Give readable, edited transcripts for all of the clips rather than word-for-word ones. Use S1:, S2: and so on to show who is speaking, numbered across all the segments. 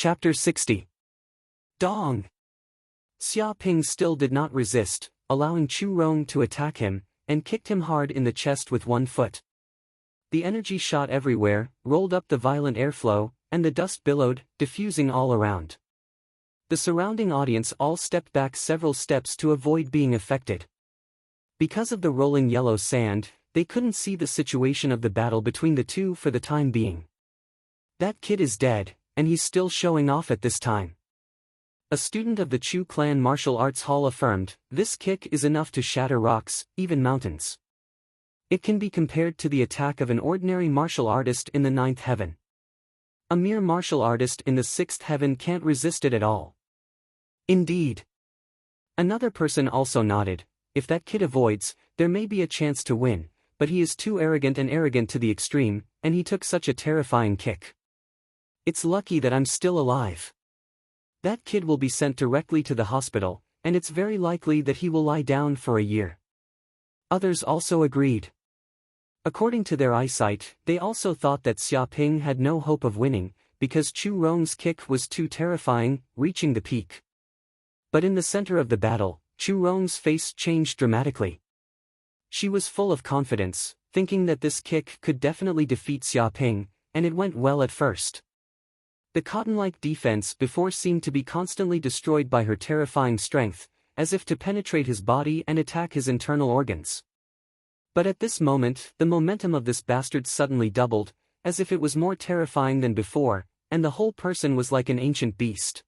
S1: Chapter 60. Dong! Xia Ping still did not resist, allowing Chu Rong to attack him, and kicked him hard in the chest with one foot. The energy shot everywhere, rolled up the violent airflow, and the dust billowed, diffusing all around. The surrounding audience all stepped back several steps to avoid being affected. Because of the rolling yellow sand, they couldn't see the situation of the battle between the two for the time being. That kid is dead, and he's still showing off at this time. A student of the Chu Clan Martial Arts Hall affirmed, "This kick is enough to shatter rocks, even mountains. It can be compared to the attack of an ordinary martial artist in the 9th heaven. A mere martial artist in the 6th heaven can't resist it at all." Indeed. Another person also nodded, "If that kid avoids, there may be a chance to win, but he is too arrogant to the extreme, and he took such a terrifying kick. It's lucky that I'm still alive. That kid will be sent directly to the hospital, and it's very likely that he will lie down for a year." Others also agreed. According to their eyesight, they also thought that Xia Ping had no hope of winning, because Chu Rong's kick was too terrifying, reaching the peak. But in the center of the battle, Chu Rong's face changed dramatically. She was full of confidence, thinking that this kick could definitely defeat Xia Ping, and it went well at first. The cotton-like defense before seemed to be constantly destroyed by her terrifying strength, as if to penetrate his body and attack his internal organs. But at this moment, the momentum of this bastard suddenly doubled, as if it was more terrifying than before, and the whole person was like an ancient beast.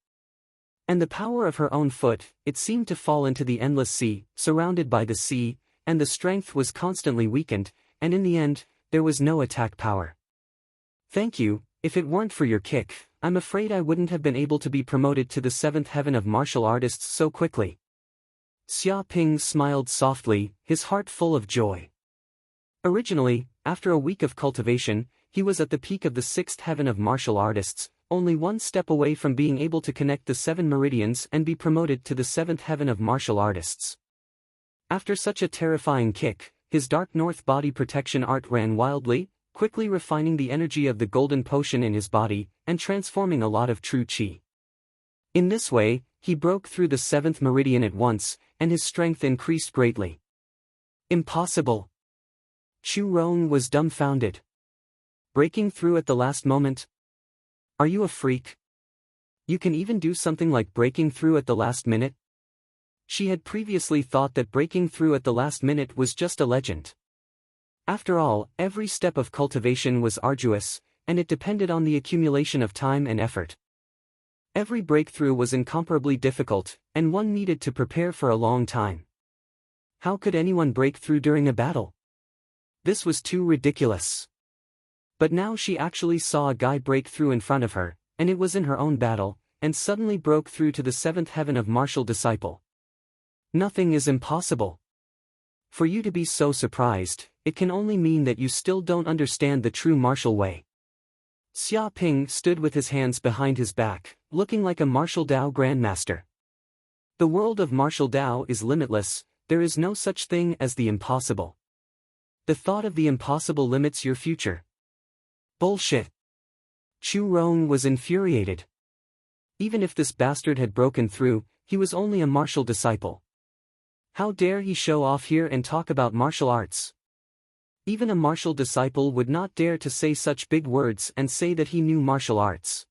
S1: And the power of her own foot, it seemed to fall into the endless sea, surrounded by the sea, and the strength was constantly weakened, and in the end, there was no attack power. "Thank you. If it weren't for your kick, I'm afraid I wouldn't have been able to be promoted to the 7th heaven of martial artists so quickly." Xia Ping smiled softly, his heart full of joy. Originally, after a week of cultivation, he was at the peak of the 6th heaven of martial artists, only one step away from being able to connect the 7 meridians and be promoted to the 7th heaven of martial artists. After such a terrifying kick, his dark north body protection art ran wildly, quickly refining the energy of the golden potion in his body, and transforming a lot of true qi. In this way, he broke through the 7th meridian at once, and his strength increased greatly. Impossible! Chu Rong was dumbfounded. Breaking through at the last moment? Are you a freak? You can even do something like breaking through at the last minute? She had previously thought that breaking through at the last minute was just a legend. After all, every step of cultivation was arduous, and it depended on the accumulation of time and effort. Every breakthrough was incomparably difficult, and one needed to prepare for a long time. How could anyone break through during a battle? This was too ridiculous. But now she actually saw a guy break through in front of her, and it was in her own battle, and suddenly broke through to the 7th heaven of martial disciple. Nothing is impossible. For you to be so surprised, it can only mean that you still don't understand the true martial way. Xia Ping stood with his hands behind his back, looking like a martial Dao grandmaster. The world of martial Dao is limitless, there is no such thing as the impossible. The thought of the impossible limits your future. Bullshit. Chu Rong was infuriated. Even if this bastard had broken through, he was only a martial disciple. How dare he show off here and talk about martial arts? Even a martial disciple would not dare to say such big words and say that he knew martial arts.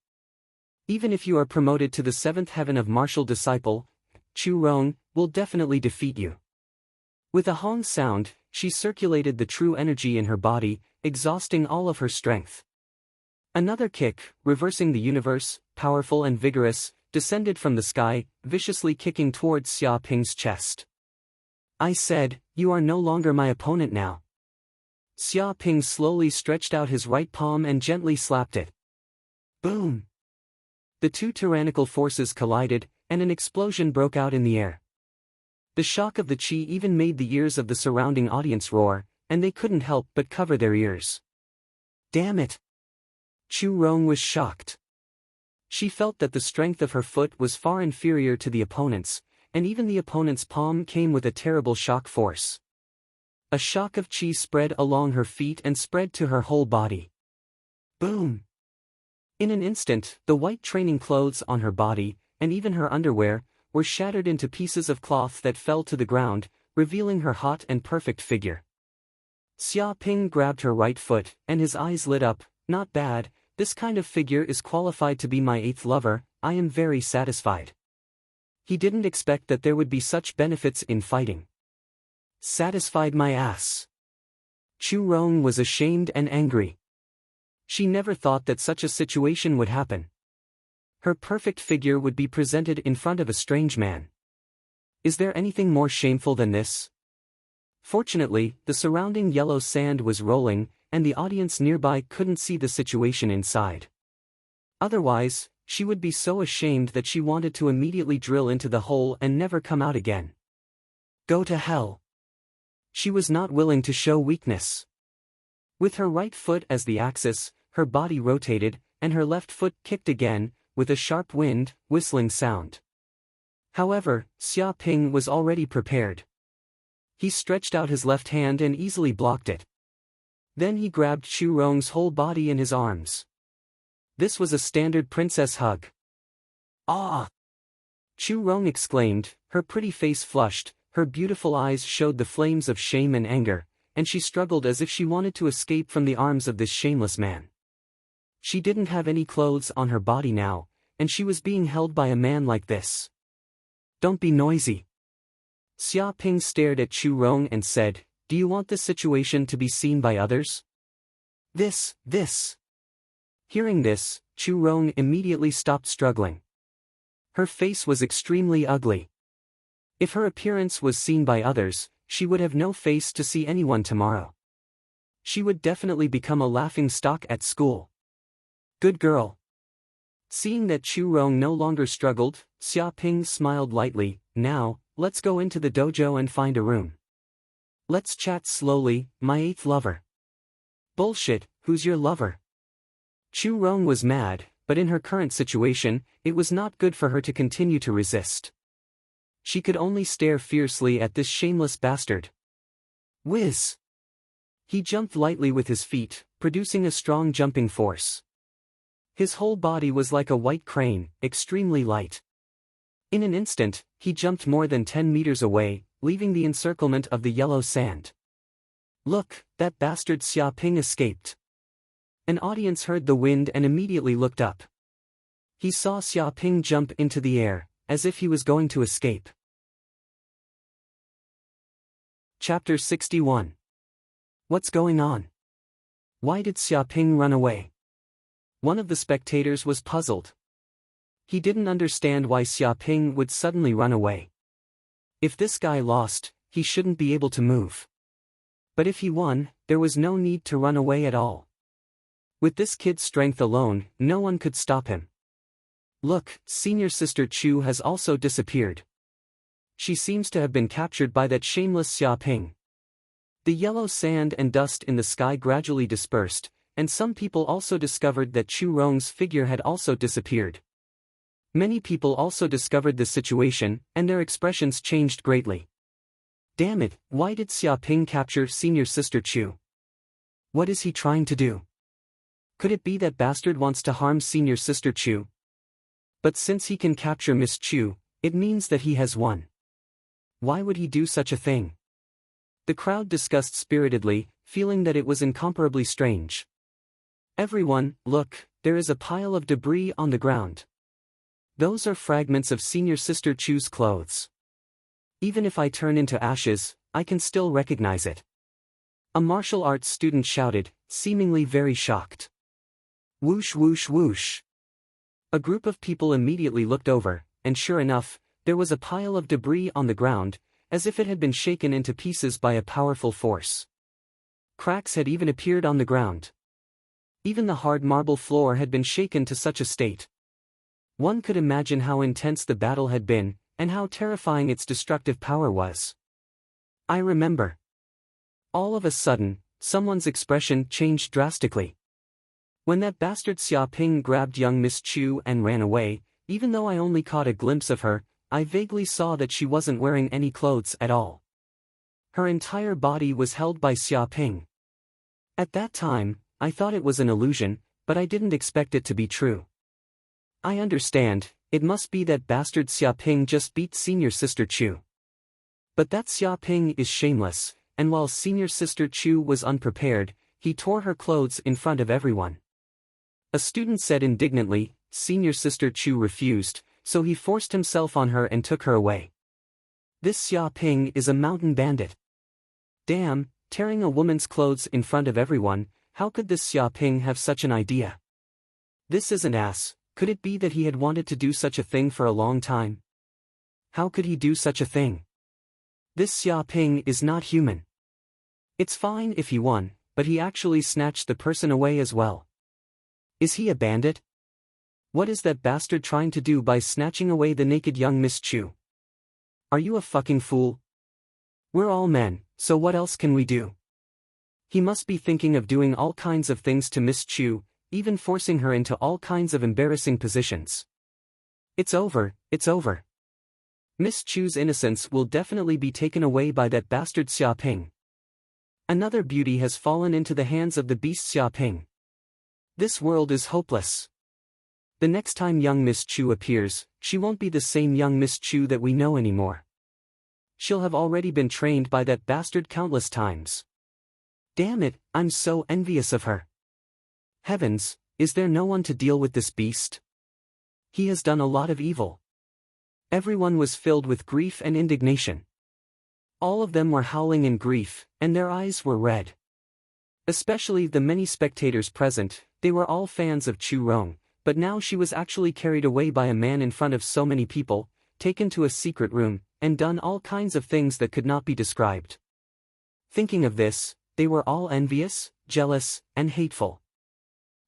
S1: Even if you are promoted to the 7th heaven of martial disciple, Chu Rong will definitely defeat you. With a hong sound, she circulated the true energy in her body, exhausting all of her strength. Another kick, reversing the universe, powerful and vigorous, descended from the sky, viciously kicking towards Xia Ping's chest. "I said, you are no longer my opponent now." Xia Ping slowly stretched out his right palm and gently slapped it. Boom! The two tyrannical forces collided, and an explosion broke out in the air. The shock of the qi even made the ears of the surrounding audience roar, and they couldn't help but cover their ears. Damn it! Chu Rong was shocked. She felt that the strength of her foot was far inferior to the opponent's, and even the opponent's palm came with a terrible shock force. A shock of qi spread along her feet and spread to her whole body. Boom! In an instant, the white training clothes on her body, and even her underwear, were shattered into pieces of cloth that fell to the ground, revealing her hot and perfect figure. Xia Ping grabbed her right foot, and his eyes lit up. Not bad, this kind of figure is qualified to be my 8th lover. I am very satisfied. He didn't expect that there would be such benefits in fighting. Satisfied my ass. Chu Rong was ashamed and angry. She never thought that such a situation would happen. Her perfect figure would be presented in front of a strange man. Is there anything more shameful than this? Fortunately, the surrounding yellow sand was rolling, and the audience nearby couldn't see the situation inside. Otherwise, she would be so ashamed that she wanted to immediately drill into the hole and never come out again. Go to hell. She was not willing to show weakness. With her right foot as the axis, her body rotated, and her left foot kicked again, with a sharp whistling sound. However, Xia Ping was already prepared. He stretched out his left hand and easily blocked it. Then he grabbed Chu Rong's whole body in his arms. This was a standard princess hug. Ah! Chu Rong exclaimed, her pretty face flushed, her beautiful eyes showed the flames of shame and anger, and she struggled as if she wanted to escape from the arms of this shameless man. She didn't have any clothes on her body now, and she was being held by a man like this. Don't be noisy. Xia Ping stared at Chu Rong and said, do you want this situation to be seen by others? This. Hearing this, Chu Rong immediately stopped struggling. Her face was extremely ugly. If her appearance was seen by others, she would have no face to see anyone tomorrow. She would definitely become a laughing stock at school. Good girl. Seeing that Chu Rong no longer struggled, Xia Ping smiled lightly. Now, let's go into the dojo and find a room. Let's chat slowly, my 8th lover. Bullshit, who's your lover? Chu Rong was mad, but in her current situation, it was not good for her to continue to resist. She could only stare fiercely at this shameless bastard. Whiz! He jumped lightly with his feet, producing a strong jumping force. His whole body was like a white crane, extremely light. In an instant, he jumped more than 10 meters away, leaving the encirclement of the yellow sand. Look, that bastard Xia Ping escaped. An audience heard the wind and immediately looked up. He saw Xia Ping jump into the air, as if he was going to escape. Chapter 61. What's going on? Why did Xia Ping run away? One of the spectators was puzzled. He didn't understand why Xia Ping would suddenly run away. If this guy lost, he shouldn't be able to move. But if he won, there was no need to run away at all. With this kid's strength alone, no one could stop him. Look, senior sister Chu has also disappeared. She seems to have been captured by that shameless Xia Ping. The yellow sand and dust in the sky gradually dispersed, and some people also discovered that Chu Rong's figure had also disappeared. Many people also discovered the situation, and their expressions changed greatly. Damn it, why did Xia Ping capture senior sister Chu? What is he trying to do? Could it be that bastard wants to harm senior sister Chu? But since he can capture Miss Chu, it means that he has won. Why would he do such a thing? The crowd discussed spiritedly, feeling that it was incomparably strange. Everyone, look, there is a pile of debris on the ground. Those are fragments of senior sister Chu's clothes. Even if I turn into ashes, I can still recognize it. A martial arts student shouted, seemingly very shocked. Whoosh whoosh whoosh. A group of people immediately looked over, and sure enough, there was a pile of debris on the ground, as if it had been shaken into pieces by a powerful force. Cracks had even appeared on the ground. Even the hard marble floor had been shaken to such a state. One could imagine how intense the battle had been, and how terrifying its destructive power was. I remember. All of a sudden, someone's expression changed drastically. When that bastard Xia Ping grabbed young Miss Chu and ran away, even though I only caught a glimpse of her, I vaguely saw that she wasn't wearing any clothes at all. Her entire body was held by Xia Ping. At that time, I thought it was an illusion, but I didn't expect it to be true. I understand, it must be that bastard Xiaoping just beat senior sister Chu. But that Xiaoping is shameless, and while senior sister Chu was unprepared, he tore her clothes in front of everyone. A student said indignantly. Senior sister Chu refused, so he forced himself on her and took her away. This Xiaoping is a mountain bandit. Damn, tearing a woman's clothes in front of everyone, how could this Xiaoping have such an idea? This is an ass. Could it be that he had wanted to do such a thing for a long time? How could he do such a thing? This Xiaoping is not human. It's fine if he won, but he actually snatched the person away as well. Is he a bandit? What is that bastard trying to do by snatching away the naked young Miss Chu? Are you a fucking fool? We're all men, so what else can we do? He must be thinking of doing all kinds of things to Miss Chu, even forcing her into all kinds of embarrassing positions. It's over, it's over. Miss Chu's innocence will definitely be taken away by that bastard Xiaoping. Another beauty has fallen into the hands of the beast Xiaoping. This world is hopeless. The next time young Miss Chu appears, she won't be the same young Miss Chu that we know anymore. She'll have already been trained by that bastard countless times. Damn it, I'm so envious of her. Heavens, is there no one to deal with this beast? He has done a lot of evil. Everyone was filled with grief and indignation. All of them were howling in grief, and their eyes were red. Especially the many spectators present, they were all fans of Chu Rong, but now she was actually carried away by a man in front of so many people, taken to a secret room, and done all kinds of things that could not be described. Thinking of this, they were all envious, jealous, and hateful.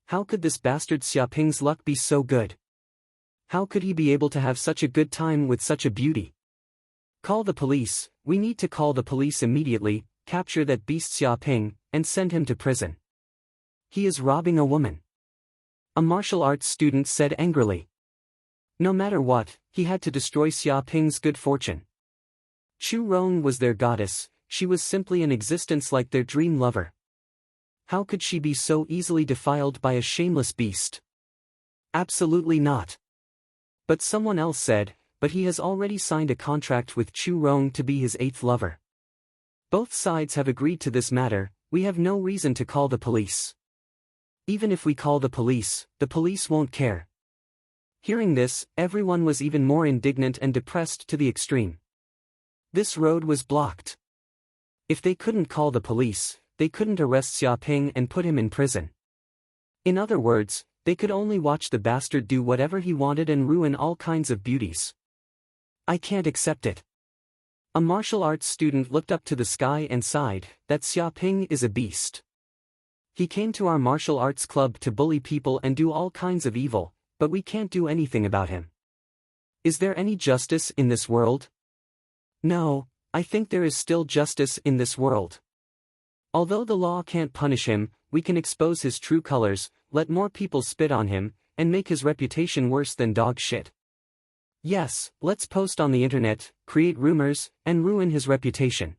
S1: How could this bastard Xiaoping's luck be so good? How could he be able to have such a good time with such a beauty? Call the police, we need to call the police immediately, capture that beast Xiaoping, and send him to prison. He is robbing a woman. A martial arts student said angrily. No matter what, he had to destroy Xiaoping's good fortune. Chu Rong was their goddess, she was simply an existence like their dream lover. How could she be so easily defiled by a shameless beast? Absolutely not. But someone else said, but he has already signed a contract with Chu Rong to be his 8th lover. Both sides have agreed to this matter, we have no reason to call the police. Even if we call the police won't care. Hearing this, everyone was even more indignant and depressed to the extreme. This road was blocked. If they couldn't call the police, they couldn't arrest Xiaoping and put him in prison. In other words, they could only watch the bastard do whatever he wanted and ruin all kinds of beauties. I can't accept it. A martial arts student looked up to the sky and sighed, that Xiaoping is a beast. He came to our martial arts club to bully people and do all kinds of evil, but we can't do anything about him. Is there any justice in this world? No, I think there is still justice in this world. Although the law can't punish him, we can expose his true colors, let more people spit on him, and make his reputation worse than dog shit. Yes, let's post on the internet, create rumors, and ruin his reputation.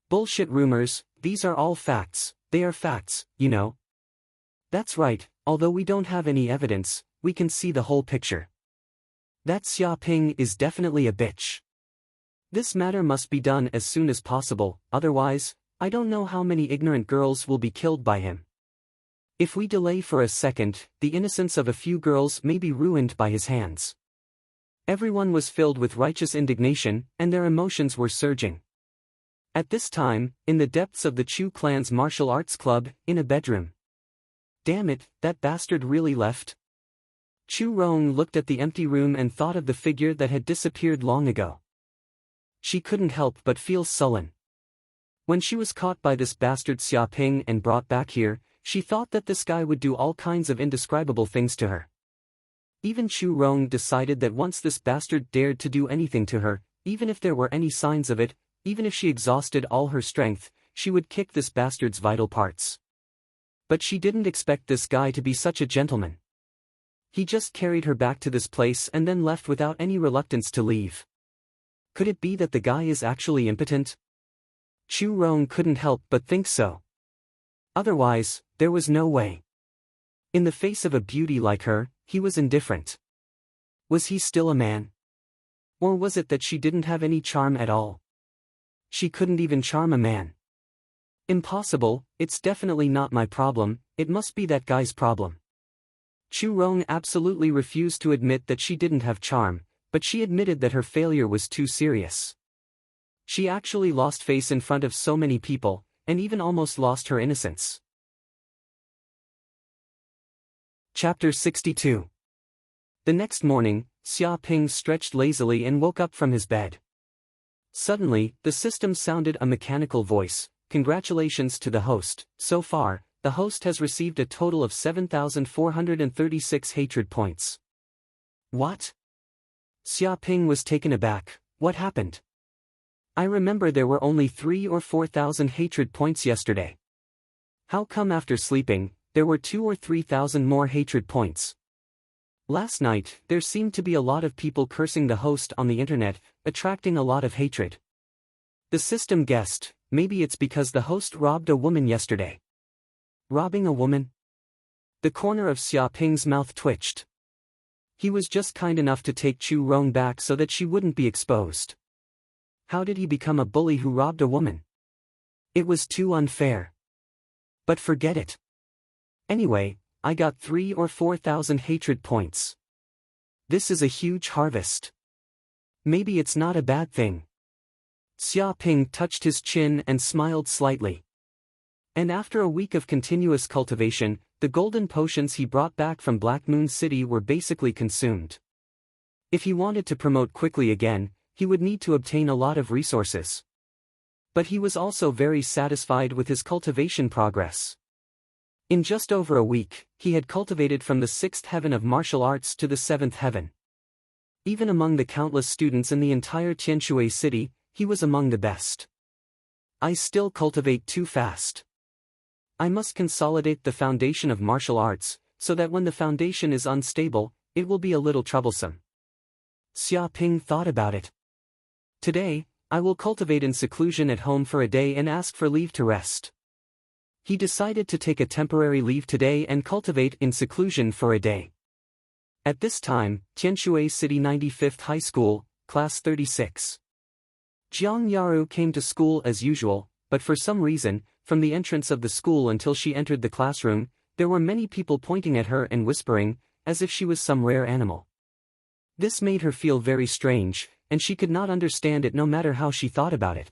S1: Bullshit rumors, these are all facts, they are facts, you know. That's right, although we don't have any evidence, we can see the whole picture. That Xiaoping is definitely a bitch. This matter must be done as soon as possible, otherwise, I don't know how many ignorant girls will be killed by him. If we delay for a second, the innocence of a few girls may be ruined by his hands. Everyone was filled with righteous indignation, and their emotions were surging. At this time, in the depths of the Chu clan's martial arts club, in a bedroom. Damn it, that bastard really left? Chu Rong looked at the empty room and thought of the figure that had disappeared long ago. She couldn't help but feel sullen. When she was caught by this bastard Xiaoping and brought back here, she thought that this guy would do all kinds of indescribable things to her. Even Chu Rong decided that once this bastard dared to do anything to her, even if there were any signs of it, even if she exhausted all her strength, she would kick this bastard's vital parts. But she didn't expect this guy to be such a gentleman. He just carried her back to this place and then left without any reluctance to leave. Could it be that the guy is actually impotent? Chu Rong couldn't help but think so. Otherwise, there was no way. In the face of a beauty like her, he was indifferent. Was he still a man? Or was it that she didn't have any charm at all? She couldn't even charm a man. Impossible, it's definitely not my problem, it must be that guy's problem. Chu Rong absolutely refused to admit that she didn't have charm, but she admitted that her failure was too serious. She actually lost face in front of so many people, and even almost lost her innocence. Chapter 62. The next morning, Xia Ping stretched lazily and woke up from his bed. Suddenly, the system sounded a mechanical voice. Congratulations to the host. So far, the host has received a total of 7,436 hatred points. What? Xia Ping was taken aback. What happened? I remember there were only 3,000 or 4,000 hatred points yesterday. How come after sleeping, there were 2,000 or 3,000 more hatred points? Last night, there seemed to be a lot of people cursing the host on the internet, attracting a lot of hatred. The system guessed, maybe it's because the host robbed a woman yesterday. Robbing a woman? The corner of Xia Ping's mouth twitched. He was just kind enough to take Chu Rong back so that she wouldn't be exposed. How did he become a bully who robbed a woman? It was too unfair. But forget it. Anyway, I got 3,000 or 4,000 hatred points. This is a huge harvest. Maybe it's not a bad thing. Xia Ping touched his chin and smiled slightly. And after a week of continuous cultivation, the golden potions he brought back from Black Moon City were basically consumed. If he wanted to promote quickly again, he would need to obtain a lot of resources. But he was also very satisfied with his cultivation progress. In just over a week, he had cultivated from the 6th heaven of martial arts to the 7th heaven. Even among the countless students in the entire Tianshui city, he was among the best. I still cultivate too fast. I must consolidate the foundation of martial arts, so that when the foundation is unstable, it will be a little troublesome. Xia Ping thought about it. Today, I will cultivate in seclusion at home for a day and ask for leave to rest. He decided to take a temporary leave today and cultivate in seclusion for a day. At this time, Tianshui City 95th High School, Class 36. Jiang Yaru came to school as usual, but for some reason, from the entrance of the school until she entered the classroom, there were many people pointing at her and whispering, as if she was some rare animal. This made her feel very strange, and she could not understand it no matter how she thought about it.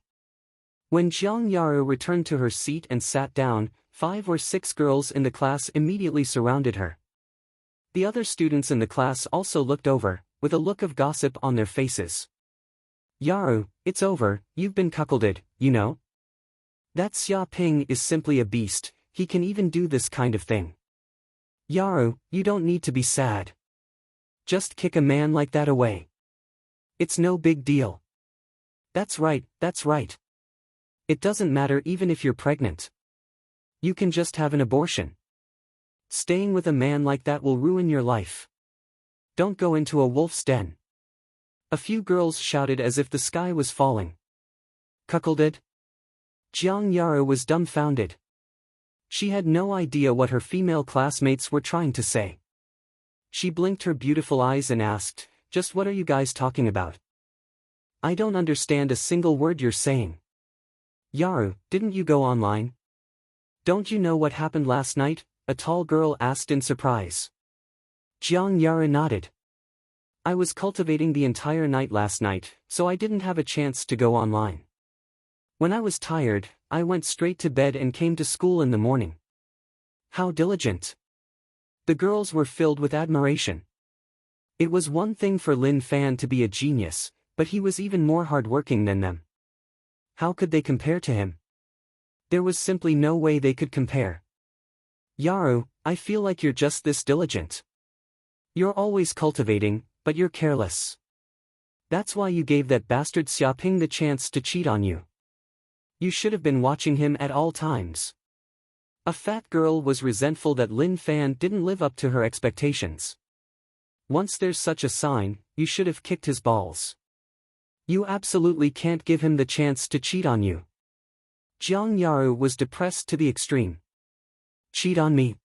S1: When Jiang Yaru returned to her seat and sat down, 5 or 6 girls in the class immediately surrounded her. The other students in the class also looked over, with a look of gossip on their faces. Yaru, it's over, you've been cuckolded, you know? That Xia Ping is simply a beast, he can even do this kind of thing. Yaru, you don't need to be sad. Just kick a man like that away. It's no big deal. That's right, that's right. It doesn't matter even if you're pregnant. You can just have an abortion. Staying with a man like that will ruin your life. Don't go into a wolf's den. A few girls shouted as if the sky was falling. Cuckolded? Jiang Yaru was dumbfounded. She had no idea what her female classmates were trying to say. She blinked her beautiful eyes and asked, "Just what are you guys talking about? I don't understand a single word you're saying." Yaru, didn't you go online? Don't you know what happened last night? A tall girl asked in surprise. Jiang Yaru nodded. I was cultivating the entire night last night, so I didn't have a chance to go online. When I was tired, I went straight to bed and came to school in the morning. How diligent. The girls were filled with admiration. It was one thing for Lin Fan to be a genius, but he was even more hardworking than them. How could they compare to him? There was simply no way they could compare. Yaru, I feel like you're just this diligent. You're always cultivating, but you're careless. That's why you gave that bastard Xia Ping the chance to cheat on you. You should have been watching him at all times. A fat girl was resentful that Lin Fan didn't live up to her expectations. Once there's such a sign, you should have kicked his balls. You absolutely can't give him the chance to cheat on you. Jiang Yaru was depressed to the extreme. Cheat on me?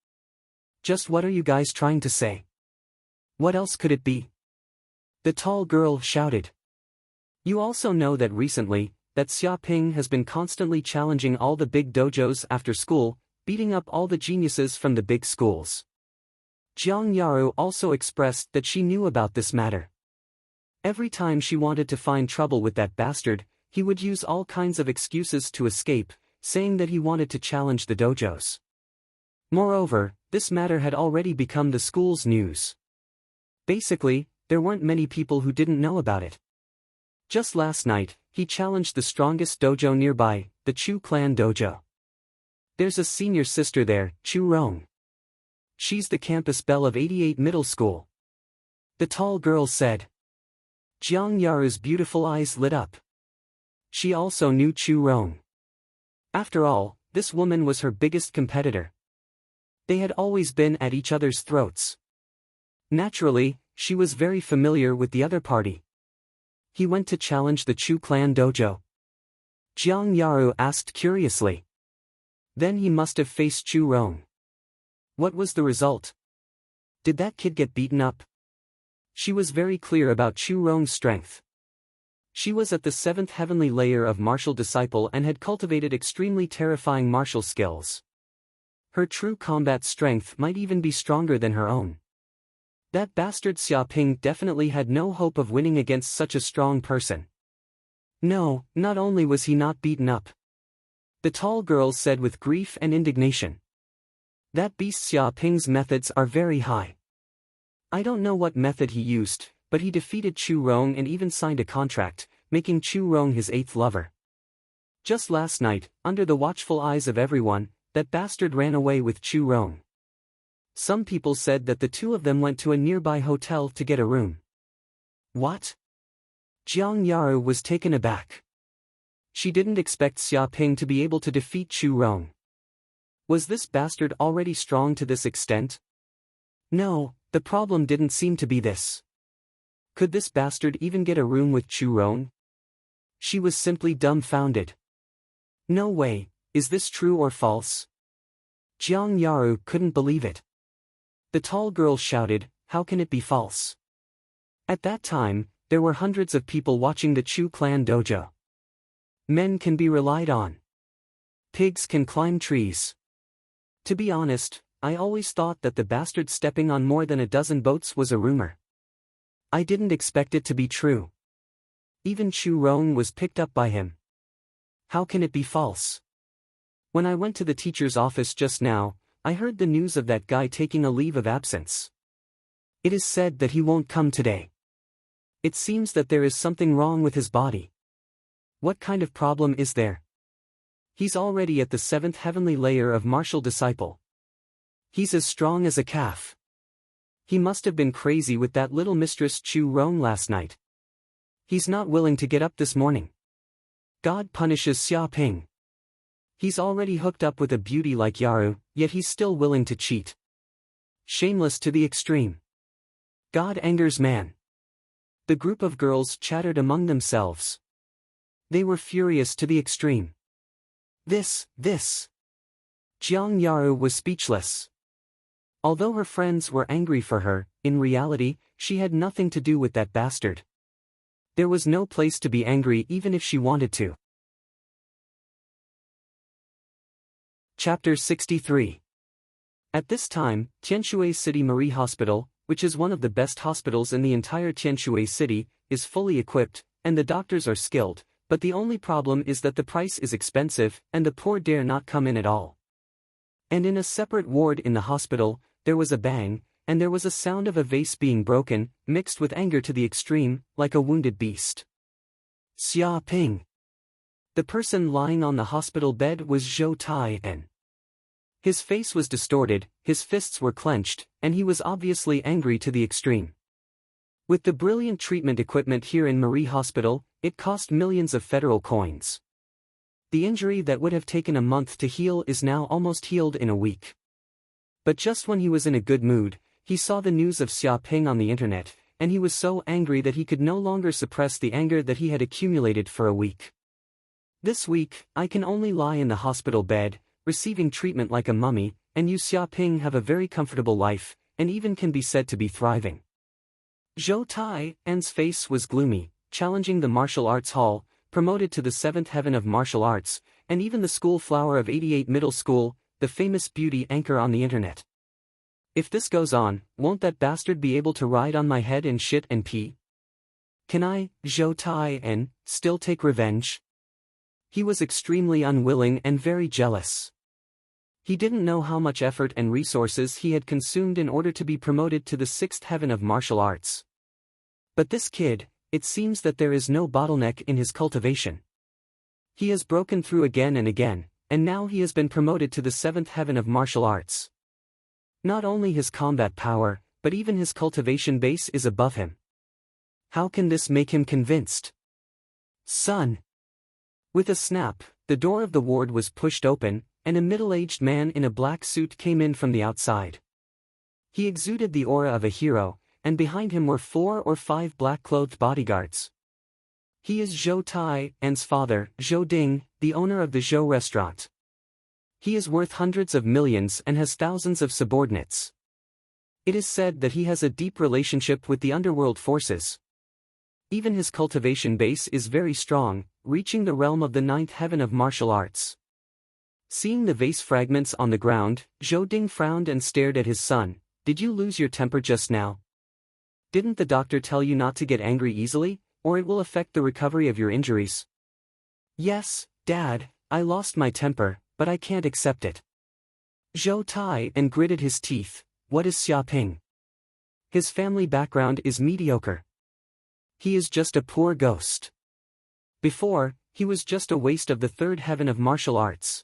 S1: Just what are you guys trying to say? What else could it be? The tall girl shouted. You also know that recently, that Xia Ping has been constantly challenging all the big dojos after school, beating up all the geniuses from the big schools. Jiang Yaru also expressed that she knew about this matter. Every time she wanted to find trouble with that bastard, he would use all kinds of excuses to escape, saying that he wanted to challenge the dojos. Moreover, this matter had already become the school's news. Basically, there weren't many people who didn't know about it. Just last night, he challenged the strongest dojo nearby, the Chu clan dojo. There's a senior sister there, Chu Rong. She's the campus belle of 88 Middle School. The tall girl said. Jiang Yaru's beautiful eyes lit up. She also knew Chu Rong. After all, this woman was her biggest competitor. They had always been at each other's throats. Naturally, she was very familiar with the other party. He went to challenge the Chu clan dojo? Jiang Yaru asked curiously. Then he must have faced Chu Rong. What was the result? Did that kid get beaten up? She was very clear about Chu Rong's strength. She was at the 7th heavenly layer of martial disciple and had cultivated extremely terrifying martial skills. Her true combat strength might even be stronger than her own. That bastard Xia Ping definitely had no hope of winning against such a strong person. No, not only was he not beaten up. The tall girl said with grief and indignation. That beast Xia Ping's methods are very high. I don't know what method he used, but he defeated Chu Rong and even signed a contract, making Chu Rong his 8th lover. Just last night, under the watchful eyes of everyone, that bastard ran away with Chu Rong. Some people said that the two of them went to a nearby hotel to get a room. What? Jiang Yaru was taken aback. She didn't expect Xia Ping to be able to defeat Chu Rong. Was this bastard already strong to this extent? No, the problem didn't seem to be this. Could this bastard even get a room with Chu Rong? She was simply dumbfounded. No way, is this true or false? Jiang Yaru couldn't believe it. The tall girl shouted, how can it be false? At that time, there were hundreds of people watching the Chu clan dojo. Men can be relied on. Pigs can climb trees. To be honest, I always thought that the bastard stepping on more than a dozen boats was a rumor. I didn't expect it to be true. Even Chu Rong was picked up by him. How can it be false? When I went to the teacher's office just now, I heard the news of that guy taking a leave of absence. It is said that he won't come today. It seems that there is something wrong with his body. What kind of problem is there? He's already at the 7th heavenly layer of martial disciple. He's as strong as a calf. He must have been crazy with that little mistress Chu Rong last night. He's not willing to get up this morning. God punishes Xia Ping. He's already hooked up with a beauty like Yaru, yet he's still willing to cheat. Shameless to the extreme. God angers man. The group of girls chattered among themselves. They were furious to the extreme. This. Jiang Yaru was speechless. Although her friends were angry for her, in reality, she had nothing to do with that bastard. There was no place to be angry even if she wanted to. Chapter 63. At this time, Tianshui City Marie Hospital, which is one of the best hospitals in the entire Tianshui City, is fully equipped, and the doctors are skilled, but the only problem is that the price is expensive and the poor dare not come in at all. And in a separate ward in the hospital, there was a bang, and there was a sound of a vase being broken, mixed with anger to the extreme, like a wounded beast. Xia Ping. The person lying on the hospital bed was Zhou Tai-en. His face was distorted, his fists were clenched, and he was obviously angry to the extreme. With the brilliant treatment equipment here in Marie Hospital, it cost millions of federal coins. The injury that would have taken a month to heal is now almost healed in a week. But just when he was in a good mood, he saw the news of Xia Ping on the internet, and he was so angry that he could no longer suppress the anger that he had accumulated for a week. This week, I can only lie in the hospital bed, receiving treatment like a mummy, and you Xiaoping have a very comfortable life, and even can be said to be thriving. Zhou Tai An's face was gloomy, challenging the martial arts hall, promoted to the 7th heaven of martial arts, and even the school flower of 88 middle school, the famous beauty anchor on the internet. If this goes on, won't that bastard be able to ride on my head and shit and pee? Can I, Zhou Tai An, still take revenge? He was extremely unwilling and very jealous. He didn't know how much effort and resources he had consumed in order to be promoted to the 6th heaven of martial arts. But this kid, it seems that there is no bottleneck in his cultivation. He has broken through again and again, and now he has been promoted to the 7th heaven of martial arts. Not only his combat power, but even his cultivation base is above him. How can this make him convinced? Son! With a snap, the door of the ward was pushed open, and a middle-aged man in a black suit came in from the outside. He exuded the aura of a hero, and behind him were 4 or 5 black-clothed bodyguards. He is Zhou Tai An's father, Zhou Ding, the owner of the Zhou restaurant. He is worth hundreds of millions and has thousands of subordinates. It is said that he has a deep relationship with the underworld forces. Even his cultivation base is very strong, reaching the realm of the 9th heaven of martial arts. Seeing the vase fragments on the ground, Zhou Ding frowned and stared at his son. Did you lose your temper just now? Didn't the doctor tell you not to get angry easily, or it will affect the recovery of your injuries? Yes, Dad, I lost my temper, but I can't accept it. Zhou Tai An gritted his teeth. What is Xiaoping? His family background is mediocre. He is just a poor ghost. Before, he was just a waste of the 3rd heaven of martial arts.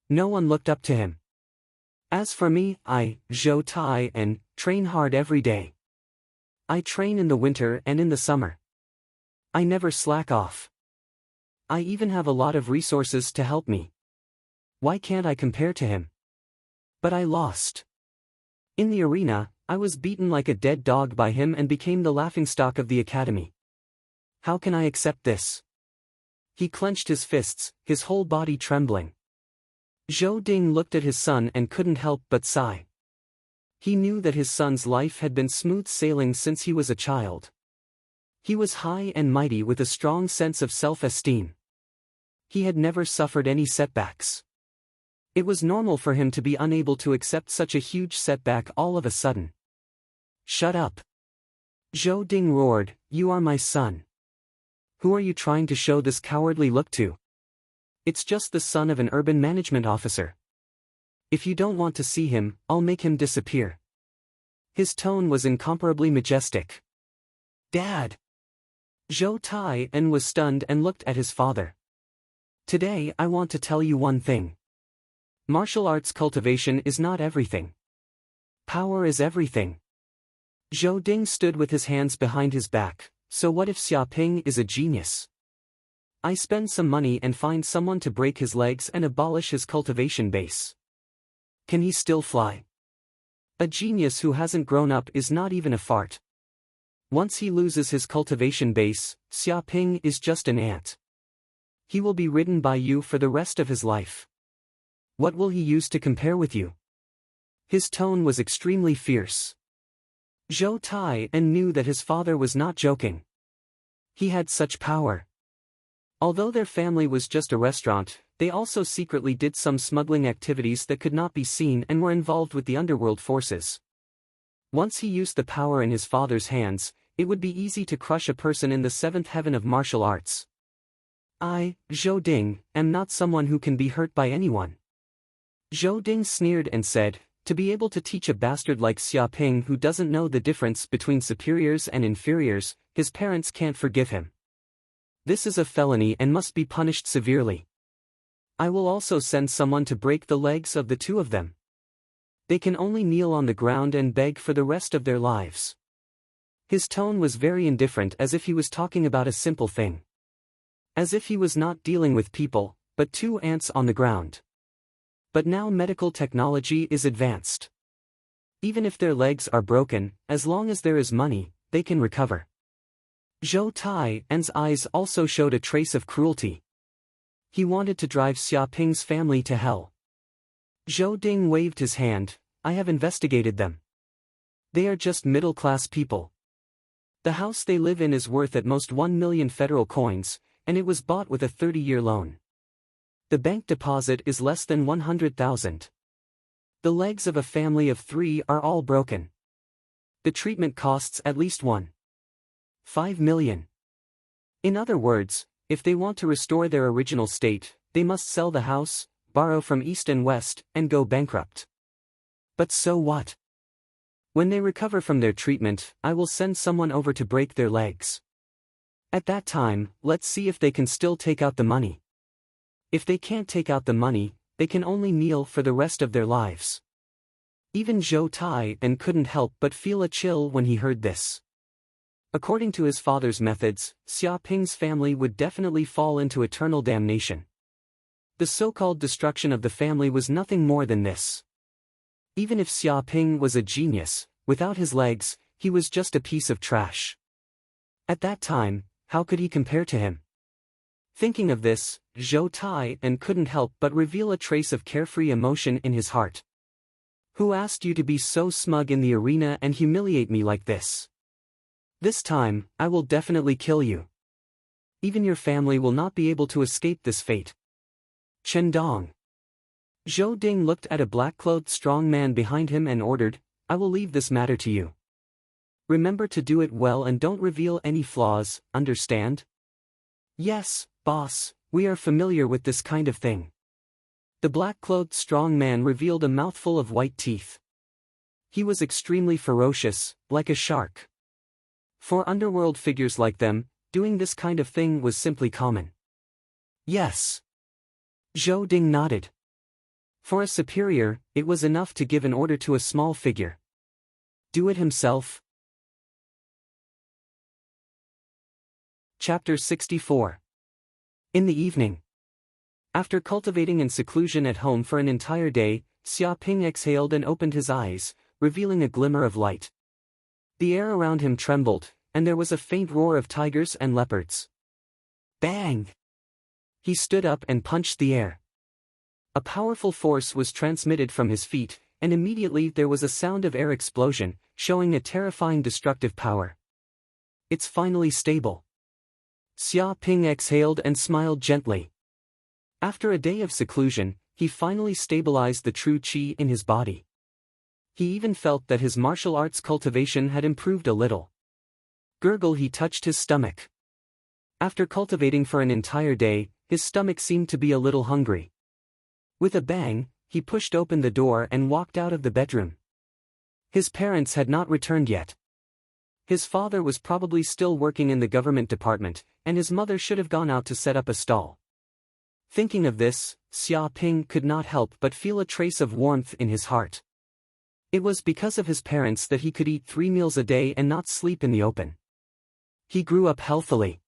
S1: No one looked up to him. As for me, I, Zhou Tai An, train hard every day. I train in the winter and in the summer. I never slack off. I even have a lot of resources to help me. Why can't I compare to him? But I lost. In the arena, I was beaten like a dead dog by him and became the laughingstock of the academy. How can I accept this? He clenched his fists, his whole body trembling. Zhou Ding looked at his son and couldn't help but sigh. He knew that his son's life had been smooth sailing since he was a child. He was high and mighty with a strong sense of self-esteem. He had never suffered any setbacks. It was normal for him to be unable to accept such a huge setback all of a sudden. Shut up! Zhou Ding roared, you are my son. Who are you trying to show this cowardly look to? It's just the son of an urban management officer. If you don't want to see him, I'll make him disappear. His tone was incomparably majestic. Dad! Zhou Tai An was stunned and looked at his father. Today I want to tell you one thing. Martial arts cultivation is not everything. Power is everything. Zhou Ding stood with his hands behind his back. So what if Xiaoping is a genius? I spend some money and find someone to break his legs and abolish his cultivation base. Can he still fly? A genius who hasn't grown up is not even a fart. Once he loses his cultivation base, Xiaoping is just an ant. He will be ridden by you for the rest of his life. What will he use to compare with you? His tone was extremely fierce. Zhou Tai An knew that his father was not joking. He had such power. Although their family was just a restaurant, they also secretly did some smuggling activities that could not be seen and were involved with the underworld forces. Once he used the power in his father's hands, it would be easy to crush a person in the 7th heaven of martial arts. I, Zhou Ding, am not someone who can be hurt by anyone. Zhou Ding sneered and said, to be able to teach a bastard like Xiaoping who doesn't know the difference between superiors and inferiors, his parents can't forgive him. This is a felony and must be punished severely. I will also send someone to break the legs of the 2 of them. They can only kneel on the ground and beg for the rest of their lives. His tone was very indifferent, as if he was talking about a simple thing. As if he was not dealing with people, but 2 ants on the ground. But now medical technology is advanced. Even if their legs are broken, as long as there is money, they can recover. Zhou Tai An's eyes also showed a trace of cruelty. He wanted to drive Xiaoping's family to hell. Zhou Ding waved his hand. I have investigated them. They are just middle-class people. The house they live in is worth at most 1 million federal coins, and it was bought with a 30-year loan. The bank deposit is less than 100,000. The legs of a family of 3 are all broken. The treatment costs at least 1.5 million. In other words, if they want to restore their original state, they must sell the house, borrow from East and West, and go bankrupt. But so what? When they recover from their treatment, I will send someone over to break their legs. At that time, let's see if they can still take out the money. If they can't take out the money, they can only kneel for the rest of their lives. Even Zhou Tai and couldn't help but feel a chill when he heard this. According to his father's methods, Xia Ping's family would definitely fall into eternal damnation. The so-called destruction of the family was nothing more than this. Even if Xia Ping was a genius, without his legs, he was just a piece of trash. At that time, how could he compare to him? Thinking of this, Zhou Tai and couldn't help but reveal a trace of carefree emotion in his heart. Who asked you to be so smug in the arena and humiliate me like this? This time, I will definitely kill you. Even your family will not be able to escape this fate. Chen Dong. Zhou Ding looked at a black-clothed strong man behind him and ordered, I will leave this matter to you. Remember to do it well and don't reveal any flaws, understand? Yes, boss, we are familiar with this kind of thing. The black-clothed strong man revealed a mouthful of white teeth. He was extremely ferocious, like a shark. For underworld figures like them, doing this kind of thing was simply common. Yes. Zhou Ding nodded. For a superior, it was enough to give an order to a small figure. Do it himself. Chapter 64. In the evening. After cultivating in seclusion at home for an entire day, Xia Ping exhaled and opened his eyes, revealing a glimmer of light. The air around him trembled, and there was a faint roar of tigers and leopards. Bang! He stood up and punched the air. A powerful force was transmitted from his feet, and immediately there was a sound of air explosion, showing a terrifying destructive power. It's finally stable. Xia Ping exhaled and smiled gently. After a day of seclusion, he finally stabilized the true qi in his body. He even felt that his martial arts cultivation had improved a little. Gurgle, he touched his stomach. After cultivating for an entire day, his stomach seemed to be a little hungry. With a bang, he pushed open the door and walked out of the bedroom. His parents had not returned yet. His father was probably still working in the government department, and his mother should have gone out to set up a stall. Thinking of this, Xia Ping could not help but feel a trace of warmth in his heart. It was because of his parents that he could eat 3 meals a day and not sleep in the open. He grew up healthily.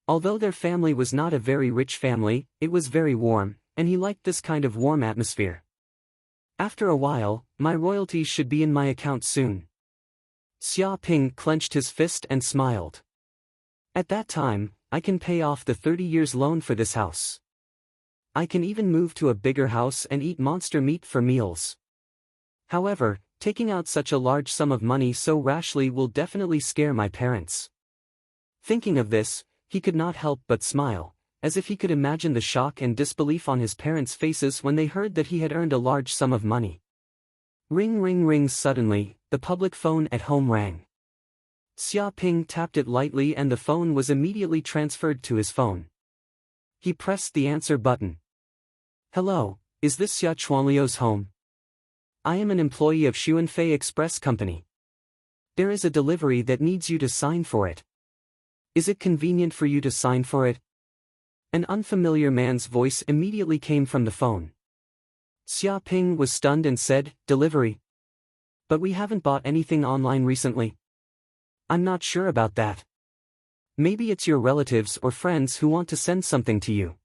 S1: Although their family was not a very rich family, it was very warm, and he liked this kind of warm atmosphere. After a while, my royalties should be in my account soon. Xia Ping clenched his fist and smiled. At that time, I can pay off the 30 years loan for this house. I can even move to a bigger house and eat monster meat for meals. However, taking out such a large sum of money so rashly will definitely scare my parents. Thinking of this, he could not help but smile, as if he could imagine the shock and disbelief on his parents' faces when they heard that he had earned a large sum of money. Ring ring ring. Suddenly, the public phone at home rang. Xia Ping tapped it lightly and the phone was immediately transferred to his phone. He pressed the answer button. Hello, is this Xia Chuanliu's home? I am an employee of Xuanfei Express Company. There is a delivery that needs you to sign for it. Is it convenient for you to sign for it? An unfamiliar man's voice immediately came from the phone. Xia Ping was stunned and said, Delivery? But we haven't bought anything online recently. I'm not sure about that. Maybe it's your relatives or friends who want to send something to you.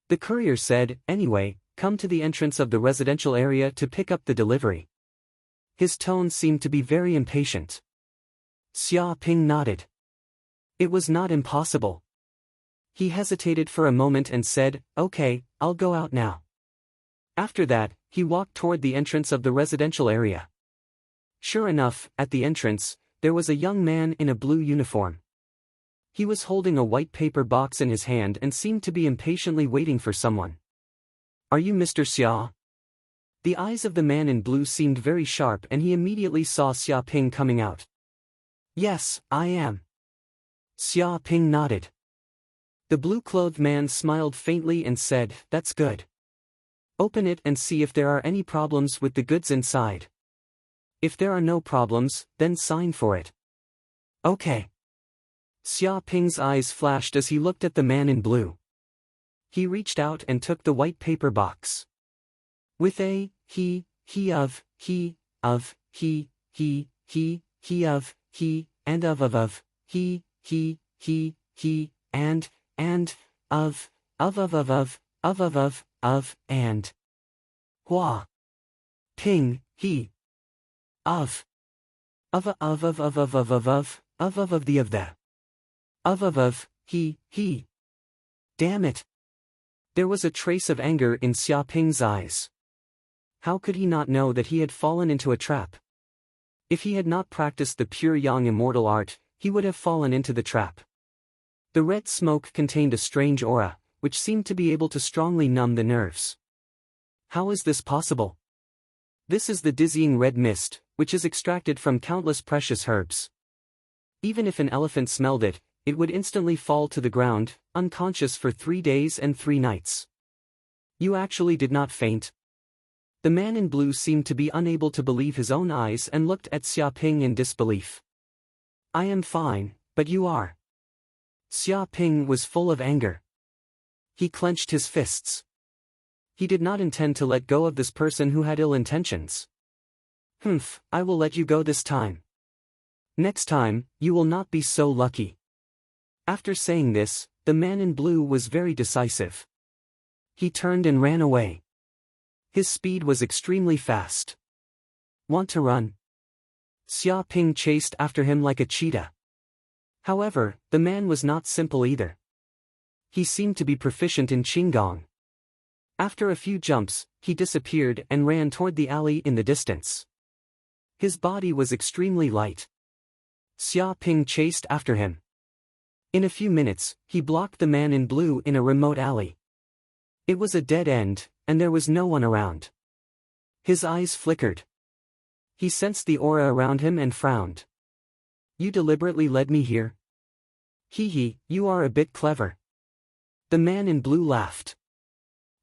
S1: The courier said, Anyway, come to the entrance of the residential area to pick up the delivery. His tone seemed to be very impatient. Xia Ping nodded. It was not impossible. He hesitated for a moment and said, Okay, I'll go out now. After that, he walked toward the entrance of the residential area. Sure enough, at the entrance, there was a young man in a blue uniform. He was holding a white paper box in his hand and seemed to be impatiently waiting for someone. "Are you Mr. Xia?" The eyes of the man in blue seemed very sharp and he immediately saw Xia Ping coming out. "Yes, I am." Xia Ping nodded. The blue-clothed man smiled faintly and said, "That's good. Open it and see if there are any problems with the goods inside. If there are no problems, then sign for it." "Okay." Xia Ping's eyes flashed as he looked at the man in blue. He reached out and took the white paper box. With a he of, he, and of, he, and, of, and. Hua. Ping, he. Of the he. Damn it. There was a trace of anger in Xia Ping's eyes. How could he not know that he had fallen into a trap? If he had not practiced the pure yang immortal art, he would have fallen into the trap. The red smoke contained a strange aura, which seemed to be able to strongly numb the nerves. How is this possible? This is the dizzying red mist, which is extracted from countless precious herbs. Even if an elephant smelled it, it would instantly fall to the ground, unconscious for 3 days and 3 nights. You actually did not faint? The man in blue seemed to be unable to believe his own eyes and looked at Xia Ping in disbelief. "I am fine, but you are." Xia Ping was full of anger. He clenched his fists. He did not intend to let go of this person who had ill intentions. "Humph, I will let you go this time. Next time, you will not be so lucky." After saying this, the man in blue was very decisive. He turned and ran away. His speed was extremely fast. "Want to run?" Xia Ping chased after him like a cheetah. However, the man was not simple either. He seemed to be proficient in Qinggong. After a few jumps, he disappeared and ran toward the alley in the distance. His body was extremely light. Xia Ping chased after him. In a few minutes, he blocked the man in blue in a remote alley. It was a dead end, and there was no one around. His eyes flickered. He sensed the aura around him and frowned. "You deliberately led me here? Hee, you are a bit clever." The man in blue laughed.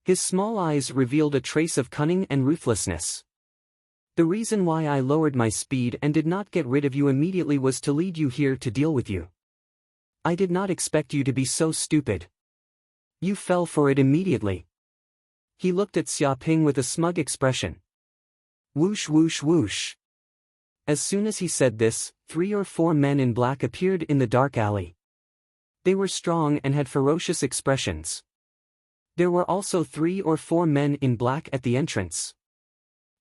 S1: His small eyes revealed a trace of cunning and ruthlessness. "The reason why I lowered my speed and did not get rid of you immediately was to lead you here to deal with you. I did not expect you to be so stupid. You fell for it immediately." He looked at Xia Ping with a smug expression. Whoosh whoosh whoosh. As soon as he said this, 3 or 4 men in black appeared in the dark alley. They were strong and had ferocious expressions. There were also 3 or 4 men in black at the entrance.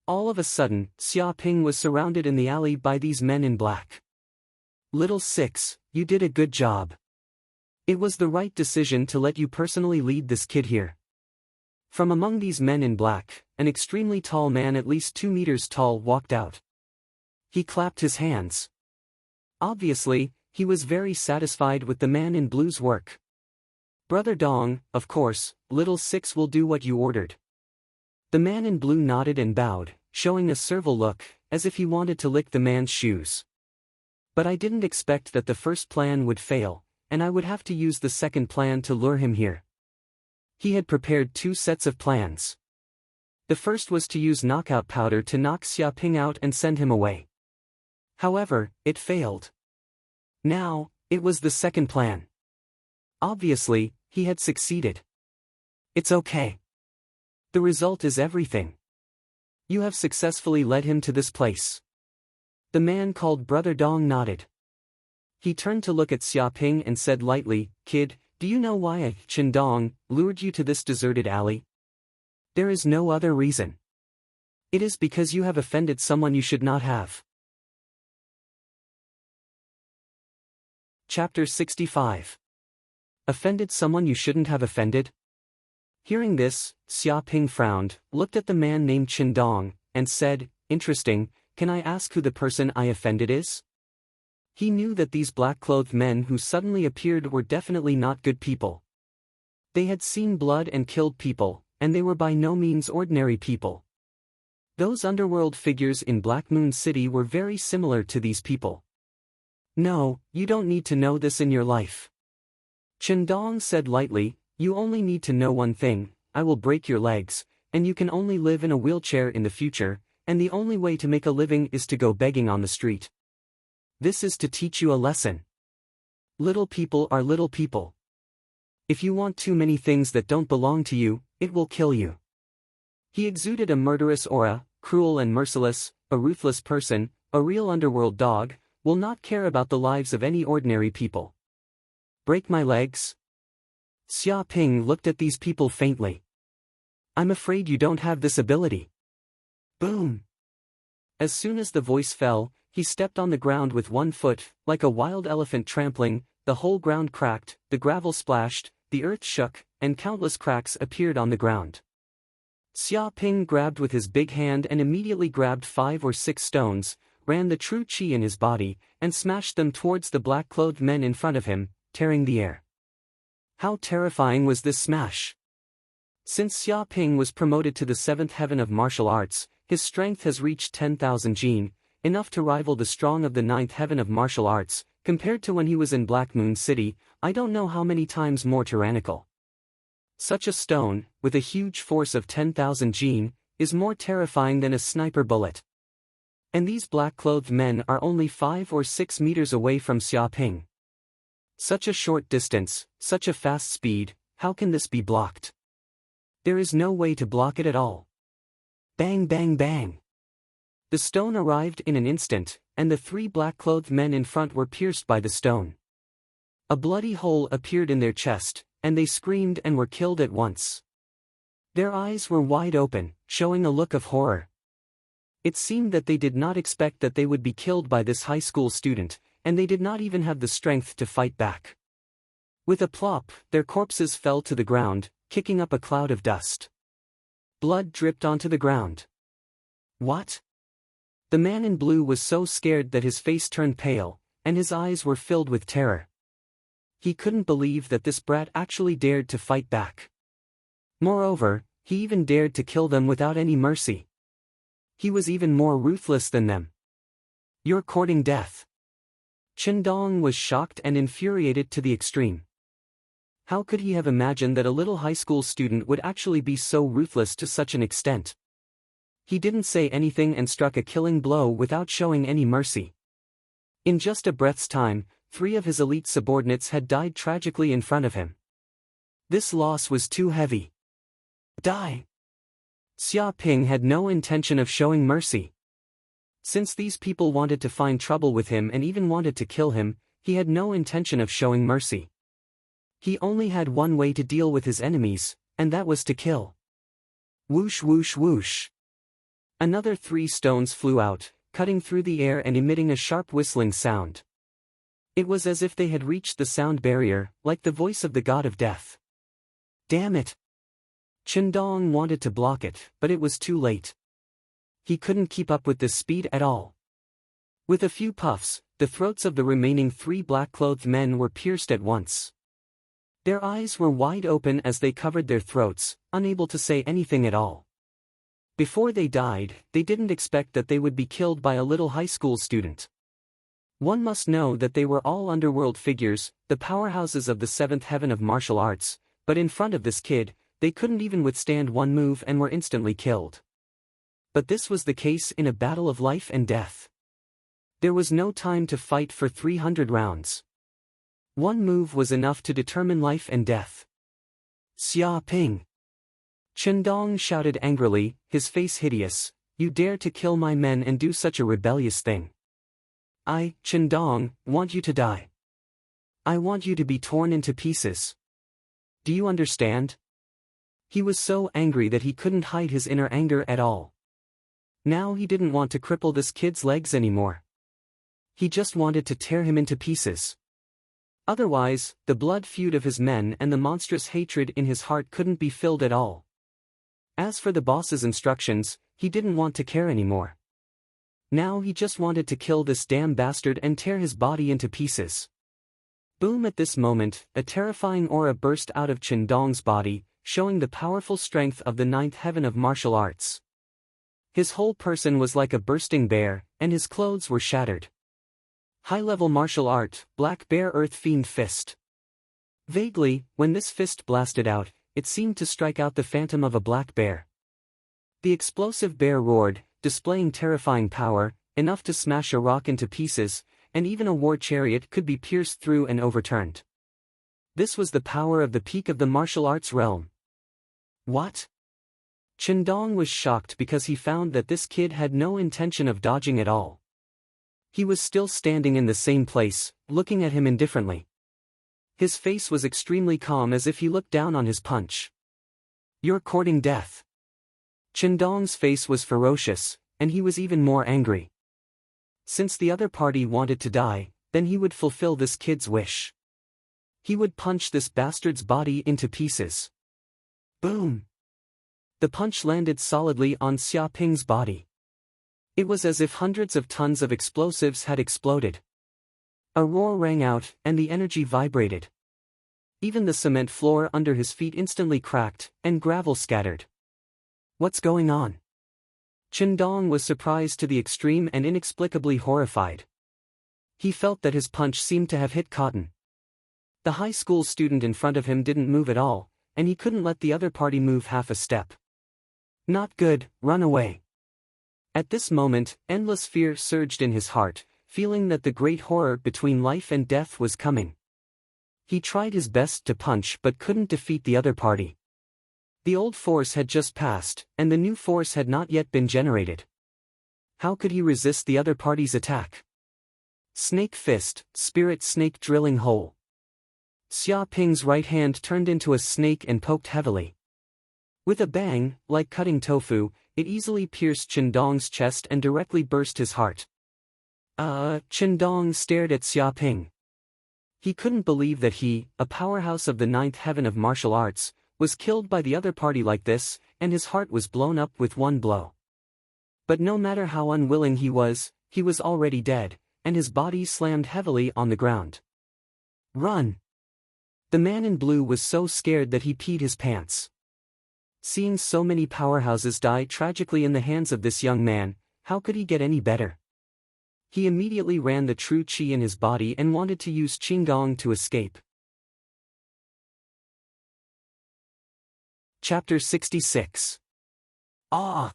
S1: All of a sudden, Xia Ping was surrounded in the alley by these men in black. "Little Six, you did a good job. It was the right decision to let you personally lead this kid here." From among these men in black, an extremely tall man at least 2 meters tall walked out. He clapped his hands. Obviously, he was very satisfied with the man in blue's work. "Brother Dong, of course, Little Six will do what you ordered." The man in blue nodded and bowed, showing a servile look, as if he wanted to lick the man's shoes. "But I didn't expect that the first plan would fail, and I would have to use the second plan to lure him here." He had prepared 2 sets of plans. The first was to use knockout powder to knock Xia Ping out and send him away. However, it failed. Now, it was the second plan. Obviously, he had succeeded. "It's okay. The result is everything. You have successfully led him to this place." The man called Brother Dong nodded. He turned to look at Xia Ping and said lightly, "Kid, do you know why I, Chen Dong, lured you to this deserted alley? There is no other reason. It is because you have offended someone you should not have." Chapter 65. Offended someone you shouldn't have offended? Hearing this, Xia Ping frowned, looked at the man named Chen Dong, and said, "Interesting, can I ask who the person I offended is?" He knew that these black-clothed men who suddenly appeared were definitely not good people. They had seen blood and killed people, and they were by no means ordinary people. Those underworld figures in Black Moon City were very similar to these people. "No, you don't need to know this in your life." Chen Dong said lightly, "You only need to know one thing, I will break your legs, and you can only live in a wheelchair in the future, and the only way to make a living is to go begging on the street. This is to teach you a lesson. Little people are little people. If you want too many things that don't belong to you, it will kill you." He exuded a murderous aura, cruel and merciless, a ruthless person, a real underworld dog, will not care about the lives of any ordinary people. "Break my legs?" Xia Ping looked at these people faintly. "I'm afraid you don't have this ability." Boom! As soon as the voice fell, he stepped on the ground with one foot, like a wild elephant trampling, the whole ground cracked, the gravel splashed, the earth shook, and countless cracks appeared on the ground. Xia Ping grabbed with his big hand and immediately grabbed 5 or 6 stones, ran the true qi in his body, and smashed them towards the black-clothed men in front of him, tearing the air. How terrifying was this smash! Since Xia Ping was promoted to the 7th heaven of martial arts, his strength has reached 10,000 jin, enough to rival the strong of the 9th heaven of martial arts. Compared to when he was in Black Moon City, I don't know how many times more tyrannical. Such a stone, with a huge force of 10,000 jin, is more terrifying than a sniper bullet. And these black-clothed men are only 5 or 6 meters away from Xia Ping. Such a short distance, such a fast speed, how can this be blocked? There is no way to block it at all. Bang bang bang! The stone arrived in an instant, and the 3 black-clothed men in front were pierced by the stone. A bloody hole appeared in their chest, and they screamed and were killed at once. Their eyes were wide open, showing a look of horror. It seemed that they did not expect that they would be killed by this high school student, and they did not even have the strength to fight back. With a plop, their corpses fell to the ground, kicking up a cloud of dust. Blood dripped onto the ground. What? The man in blue was so scared that his face turned pale, and his eyes were filled with terror. He couldn't believe that this brat actually dared to fight back. Moreover, he even dared to kill them without any mercy. He was even more ruthless than them. "You're courting death." Chen Dong was shocked and infuriated to the extreme. How could he have imagined that a little high school student would actually be so ruthless to such an extent? He didn't say anything and struck a killing blow without showing any mercy. In just a breath's time, 3 of his elite subordinates had died tragically in front of him. This loss was too heavy. Die! Xia Ping had no intention of showing mercy. Since these people wanted to find trouble with him and even wanted to kill him, he had no intention of showing mercy. He only had one way to deal with his enemies, and that was to kill. Whoosh whoosh whoosh. Another 3 stones flew out, cutting through the air and emitting a sharp whistling sound. It was as if they had reached the sound barrier, like the voice of the god of death. Damn it! Chen Dong wanted to block it, but it was too late. He couldn't keep up with this speed at all. With a few puffs, the throats of the remaining 3 black-clothed men were pierced at once. Their eyes were wide open as they covered their throats, unable to say anything at all. Before they died, they didn't expect that they would be killed by a little high school student. One must know that they were all underworld figures, the powerhouses of the 7th heaven of martial arts, but in front of this kid, they couldn't even withstand one move and were instantly killed. But this was the case in a battle of life and death. There was no time to fight for 300 rounds. One move was enough to determine life and death. Xia Ping! Chen Dong shouted angrily, his face hideous, "You dare to kill my men and do such a rebellious thing. I, Chen Dong, want you to die. I want you to be torn into pieces. Do you understand?" He was so angry that he couldn't hide his inner anger at all. Now he didn't want to cripple this kid's legs anymore. He just wanted to tear him into pieces. Otherwise, the blood feud of his men and the monstrous hatred in his heart couldn't be filled at all. As for the boss's instructions, he didn't want to care anymore. Now he just wanted to kill this damn bastard and tear his body into pieces. Boom! At this moment, a terrifying aura burst out of Qindong's body, showing the powerful strength of the ninth heaven of martial arts. His whole person was like a bursting bear, and his clothes were shattered. High-level martial art, Black Bear Earth Fiend Fist. Vaguely, when this fist blasted out, it seemed to strike out the phantom of a black bear. The explosive bear roared, displaying terrifying power, enough to smash a rock into pieces, and even a war chariot could be pierced through and overturned. This was the power of the peak of the martial arts realm. What? Qindong was shocked because he found that this kid had no intention of dodging at all. He was still standing in the same place, looking at him indifferently. His face was extremely calm as if he looked down on his punch. "You're courting death." Qindong's face was ferocious, and he was even more angry. Since the other party wanted to die, then he would fulfill this kid's wish. He would punch this bastard's body into pieces. Boom! The punch landed solidly on Xia Ping's body. It was as if hundreds of tons of explosives had exploded. A roar rang out, and the energy vibrated. Even the cement floor under his feet instantly cracked, and gravel scattered. What's going on? Qindong was surprised to the extreme and inexplicably horrified. He felt that his punch seemed to have hit cotton. The high school student in front of him didn't move at all, and he couldn't let the other party move half a step. Not good, run away. At this moment, endless fear surged in his heart, feeling that the great horror between life and death was coming. He tried his best to punch but couldn't defeat the other party. The old force had just passed, and the new force had not yet been generated. How could he resist the other party's attack? Snake fist, spirit snake drilling hole. Xia Ping's right hand turned into a snake and poked heavily. With a bang, like cutting tofu, it easily pierced Qindong's chest and directly burst his heart. Qindong stared at Xia Ping. He couldn't believe that he, a powerhouse of the ninth heaven of martial arts, was killed by the other party like this, and his heart was blown up with one blow. But no matter how unwilling he was already dead, and his body slammed heavily on the ground. Run! The man in blue was so scared that he peed his pants. Seeing so many powerhouses die tragically in the hands of this young man, how could he get any better? He immediately ran the true qi in his body and wanted to use Qigong to escape. Chapter 66. Ah!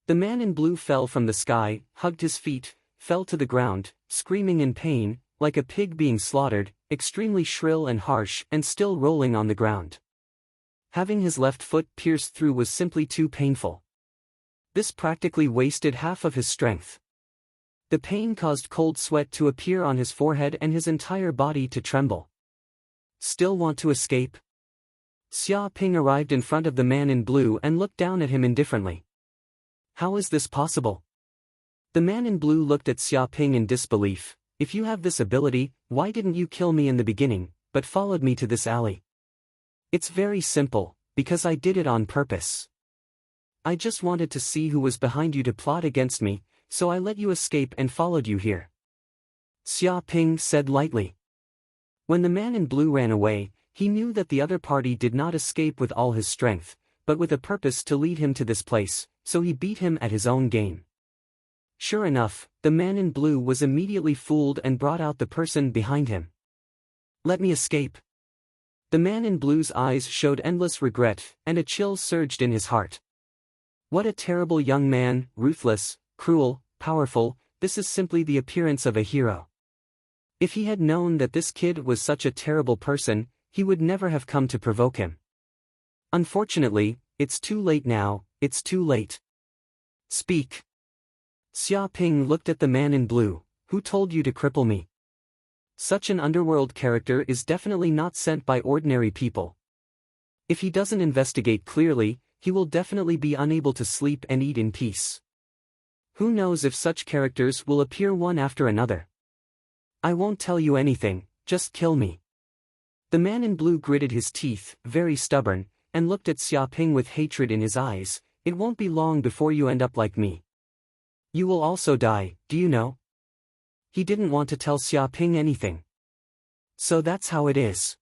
S1: The man in blue fell from the sky, hugged his feet, fell to the ground, screaming in pain, like a pig being slaughtered, extremely shrill and harsh and still rolling on the ground. Having his left foot pierced through was simply too painful. This practically wasted half of his strength. The pain caused cold sweat to appear on his forehead and his entire body to tremble. Still want to escape? Xia Ping arrived in front of the man in blue and looked down at him indifferently. How is this possible? The man in blue looked at Xia Ping in disbelief. If you have this ability, why didn't you kill me in the beginning, but followed me to this alley? It's very simple, because I did it on purpose. I just wanted to see who was behind you to plot against me, so I let you escape and followed you here. Xia Ping said lightly. When the man in blue ran away, he knew that the other party did not escape with all his strength, but with a purpose to lead him to this place, so he beat him at his own game. Sure enough, the man in blue was immediately fooled and brought out the person behind him. Let me escape. The man in blue's eyes showed endless regret, and a chill surged in his heart. What a terrible young man, ruthless, cruel, powerful, this is simply the appearance of a hero. If he had known that this kid was such a terrible person, he would never have come to provoke him. Unfortunately, it's too late now, it's too late. Speak. Xia Ping looked at the man in blue. Who told you to cripple me? Such an underworld character is definitely not sent by ordinary people. If he doesn't investigate clearly, he will definitely be unable to sleep and eat in peace. Who knows if such characters will appear one after another? I won't tell you anything, Just kill me. The man in blue gritted his teeth, very stubborn, and looked at Xiaoping with hatred in his eyes. It won't be long before you end up like me. You will also die, do you know? He didn't want to tell Xiaoping anything. So that's how it is.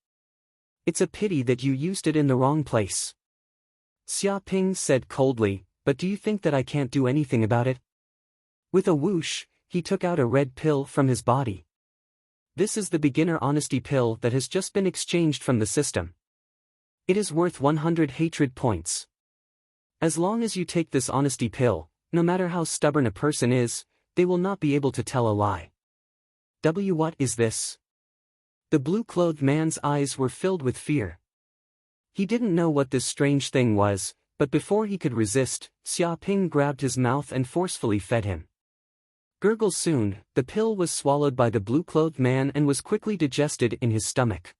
S1: It's a pity that you used it in the wrong place. Xiaoping said coldly, but do you think that I can't do anything about it? With a whoosh, he took out a red pill from his body. This is the beginner honesty pill that has just been exchanged from the system. It is worth 100 hatred points. As long as you take this honesty pill, no matter how stubborn a person is, they will not be able to tell a lie. What is this? The blue-clothed man's eyes were filled with fear. He didn't know what this strange thing was, but before he could resist, Xiaoping grabbed his mouth and forcefully fed him. Gurgle soon, the pill was swallowed by the blue-clothed man and was quickly digested in his stomach.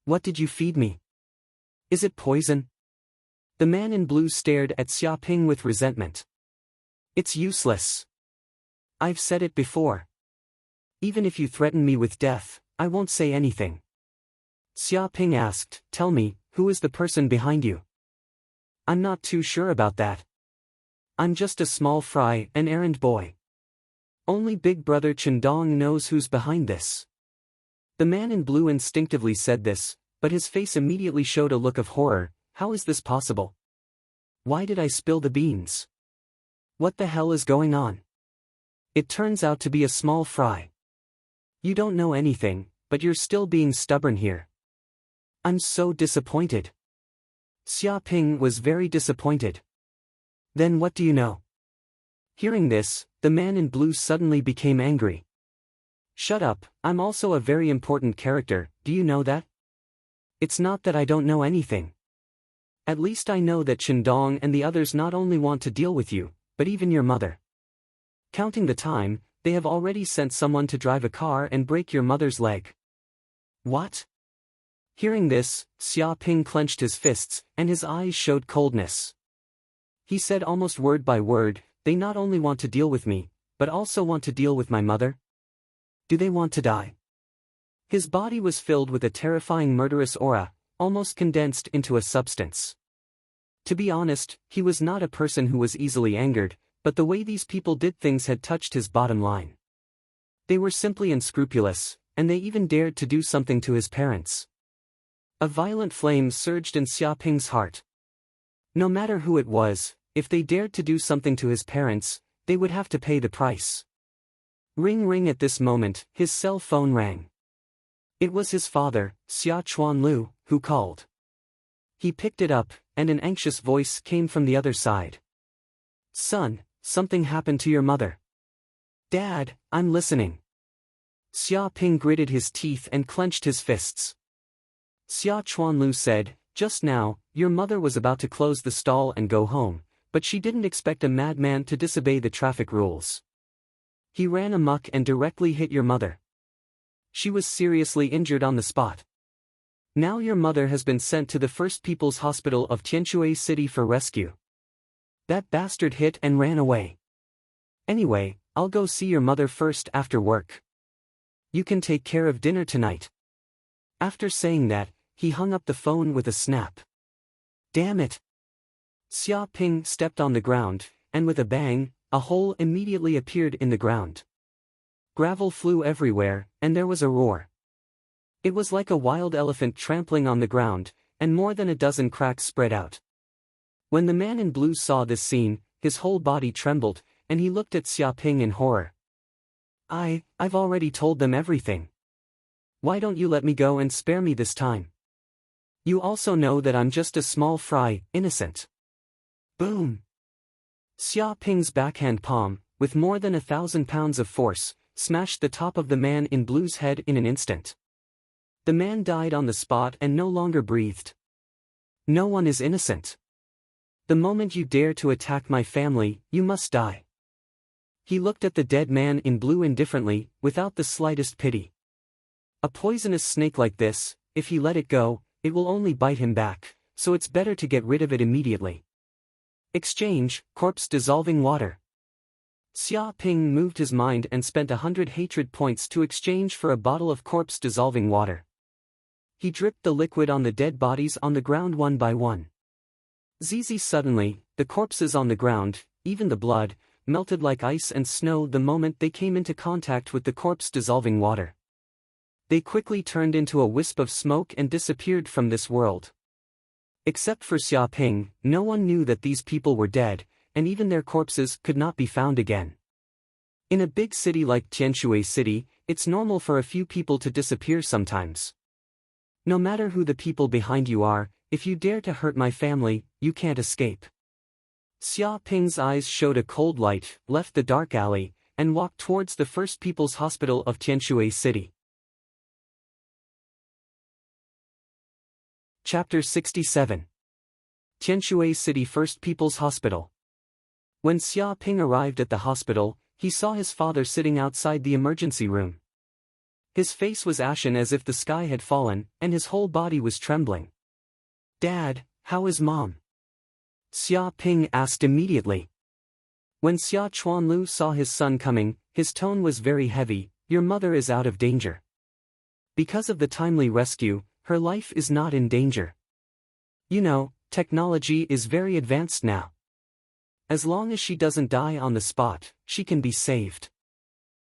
S1: What did you feed me? Is it poison? The man in blue stared at Xiaoping with resentment. It's useless. I've said it before. Even if you threaten me with death, I won't say anything. Xiaoping asked, tell me, who is the person behind you? I'm not too sure about that. I'm just a small fry, an errand boy. Only Big Brother Chendong knows who's behind this. The man in blue instinctively said this, but his face immediately showed a look of horror. How is this possible? Why did I spill the beans? What the hell is going on? It turns out to be a small fry. You don't know anything, but you're still being stubborn here. I'm so disappointed. Xiaoping was very disappointed. Then what do you know? Hearing this, the man in blue suddenly became angry. Shut up, I'm also a very important character, do you know that? It's not that I don't know anything. At least I know that Chendong and the others not only want to deal with you, but even your mother. Counting the time, they have already sent someone to drive a car and break your mother's leg. What? Hearing this, Xiaoping clenched his fists, and his eyes showed coldness. He said almost word by word, they not only want to deal with me, but also want to deal with my mother? Do they want to die? His body was filled with a terrifying murderous aura, almost condensed into a substance. To be honest, he was not a person who was easily angered, but the way these people did things had touched his bottom line. They were simply unscrupulous, and they even dared to do something to his parents. A violent flame surged in Xiaoping's heart. No matter who it was, if they dared to do something to his parents, they would have to pay the price. Ring ring at this moment, his cell phone rang. It was his father, Xia Chuanlu, who called. He picked it up, and an anxious voice came from the other side. Son, something happened to your mother. Dad, I'm listening. Xiaoping gritted his teeth and clenched his fists. Xia Chuanlu said, just now, your mother was about to close the stall and go home, but she didn't expect a madman to disobey the traffic rules. He ran amok and directly hit your mother. She was seriously injured on the spot. Now your mother has been sent to the First People's Hospital of Tianshui City for rescue. That bastard hit and ran away. Anyway, I'll go see your mother first after work. You can take care of dinner tonight. After saying that, he hung up the phone with a snap. Damn it! Xiaoping stepped on the ground, and with a bang, a hole immediately appeared in the ground. Gravel flew everywhere, and there was a roar. It was like a wild elephant trampling on the ground, and more than a dozen cracks spread out. When the man in blue saw this scene, his whole body trembled, and he looked at Xiaoping in horror. I've already told them everything. Why don't you let me go and spare me this time? You also know that I'm just a small fry, innocent. Boom! Xiaoping's backhand palm, with more than 1,000 pounds of force, smashed the top of the man in blue's head in an instant. The man died on the spot and no longer breathed. No one is innocent. The moment you dare to attack my family, you must die. He looked at the dead man in blue indifferently, without the slightest pity. A poisonous snake like this, if he let it go, it will only bite him back, so it's better to get rid of it immediately. Exchange, corpse dissolving water. Xia Ping moved his mind and spent 100 hatred points to exchange for a bottle of corpse-dissolving water. He dripped the liquid on the dead bodies on the ground one by one. Zizi suddenly, the corpses on the ground, even the blood, melted like ice and snow the moment they came into contact with the corpse-dissolving water. They quickly turned into a wisp of smoke and disappeared from this world. Except for Xia Ping, no one knew that these people were dead, and even their corpses could not be found again. In a big city like Tianshui City, it's normal for a few people to disappear sometimes. No matter who the people behind you are, if you dare to hurt my family, you can't escape. Xia Ping's eyes showed a cold light, left the dark alley, and walked towards the First People's Hospital of Tianshui City. Chapter 67. Tianshui City First People's Hospital. When Xia Ping arrived at the hospital, he saw his father sitting outside the emergency room. His face was ashen as if the sky had fallen, and his whole body was trembling. "Dad, how is Mom?" Xia Ping asked immediately. When Xia Chuanlu saw his son coming, his tone was very heavy. "Your mother is out of danger. Because of the timely rescue, her life is not in danger. You know, technology is very advanced now. As long as she doesn't die on the spot, she can be saved.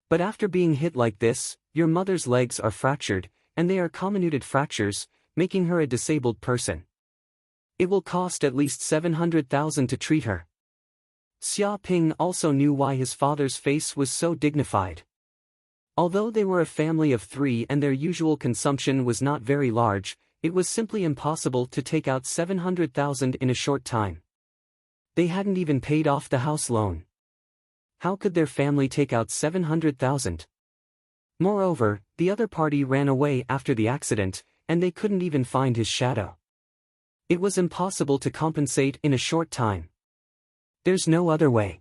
S1: But after being hit like this, your mother's legs are fractured, and they are comminuted fractures, making her a disabled person. It will cost at least 700,000 to treat her." Xia Ping also knew why his father's face was so dignified. Although they were a family of 3 and their usual consumption was not very large, it was simply impossible to take out 700,000 in a short time. They hadn't even paid off the house loan. How could their family take out 700,000? Moreover, the other party ran away after the accident, and they couldn't even find his shadow. It was impossible to compensate in a short time. There's no other way.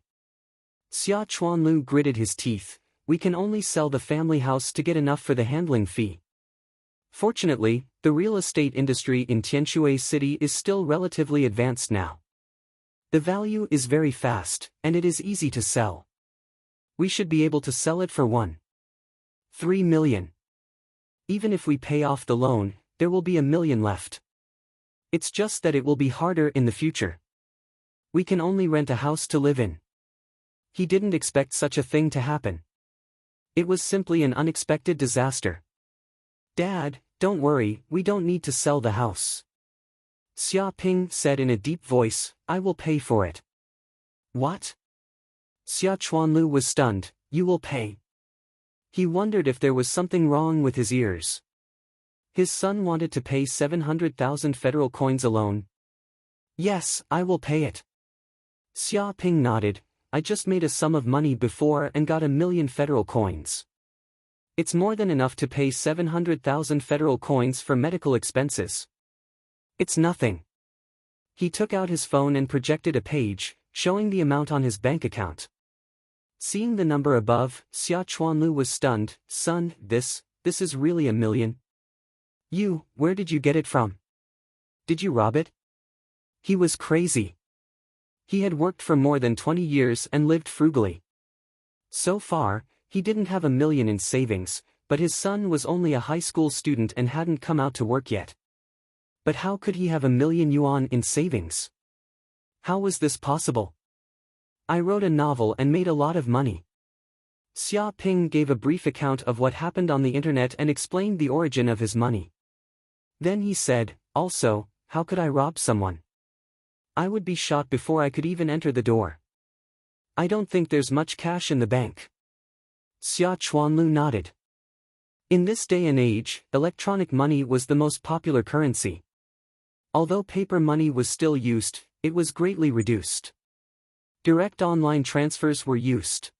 S1: Xia Chuanlu gritted his teeth. "We can only sell the family house to get enough for the handling fee." Fortunately, the real estate industry in Tianshui City is still relatively advanced now. The value is very fast, and it is easy to sell. We should be able to sell it for 1.3 million. Even if we pay off the loan, there will be 1 million left. It's just that it will be harder in the future. We can only rent a house to live in. He didn't expect such a thing to happen. It was simply an unexpected disaster. "Dad, don't worry, we don't need to sell the house." Xia Ping said in a deep voice, "I will pay for it." "What?" Xia Chuanlu was stunned. "You will pay?" He wondered if there was something wrong with his ears. His son wanted to pay 700,000 federal coins alone. "Yes, I will pay it." Xia Ping nodded. "I just made a sum of money before and got 1 million federal coins. It's more than enough to pay 700,000 federal coins for medical expenses. It's nothing." He took out his phone and projected a page, showing the amount on his bank account. Seeing the number above, Xia Chuanlu was stunned. "Son, this is really 1 million? Where did you get it from? Did you rob it?" He was crazy. He had worked for more than 20 years and lived frugally. So far, he didn't have 1 million in savings, but his son was only a high school student and hadn't come out to work yet. But how could he have 1 million yuan in savings? How was this possible? "I wrote a novel and made a lot of money." Xia Ping gave a brief account of what happened on the internet and explained the origin of his money. Then he said, "Also, how could I rob someone? I would be shot before I could even enter the door. I don't think there's much cash in the bank." Xia Chuanlu nodded. In this day and age, electronic money was the most popular currency. Although paper money was still used, it was greatly reduced. Direct online transfers were used.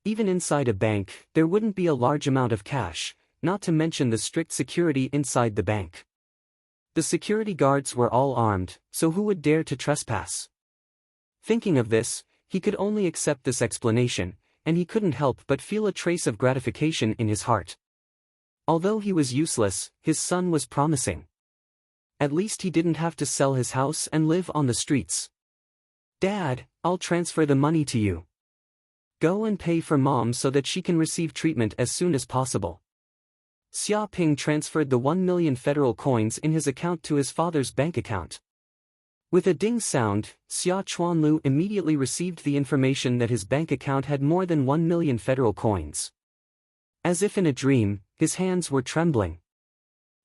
S1: Even inside a bank, there wouldn't be a large amount of cash, not to mention the strict security inside the bank. The security guards were all armed, so who would dare to trespass? Thinking of this, he could only accept this explanation, and he couldn't help but feel a trace of gratification in his heart. Although he was useless, his son was promising. At least he didn't have to sell his house and live on the streets. "Dad, I'll transfer the money to you." Go and pay for mom so that she can receive treatment as soon as possible. Xia Ping transferred the 1 million federal coins in his account to his father's bank account. With a ding sound, Xia Chuanlu immediately received the information that his bank account had more than 1 million federal coins. As if in a dream, his hands were trembling.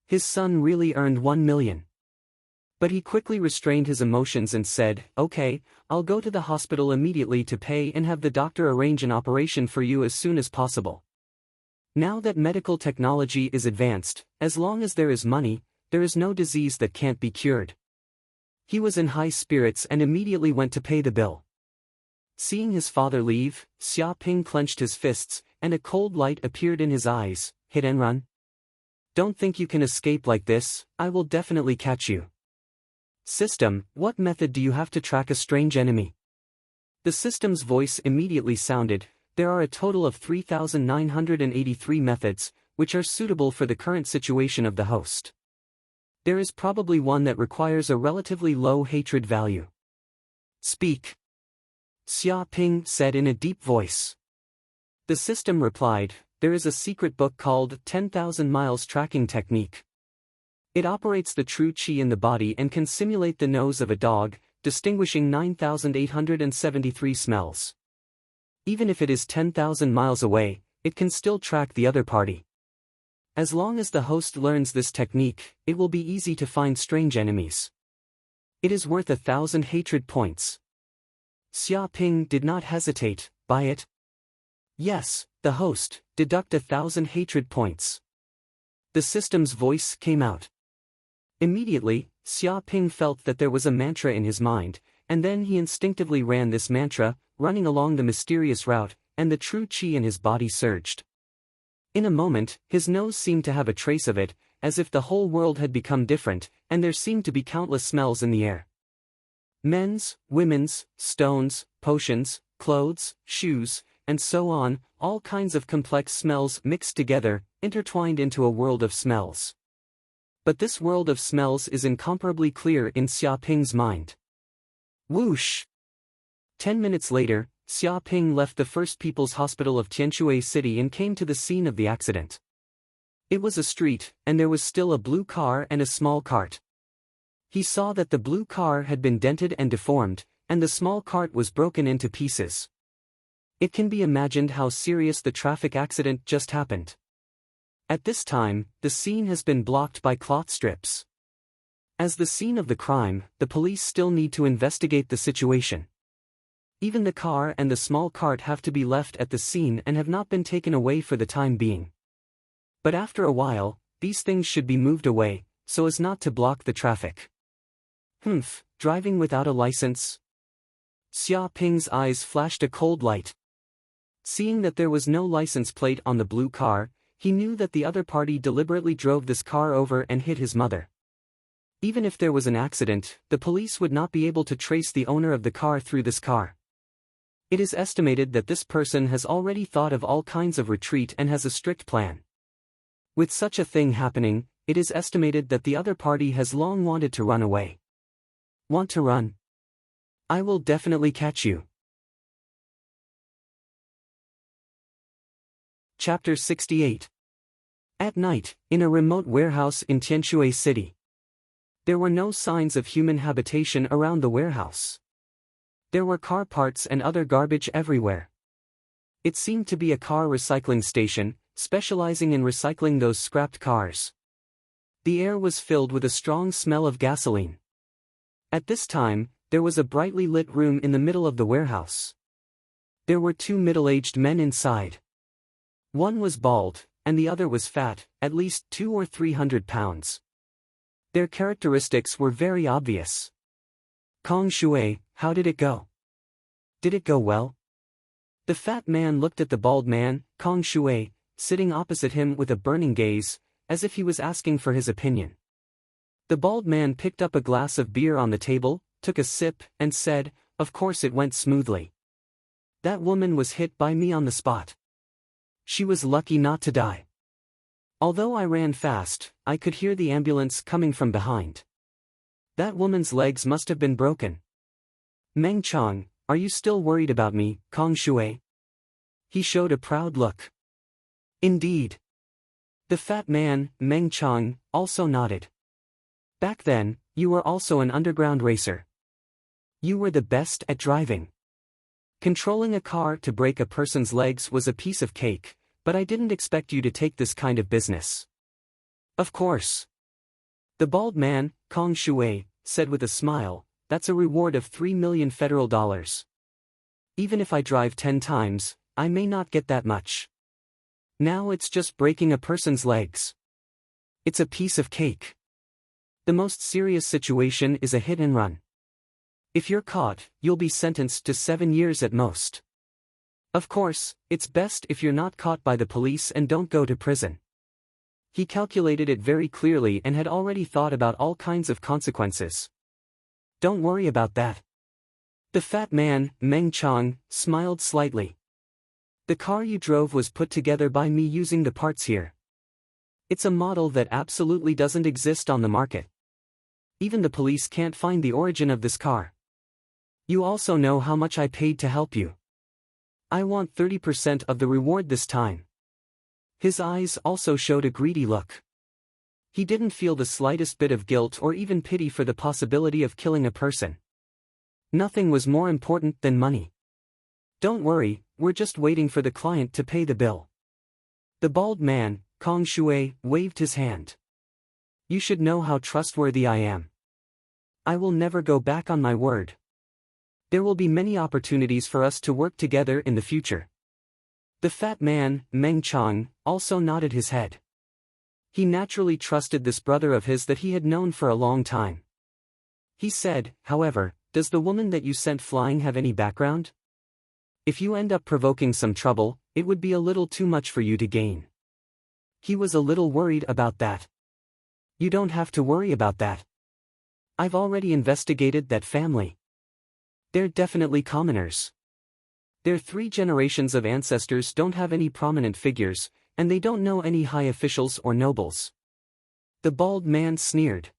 S1: His son really earned 1 million. But he quickly restrained his emotions and said, "Okay, I'll go to the hospital immediately to pay and have the doctor arrange an operation for you as soon as possible." Now that medical technology is advanced, as long as there is money, there is no disease that can't be cured. He was in high spirits and immediately went to pay the bill. Seeing his father leave, Xia Ping clenched his fists, and a cold light appeared in his eyes. "Hit and run? Don't think you can escape like this, I will definitely catch you." "System, what method do you have to track a strange enemy?" The system's voice immediately sounded. "There are a total of 3,983 methods, which are suitable for the current situation of the host. There is probably one that requires a relatively low hatred value." "Speak," Xia Ping said in a deep voice. The system replied, "There is a secret book called 10,000 Miles Tracking Technique. It operates the true qi in the body and can simulate the nose of a dog, distinguishing 9,873 smells. Even if it is 10,000 miles away, it can still track the other party. As long as the host learns this technique, it will be easy to find strange enemies. It is worth 1,000 hatred points." Xia Ping did not hesitate. "Buy it?" "Yes, the host, deduct 1,000 hatred points." The system's voice came out. Immediately, Xia Ping felt that there was a mantra in his mind, and then he instinctively ran this mantra, running along the mysterious route, and the true qi in his body surged. In a moment, his nose seemed to have a trace of it, as if the whole world had become different, and there seemed to be countless smells in the air. Men's, women's, stones, potions, clothes, shoes, and so on, all kinds of complex smells mixed together, intertwined into a world of smells. But this world of smells is incomparably clear in Xia Ping's mind. Whoosh! 10 minutes later, Xia Ping left the First People's Hospital of Tianshui City and came to the scene of the accident. It was a street, and there was still a blue car and a small cart. He saw that the blue car had been dented and deformed, and the small cart was broken into pieces. It can be imagined how serious the traffic accident just happened. At this time, the scene has been blocked by cloth strips. As the scene of the crime, the police still need to investigate the situation. Even the car and the small cart have to be left at the scene and have not been taken away for the time being. But after a while, these things should be moved away, so as not to block the traffic. Driving without a license? Xia Ping's eyes flashed a cold light. Seeing that there was no license plate on the blue car, he knew that the other party deliberately drove this car over and hit his mother. Even if there was an accident, the police would not be able to trace the owner of the car through this car. It is estimated that this person has already thought of all kinds of retreat and has a strict plan. With such a thing happening, it is estimated that the other party has long wanted to run away. Want to run? I will definitely catch you. Chapter 68. At night, in a remote warehouse in Tianshui City. There were no signs of human habitation around the warehouse. There were car parts and other garbage everywhere. It seemed to be a car recycling station, specializing in recycling those scrapped cars. The air was filled with a strong smell of gasoline. At this time, there was a brightly lit room in the middle of the warehouse. There were two middle-aged men inside. One was bald, and the other was fat, at least 200 or 300 pounds. Their characteristics were very obvious. "Kong Shui, how did it go? Did it go well?" The fat man looked at the bald man, Kong Shui, sitting opposite him with a burning gaze, as if he was asking for his opinion. The bald man picked up a glass of beer on the table, took a sip, and said, "Of course it went smoothly. That woman was hit by me on the spot. She was lucky not to die. Although I ran fast, I could hear the ambulance coming from behind. That woman's legs must have been broken. Meng Chang, are you still worried about me, Kong Shui?" He showed a proud look. Indeed. The fat man, Meng Chang, also nodded. Back then, you were also an underground racer. You were the best at driving. Controlling a car to break a person's legs was a piece of cake, but I didn't expect you to take this kind of business. Of course. The bald man, Kong Shui, said with a smile, that's a reward of $3 million federal dollars. Even if I drive 10 times, I may not get that much. Now it's just breaking a person's legs. It's a piece of cake. The most serious situation is a hit and run. If you're caught, you'll be sentenced to 7 years at most. Of course, it's best if you're not caught by the police and don't go to prison. He calculated it very clearly and had already thought about all kinds of consequences. Don't worry about that. The fat man, Meng Chang, smiled slightly. The car you drove was put together by me using the parts here. It's a model that absolutely doesn't exist on the market. Even the police can't find the origin of this car. You also know how much I paid to help you. I want 30% of the reward this time. His eyes also showed a greedy look. He didn't feel the slightest bit of guilt or even pity for the possibility of killing a person. Nothing was more important than money. Don't worry, we're just waiting for the client to pay the bill. The bald man, Kong Shui, waved his hand. You should know how trustworthy I am. I will never go back on my word. There will be many opportunities for us to work together in the future. The fat man, Meng Chang, also nodded his head. He naturally trusted this brother of his that he had known for a long time. He said, however, does the woman that you sent flying have any background? If you end up provoking some trouble, it would be a little too much for you to gain. He was a little worried about that. You don't have to worry about that. I've already investigated that family. They're definitely commoners. Their 3 generations of ancestors don't have any prominent figures, and they don't know any high officials or nobles. The bald man sneered.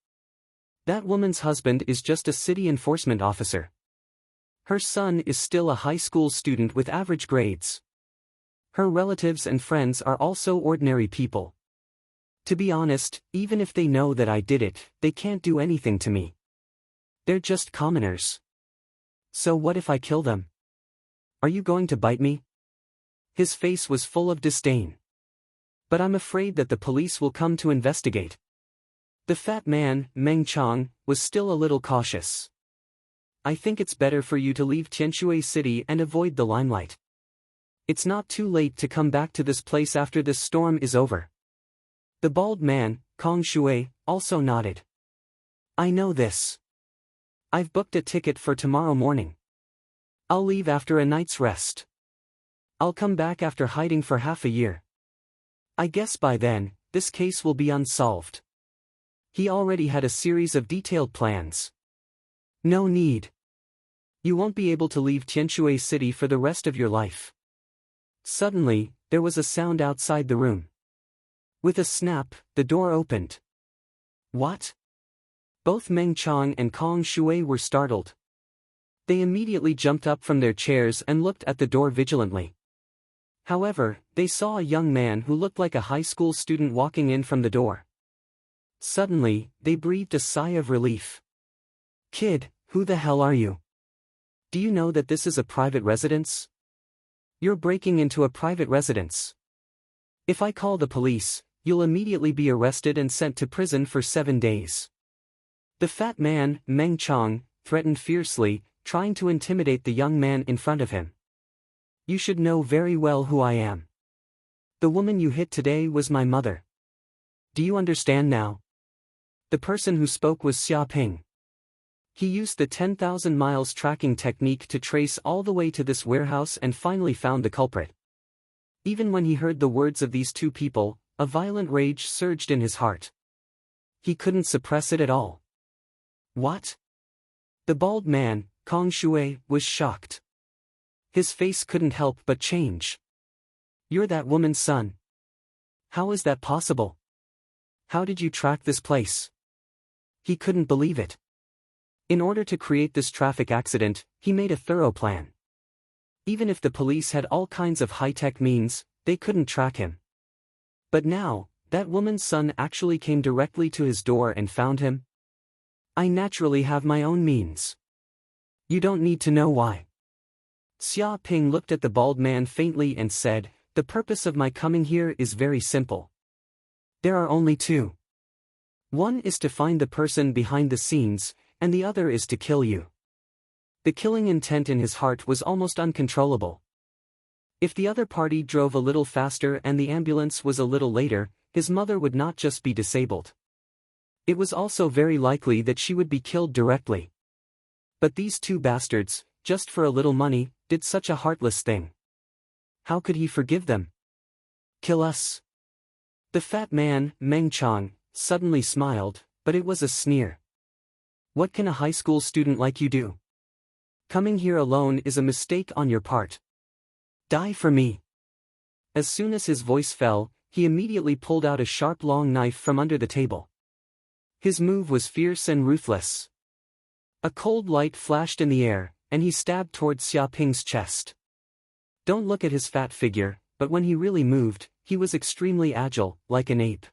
S1: That woman's husband is just a city enforcement officer. Her son is still a high school student with average grades. Her relatives and friends are also ordinary people. To be honest, even if they know that I did it, they can't do anything to me. They're just commoners. So what if I kill them? Are you going to bite me? His face was full of disdain. But I'm afraid that the police will come to investigate. The fat man, Meng Chang, was still a little cautious. I think it's better for you to leave Tianshui City and avoid the limelight. It's not too late to come back to this place after this storm is over. The bald man, Kong Shui, also nodded. I know this. I've booked a ticket for tomorrow morning. I'll leave after a night's rest. I'll come back after hiding for half a year. I guess by then, this case will be unsolved. He already had a series of detailed plans. No need. You won't be able to leave Tianshui City for the rest of your life. Suddenly, there was a sound outside the room. With a snap, the door opened. What? Both Meng Chang and Kong Shui were startled. They immediately jumped up from their chairs and looked at the door vigilantly. However, they saw a young man who looked like a high school student walking in from the door. Suddenly, they breathed a sigh of relief. Kid, who the hell are you? Do you know that this is a private residence? You're breaking into a private residence. If I call the police, you'll immediately be arrested and sent to prison for 7 days. The fat man, Meng Chang, threatened fiercely, trying to intimidate the young man in front of him. You should know very well who I am. The woman you hit today was my mother. Do you understand now? The person who spoke was Xia Ping. He used the 10,000 miles tracking technique to trace all the way to this warehouse and finally found the culprit. Even when he heard the words of these 2 people, a violent rage surged in his heart. He couldn't suppress it at all. What? The bald man, Kong Shui, was shocked. His face couldn't help but change. You're that woman's son. How is that possible? How did you track this place? He couldn't believe it. In order to create this traffic accident, he made a thorough plan. Even if the police had all kinds of high-tech means, they couldn't track him. But now, that woman's son actually came directly to his door and found him. I naturally have my own means. You don't need to know why. Xia Ping looked at the bald man faintly and said, "The purpose of my coming here is very simple. There are only two. One is to find the person behind the scenes, and the other is to kill you." The killing intent in his heart was almost uncontrollable. If the other party drove a little faster and the ambulance was a little later, his mother would not just be disabled. It was also very likely that she would be killed directly. But these two bastards, just for a little money, did such a heartless thing. How could he forgive them? Kill us? The fat man, Meng Chang, suddenly smiled, but it was a sneer. What can a high school student like you do? Coming here alone is a mistake on your part. Die for me. As soon as his voice fell, he immediately pulled out a sharp long knife from under the table. His move was fierce and ruthless. A cold light flashed in the air, and he stabbed toward Xia Ping's chest. Don't look at his fat figure, but when he really moved, he was extremely agile, like an ape.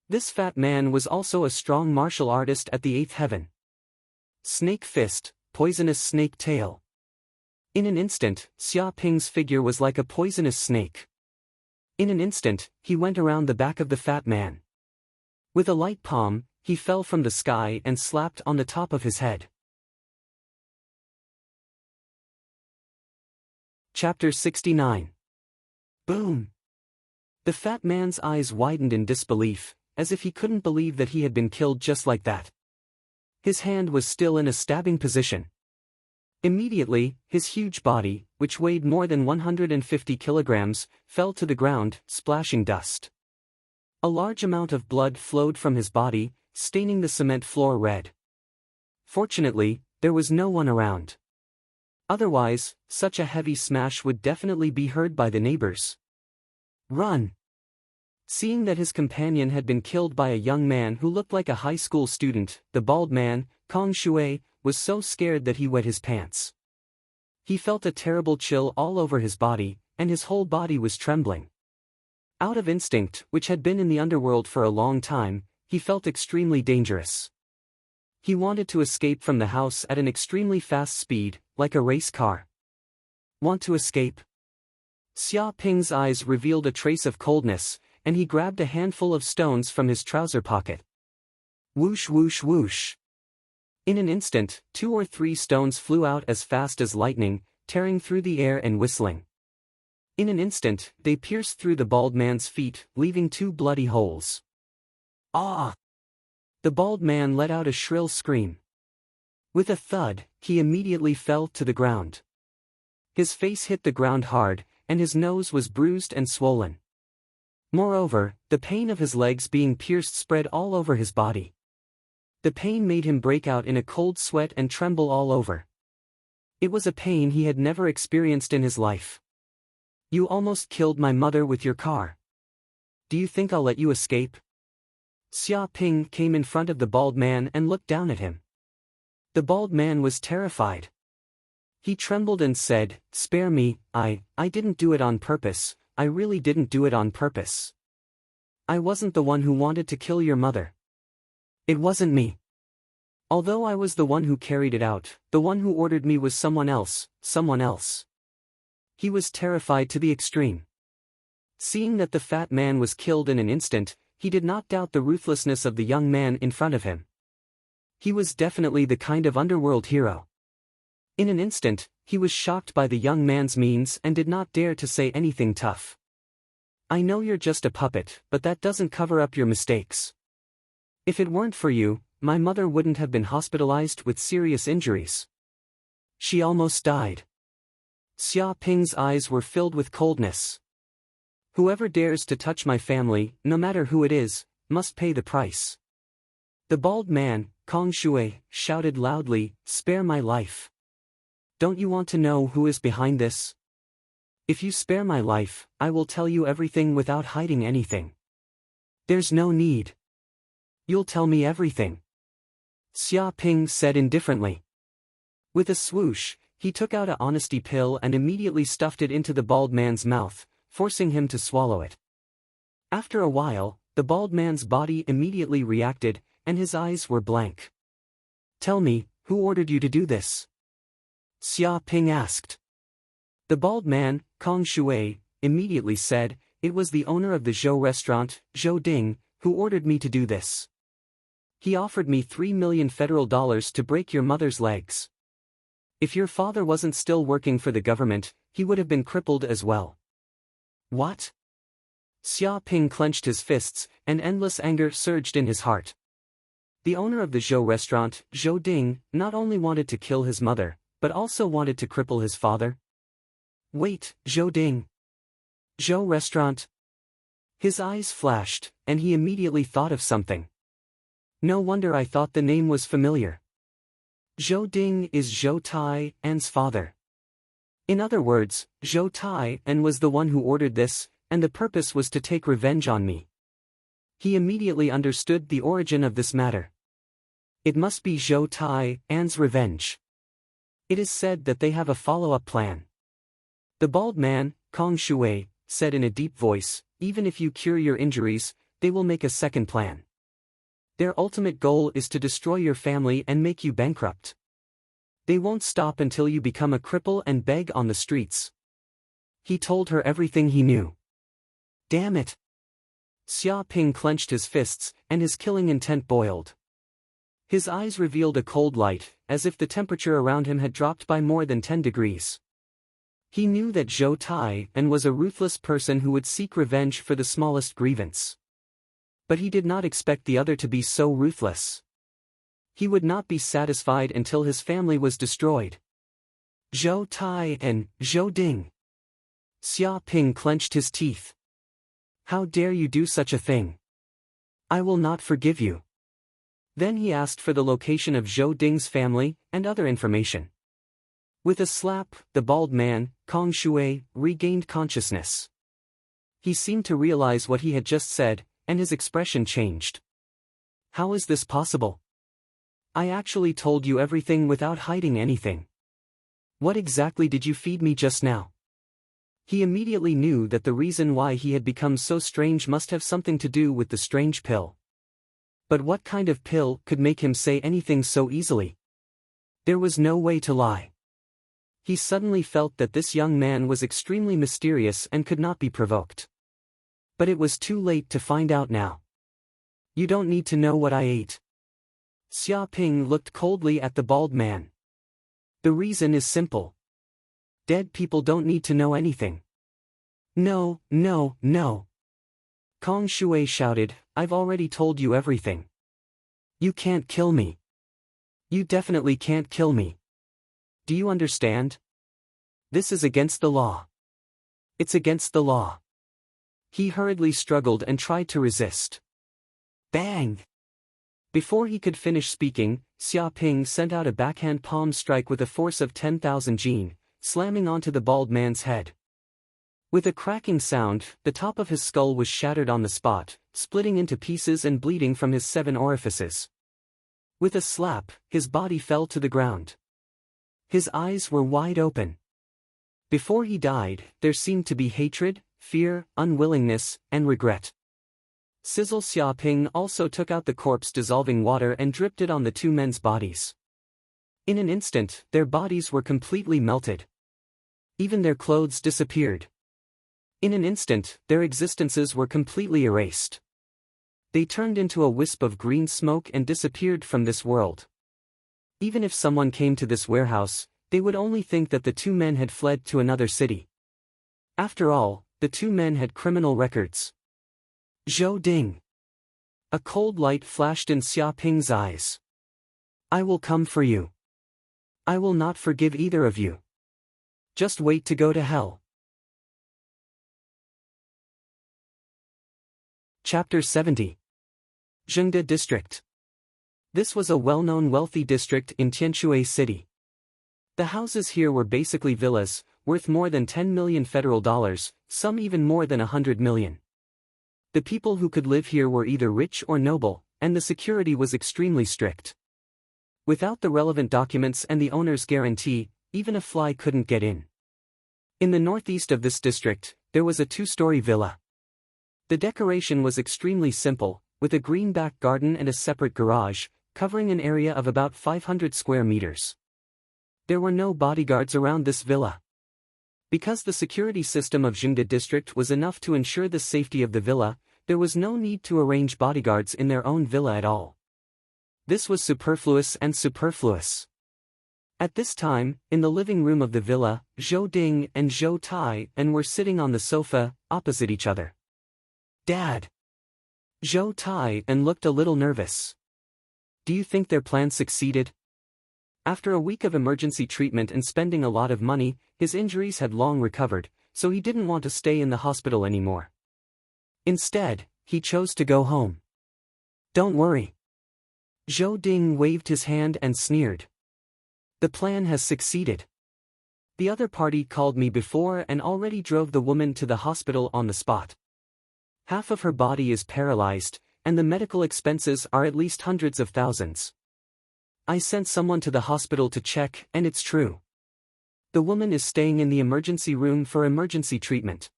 S1: This fat man was also a strong martial artist at the eighth heaven. Snake fist, poisonous snake tail. In an instant, Xia Ping's figure was like a poisonous snake. In an instant, he went around the back of the fat man. With a light palm, he fell from the sky and slapped on the top of his head. Chapter 69. Boom! The fat man's eyes widened in disbelief, as if he couldn't believe that he had been killed just like that. His hand was still in a stabbing position. Immediately, his huge body, which weighed more than 150 kilograms, fell to the ground, splashing dust. A large amount of blood flowed from his body, staining the cement floor red. Fortunately, there was no one around. Otherwise, such a heavy smash would definitely be heard by the neighbors. Run! Seeing that his companion had been killed by a young man who looked like a high school student, the bald man, Kong Shui, was so scared that he wet his pants. He felt a terrible chill all over his body, and his whole body was trembling. Out of instinct, which had been in the underworld for a long time, he felt extremely dangerous. He wanted to escape from the house at an extremely fast speed, like a race car. Want to escape? Xia Ping's eyes revealed a trace of coldness, and he grabbed a handful of stones from his trouser pocket. Whoosh whoosh whoosh. In an instant, 2 or 3 stones flew out as fast as lightning, tearing through the air and whistling. In an instant, they pierced through the bald man's feet, leaving 2 bloody holes. Ah! The bald man let out a shrill scream. With a thud, he immediately fell to the ground. His face hit the ground hard, and his nose was bruised and swollen. Moreover, the pain of his legs being pierced spread all over his body. The pain made him break out in a cold sweat and tremble all over. It was a pain he had never experienced in his life. You almost killed my mother with your car. Do you think I'll let you escape? Xia Ping came in front of the bald man and looked down at him. The bald man was terrified. He trembled and said, "Spare me, I didn't do it on purpose, I really didn't do it on purpose. I wasn't the one who wanted to kill your mother. It wasn't me. Although I was the one who carried it out, the one who ordered me was someone else, someone else." He was terrified to the extreme. Seeing that the fat man was killed in an instant, he did not doubt the ruthlessness of the young man in front of him. He was definitely the kind of underworld hero. In an instant, he was shocked by the young man's means and did not dare to say anything tough. "I know you're just a puppet, but that doesn't cover up your mistakes. If it weren't for you, my mother wouldn't have been hospitalized with serious injuries. She almost died." Xia Ping's eyes were filled with coldness. "Whoever dares to touch my family, no matter who it is, must pay the price." The bald man, Kong Shui, shouted loudly, "Spare my life. Don't you want to know who is behind this? If you spare my life, I will tell you everything without hiding anything. There's no need. You'll tell me everything." Xia Ping said indifferently. With a swoosh, He took out a honesty pill and immediately stuffed it into the bald man's mouth, forcing him to swallow it. After a while, the bald man's body immediately reacted, and his eyes were blank. "Tell me, who ordered you to do this?" Xia Ping asked. The bald man, Kong Shui, immediately said, "It was the owner of the Zhou restaurant, Zhou Ding, who ordered me to do this. He offered me $3 million federal dollars to break your mother's legs. If your father wasn't still working for the government, he would have been crippled as well." What? Xia Ping clenched his fists, and endless anger surged in his heart. The owner of the Zhou restaurant, Zhou Ding, not only wanted to kill his mother, but also wanted to cripple his father. Wait, Zhou Ding? Zhou restaurant? His eyes flashed, and he immediately thought of something. No wonder I thought the name was familiar. Zhou Ding is Zhou Tai An's father. In other words, Zhou Tai An was the one who ordered this, and the purpose was to take revenge on me. He immediately understood the origin of this matter. It must be Zhou Tai An's revenge. It is said that they have a follow-up plan. The bald man, Kong Shui, said in a deep voice, "Even if you cure your injuries, they will make a second plan. Their ultimate goal is to destroy your family and make you bankrupt. They won't stop until you become a cripple and beg on the streets." He told her everything he knew. Damn it! Xia Ping clenched his fists, and his killing intent boiled. His eyes revealed a cold light, as if the temperature around him had dropped by more than 10 degrees. He knew that Zhou Tai An was a ruthless person who would seek revenge for the smallest grievance. But he did not expect the other to be so ruthless. He would not be satisfied until his family was destroyed. Zhou Tai An, Zhou Ding. Xia Ping clenched his teeth. How dare you do such a thing? I will not forgive you. Then he asked for the location of Zhou Ding's family, and other information. With a slap, the bald man, Kong Shui, regained consciousness. He seemed to realize what he had just said, and his expression changed. How is this possible? I actually told you everything without hiding anything. What exactly did you feed me just now? He immediately knew that the reason why he had become so strange must have something to do with the strange pill. But what kind of pill could make him say anything so easily? There was no way to lie. He suddenly felt that this young man was extremely mysterious and could not be provoked. But it was too late to find out now. You don't need to know what I ate. Xia Ping looked coldly at the bald man. The reason is simple. Dead people don't need to know anything. No, no, no. Kong Shui shouted, I've already told you everything. You can't kill me. You definitely can't kill me. Do you understand? This is against the law. It's against the law. He hurriedly struggled and tried to resist. Bang! Before he could finish speaking, Xia Ping sent out a backhand palm strike with a force of 10,000 jin, slamming onto the bald man's head. With a cracking sound, the top of his skull was shattered on the spot, splitting into pieces and bleeding from his 7 orifices. With a slap, his body fell to the ground. His eyes were wide open. Before he died, there seemed to be hatred, fear, unwillingness, and regret. Sizzle Xia Ping also took out the corpse-dissolving water and dripped it on the 2 men's bodies. In an instant, their bodies were completely melted. Even their clothes disappeared. In an instant, their existences were completely erased. They turned into a wisp of green smoke and disappeared from this world. Even if someone came to this warehouse, they would only think that the 2 men had fled to another city. After all, the 2 men had criminal records. Zhou Ding. A cold light flashed in Xia Ping's eyes. I will come for you. I will not forgive either of you. Just wait to go to hell. Chapter 70. Zhengde District. This was a well-known wealthy district in Tianshui City. The houses here were basically villas, worth more than 10 million federal dollars, some even more than 100 million. The people who could live here were either rich or noble, and the security was extremely strict. Without the relevant documents and the owner's guarantee, even a fly couldn't get in. In the northeast of this district, there was a two-story villa. The decoration was extremely simple, with a green back garden and a separate garage, covering an area of about 500 square meters. There were no bodyguards around this villa. Because the security system of Jingde district was enough to ensure the safety of the villa, there was no need to arrange bodyguards in their own villa at all. This was superfluous and superfluous. At this time, in the living room of the villa, Zhou Ding and Zhou Tai were sitting on the sofa, opposite each other. "Dad." Zhou Tai looked a little nervous. "Do you think their plan succeeded?" After a week of emergency treatment and spending a lot of money, his injuries had long recovered, so he didn't want to stay in the hospital anymore. Instead, he chose to go home. "Don't worry." Zhou Ding waved his hand and sneered. "The plan has succeeded. The other party called me before and already drove the woman to the hospital on the spot. Half of her body is paralyzed, and the medical expenses are at least hundreds of thousands. I sent someone to the hospital to check, and it's true. The woman is staying in the emergency room for emergency treatment."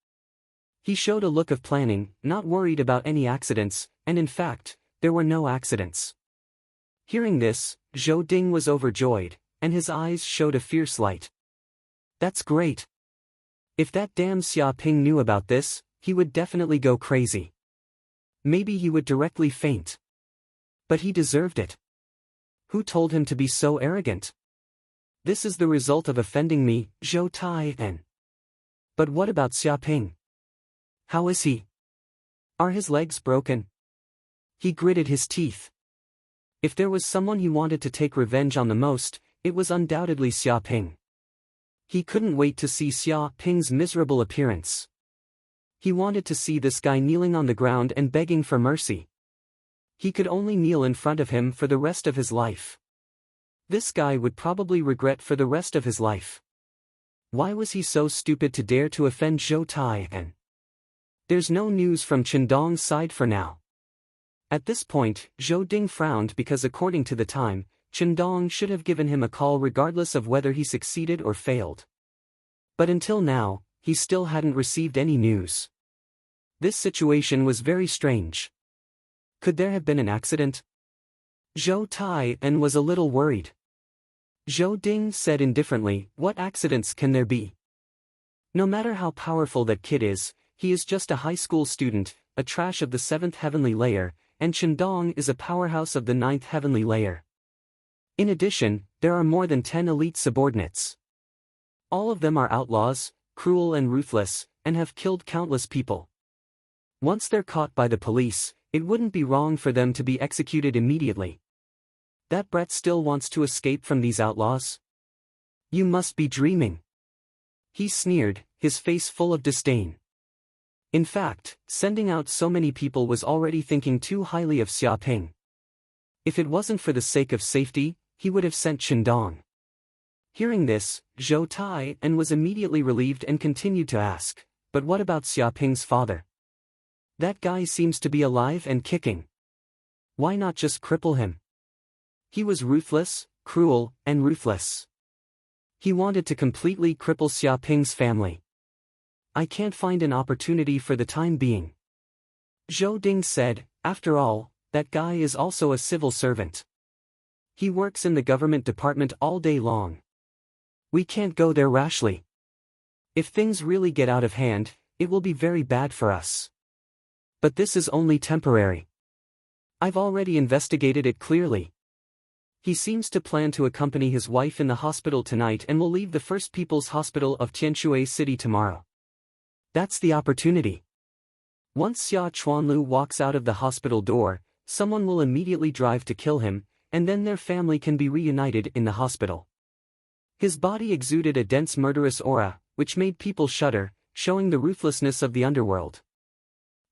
S1: He showed a look of planning, not worried about any accidents, and in fact, there were no accidents. Hearing this, Zhou Ding was overjoyed, and his eyes showed a fierce light. "That's great. If that damn Xia Ping knew about this, he would definitely go crazy. Maybe he would directly faint. But he deserved it. Who told him to be so arrogant? This is the result of offending me, Zhou Tai. But what about Xia Ping? How is he? Are his legs broken?" He gritted his teeth. If there was someone he wanted to take revenge on the most, it was undoubtedly Xia Ping. He couldn't wait to see Xia Ping's miserable appearance. He wanted to see this guy kneeling on the ground and begging for mercy. He could only kneel in front of him for the rest of his life. This guy would probably regret for the rest of his life. Why was he so stupid to dare to offend Zhou Tai? There's no news from Qindong's side for now. At this point, Zhou Ding frowned because according to the time, Qindong should have given him a call regardless of whether he succeeded or failed. But until now, he still hadn't received any news. This situation was very strange. Could there have been an accident? Zhou Tai was a little worried. Zhou Ding said indifferently, "What accidents can there be? No matter how powerful that kid is, he is just a high school student, a trash of the 7th heavenly layer, and Qindong is a powerhouse of the 9th heavenly layer. In addition, there are more than 10 elite subordinates. All of them are outlaws, cruel and ruthless, and have killed countless people. Once they're caught by the police, it wouldn't be wrong for them to be executed immediately. That brat still wants to escape from these outlaws? You must be dreaming." He sneered, his face full of disdain. In fact, sending out so many people was already thinking too highly of Xia Ping. If it wasn't for the sake of safety, he would have sent Qindong. Hearing this, Zhou Tai was immediately relieved and continued to ask, "But what about Xia Ping's father? That guy seems to be alive and kicking. Why not just cripple him? He was ruthless, cruel, and ruthless. He wanted to completely cripple Xia Ping's family. I can't find an opportunity for the time being." Zhou Ding said, "After all, that guy is also a civil servant. He works in the government department all day long. We can't go there rashly. If things really get out of hand, it will be very bad for us. But this is only temporary. I've already investigated it clearly. He seems to plan to accompany his wife in the hospital tonight and will leave the First People's Hospital of Tianshui City tomorrow. That's the opportunity. Once Xia Chuanlu walks out of the hospital door, someone will immediately drive to kill him, and then their family can be reunited in the hospital." His body exuded a dense murderous aura, which made people shudder, showing the ruthlessness of the underworld.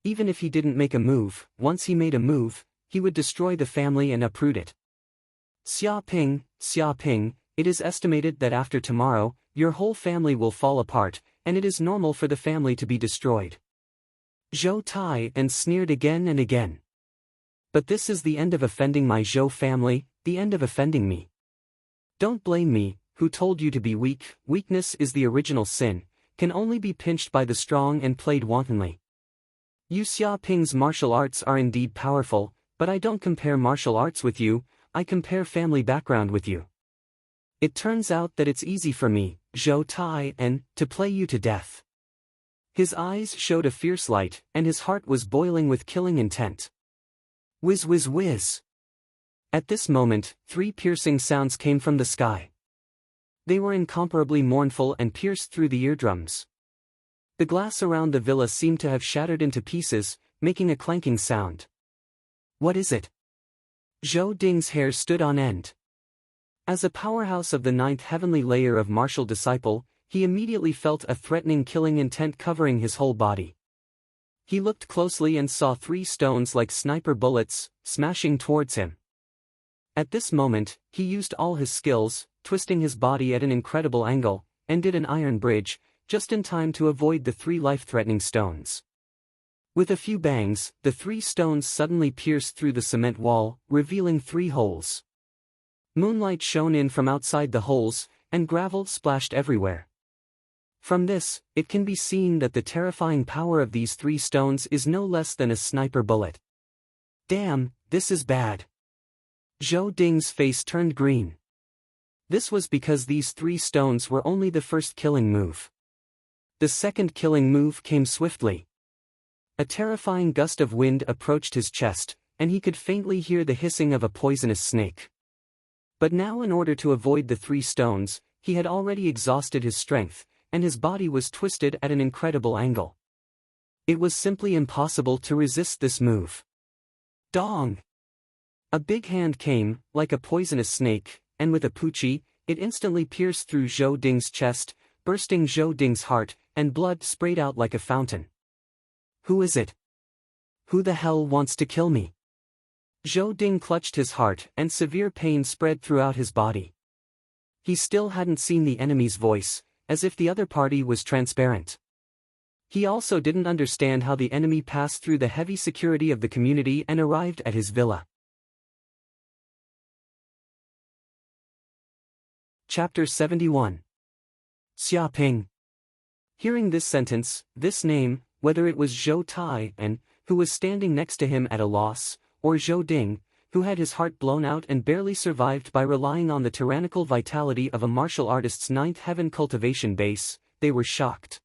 S1: Even if he didn't make a move, once he made a move, he would destroy the family and uproot it. Xia Ping, it is estimated that after tomorrow, your whole family will fall apart, and it is normal for the family to be destroyed." Zhou Tai sneered again and again. "But this is the end of offending my Zhou family, the end of offending me. Don't blame me, who told you to be weak? Weakness is the original sin, can only be pinched by the strong and played wantonly. You Xia Ping's martial arts are indeed powerful, but I don't compare martial arts with you, I compare family background with you. It turns out that it's easy for me, Zhou Tai, and to play you to death. His eyes showed a fierce light, and his heart was boiling with killing intent. Whiz whiz whiz. At this moment, 3 piercing sounds came from the sky. They were incomparably mournful and pierced through the eardrums. The glass around the villa seemed to have shattered into pieces, making a clanking sound. What is it? Zhou Ding's hair stood on end. As a powerhouse of the 9th heavenly layer of martial disciple, he immediately felt a threatening killing intent covering his whole body. He looked closely and saw 3 stones like sniper bullets, smashing towards him. At this moment, he used all his skills, twisting his body at an incredible angle, and did an iron bridge, just in time to avoid the 3 life-threatening stones. With a few bangs, the 3 stones suddenly pierced through the cement wall, revealing 3 holes. Moonlight shone in from outside the holes, and gravel splashed everywhere. From this, it can be seen that the terrifying power of these 3 stones is no less than a sniper bullet. Damn, this is bad. Zhou Ding's face turned green. This was because these 3 stones were only the first killing move. The second killing move came swiftly. A terrifying gust of wind approached his chest, and he could faintly hear the hissing of a poisonous snake. But now, in order to avoid the 3 stones, he had already exhausted his strength, and his body was twisted at an incredible angle. It was simply impossible to resist this move. Dong! A big hand came, like a poisonous snake, and with a puchi, it instantly pierced through Zhou Ding's chest, bursting Zhou Ding's heart, and blood sprayed out like a fountain. Who is it? Who the hell wants to kill me? Zhou Ding clutched his heart, and severe pain spread throughout his body. He still hadn't seen the enemy's voice, as if the other party was transparent. He also didn't understand how the enemy passed through the heavy security of the community and arrived at his villa. Chapter 71. Xia Ping. Hearing this sentence, this name, whether it was Zhou Tai, and who was standing next to him at a loss, or Zhou Ding, who had his heart blown out and barely survived by relying on the tyrannical vitality of a martial artist's 9th heaven cultivation base, they were shocked.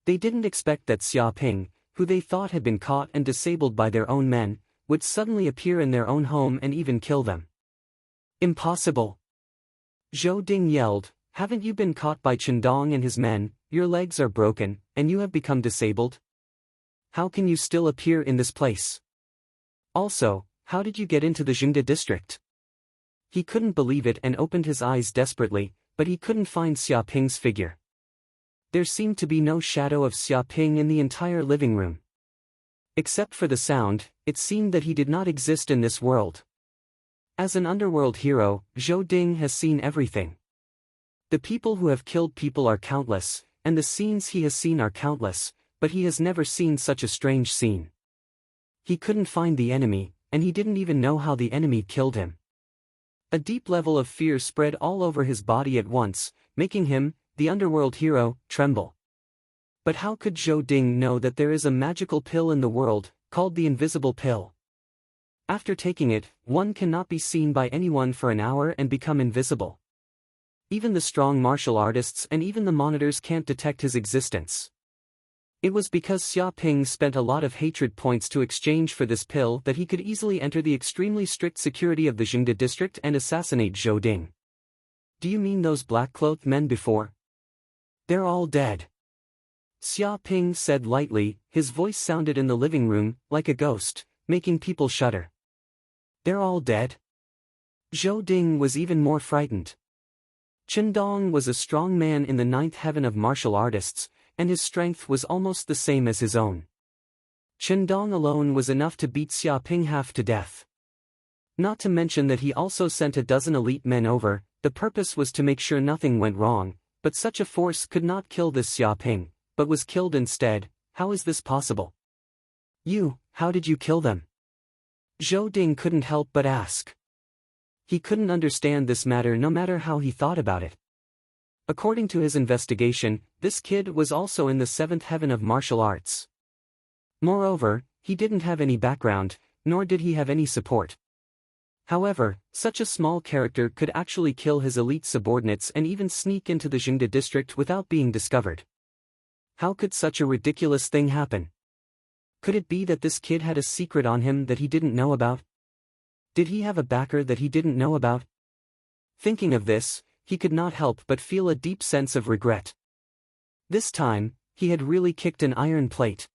S1: They didn't expect that Xia Ping, who they thought had been caught and disabled by their own men, would suddenly appear in their own home and even kill them. Impossible! Zhou Ding yelled, haven't you been caught by Chendong and his men? Your legs are broken, and you have become disabled? How can you still appear in this place? Also, how did you get into the Jingde district? He couldn't believe it and opened his eyes desperately, but he couldn't find Xia Ping's figure. There seemed to be no shadow of Xia Ping in the entire living room. Except for the sound, it seemed that he did not exist in this world. As an underworld hero, Zhou Ding has seen everything. The people who have killed people are countless, and the scenes he has seen are countless, but he has never seen such a strange scene. He couldn't find the enemy, and he didn't even know how the enemy killed him. A deep level of fear spread all over his body at once, making him, the underworld hero, tremble. But how could Zhou Ding know that there is a magical pill in the world, called the invisible pill? After taking it, one cannot be seen by anyone for an hour and become invisible. Even the strong martial artists and even the monitors can't detect his existence. It was because Xia Ping spent a lot of hatred points to exchange for this pill that he could easily enter the extremely strict security of the Jingde district and assassinate Zhou Ding. Do you mean those black-clothed men before? They're all dead. Xia Ping said lightly, his voice sounded in the living room, like a ghost, making people shudder. They're all dead? Zhou Ding was even more frightened. Chendong was a strong man in the 9th heaven of martial artists, and his strength was almost the same as his own. Chendong alone was enough to beat Xia Ping half to death. Not to mention that he also sent a dozen elite men over. The purpose was to make sure nothing went wrong, but such a force could not kill this Xia Ping, but was killed instead. How is this possible? How did you kill them? Zhou Ding couldn't help but ask. He couldn't understand this matter no matter how he thought about it. According to his investigation, this kid was also in the seventh heaven of martial arts. Moreover, he didn't have any background, nor did he have any support. However, such a small character could actually kill his elite subordinates and even sneak into the Jingde district without being discovered. How could such a ridiculous thing happen? Could it be that this kid had a secret on him that he didn't know about? Did he have a backer that he didn't know about? Thinking of this, he could not help but feel a deep sense of regret. This time, he had really kicked an iron plate.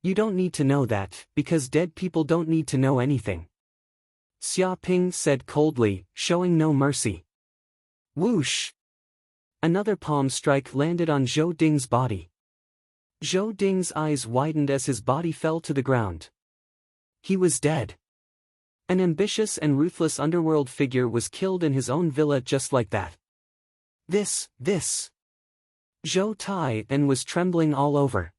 S1: You don't need to know that, because dead people don't need to know anything. Xia Ping said coldly, showing no mercy. Whoosh! Another palm strike landed on Zhou Ding's body. Zhou Ding's eyes widened as his body fell to the ground. He was dead. An ambitious and ruthless underworld figure was killed in his own villa just like that. This. Zhou Tai and was trembling all over.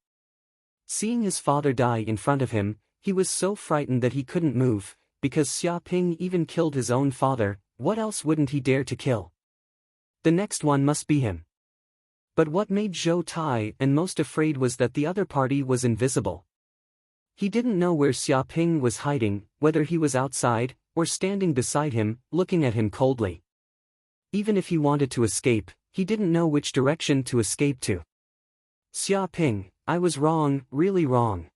S1: Seeing his father die in front of him, he was so frightened that he couldn't move, because Xia Ping even killed his own father. What else wouldn't he dare to kill? The next one must be him. But what made Zhou Tai and most afraid was that the other party was invisible. He didn't know where Xia Ping was hiding, whether he was outside, or standing beside him, looking at him coldly. Even if he wanted to escape, he didn't know which direction to escape to. Xia Ping, I was wrong, really wrong.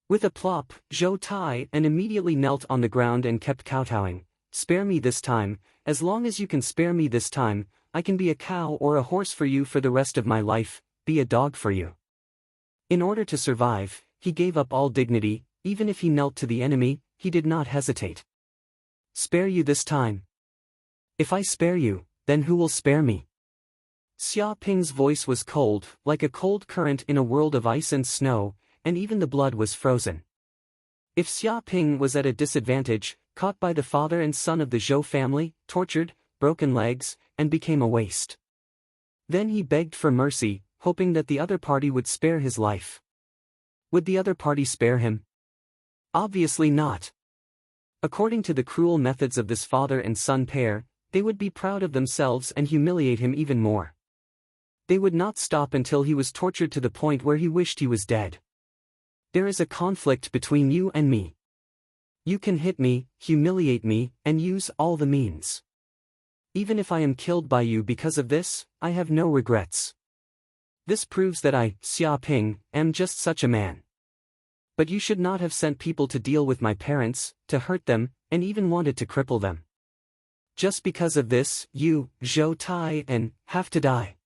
S1: With a plop, Zhou Tai and immediately knelt on the ground and kept kowtowing. Spare me this time, as long as you can spare me this time, I can be a cow or a horse for you for the rest of my life, be a dog for you. In order to survive, he gave up all dignity, even if he knelt to the enemy, he did not hesitate. Spare you this time. If I spare you, then who will spare me? Xia Ping's voice was cold, like a cold current in a world of ice and snow, and even the blood was frozen. If Xia Ping was at a disadvantage, caught by the father and son of the Zhou family, tortured, broken legs, and became a waste. Then he begged for mercy, hoping that the other party would spare his life. Would the other party spare him? Obviously not. According to the cruel methods of this father and son pair, they would be proud of themselves and humiliate him even more. They would not stop until he was tortured to the point where he wished he was dead. There is a conflict between you and me. You can hit me, humiliate me, and use all the means. Even if I am killed by you because of this, I have no regrets. This proves that I, Xia Ping, am just such a man. But you should not have sent people to deal with my parents, to hurt them, and even wanted to cripple them. Just because of this, you, Zhou Tai, and have to die.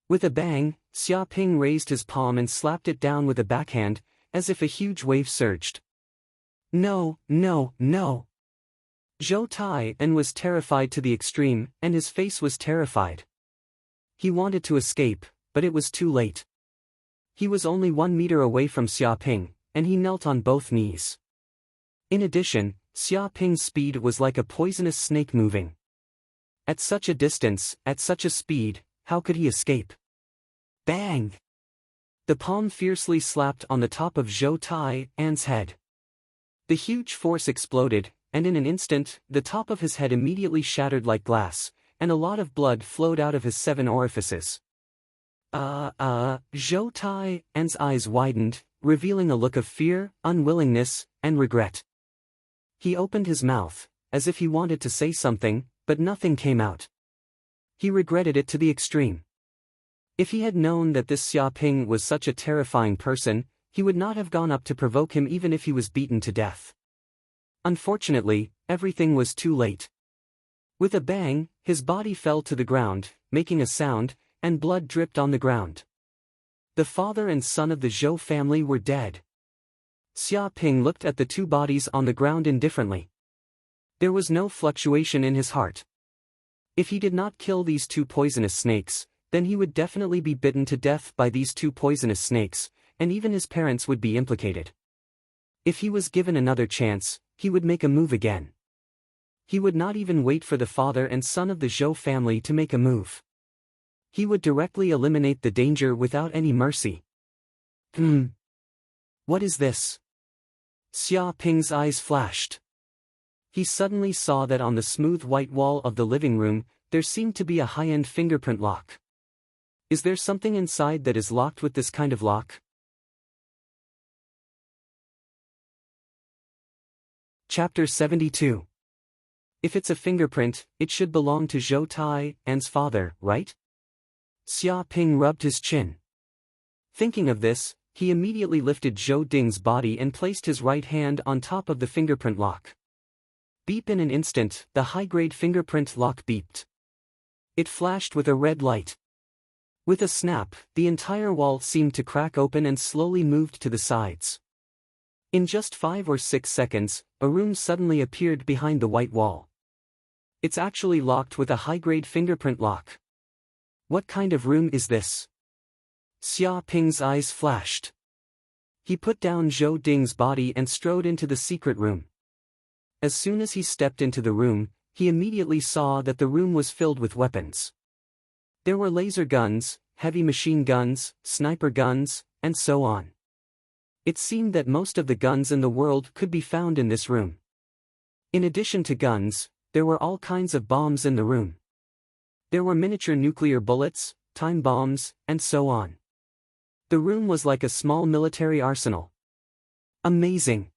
S1: With a bang, Xia Ping raised his palm and slapped it down with a backhand, as if a huge wave surged. No. Zhou Tai and was terrified to the extreme, and his face was terrified. He wanted to escape, but it was too late. He was only 1 meter away from Xia Ping, and he knelt on both knees. In addition, Xia Ping's speed was like a poisonous snake moving. At such a distance, at such a speed, how could he escape? Bang! The palm fiercely slapped on the top of Zhou Tai and's head. The huge force exploded, and in an instant, the top of his head immediately shattered like glass, and a lot of blood flowed out of his 7 orifices. Zhou Tai and's eyes widened, revealing a look of fear, unwillingness, and regret. He opened his mouth, as if he wanted to say something, but nothing came out. He regretted it to the extreme. If he had known that this Xia Ping was such a terrifying person, he would not have gone up to provoke him even if he was beaten to death. Unfortunately, everything was too late. With a bang, his body fell to the ground, making a sound, and blood dripped on the ground. The father and son of the Zhou family were dead. Xia Ping looked at the 2 bodies on the ground indifferently. There was no fluctuation in his heart. If he did not kill these 2 poisonous snakes, then he would definitely be bitten to death by these 2 poisonous snakes, and even his parents would be implicated. If he was given another chance, he would make a move again. He would not even wait for the father and son of the Zhou family to make a move. He would directly eliminate the danger without any mercy. What is this? Xia Ping's eyes flashed. He suddenly saw that on the smooth white wall of the living room, there seemed to be a high-end fingerprint lock. Is there something inside that is locked with this kind of lock? Chapter 72. If it's a fingerprint, it should belong to Zhou Tai An's father, right? Xia Ping rubbed his chin. Thinking of this, he immediately lifted Zhou Ding's body and placed his right hand on top of the fingerprint lock. Beep! In an instant, the high-grade fingerprint lock beeped. It flashed with a red light. With a snap, the entire wall seemed to crack open and slowly moved to the sides. In just 5 or 6 seconds, a room suddenly appeared behind the white wall. It's actually locked with a high-grade fingerprint lock. What kind of room is this? Xia Ping's eyes flashed. He put down Zhou Ding's body and strode into the secret room. As soon as he stepped into the room, he immediately saw that the room was filled with weapons. There were laser guns, heavy machine guns, sniper guns, and so on. It seemed that most of the guns in the world could be found in this room. In addition to guns, there were all kinds of bombs in the room. There were miniature nuclear bullets, time bombs, and so on. The room was like a small military arsenal. Amazing!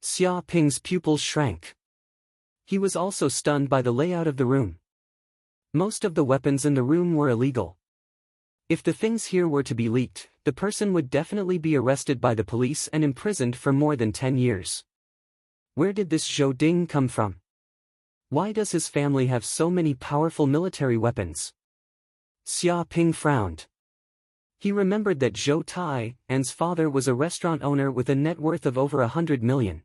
S1: Xia Ping's pupils shrank. He was also stunned by the layout of the room. Most of the weapons in the room were illegal. If the things here were to be leaked, the person would definitely be arrested by the police and imprisoned for more than 10 years. Where did this Zhou Ding come from? Why does his family have so many powerful military weapons? Xia Ping frowned. He remembered that Zhou Tai An's father was a restaurant owner with a net worth of over 100 million.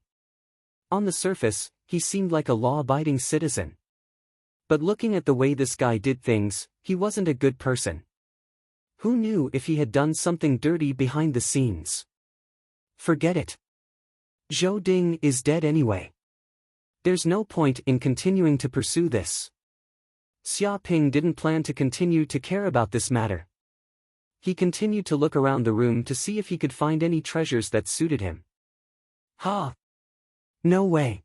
S1: On the surface, he seemed like a law-abiding citizen. But looking at the way this guy did things, he wasn't a good person. Who knew if he had done something dirty behind the scenes? Forget it. Zhou Ding is dead anyway. There's no point in continuing to pursue this. Xia Ping didn't plan to continue to care about this matter. He continued to look around the room to see if he could find any treasures that suited him. Ha! No way.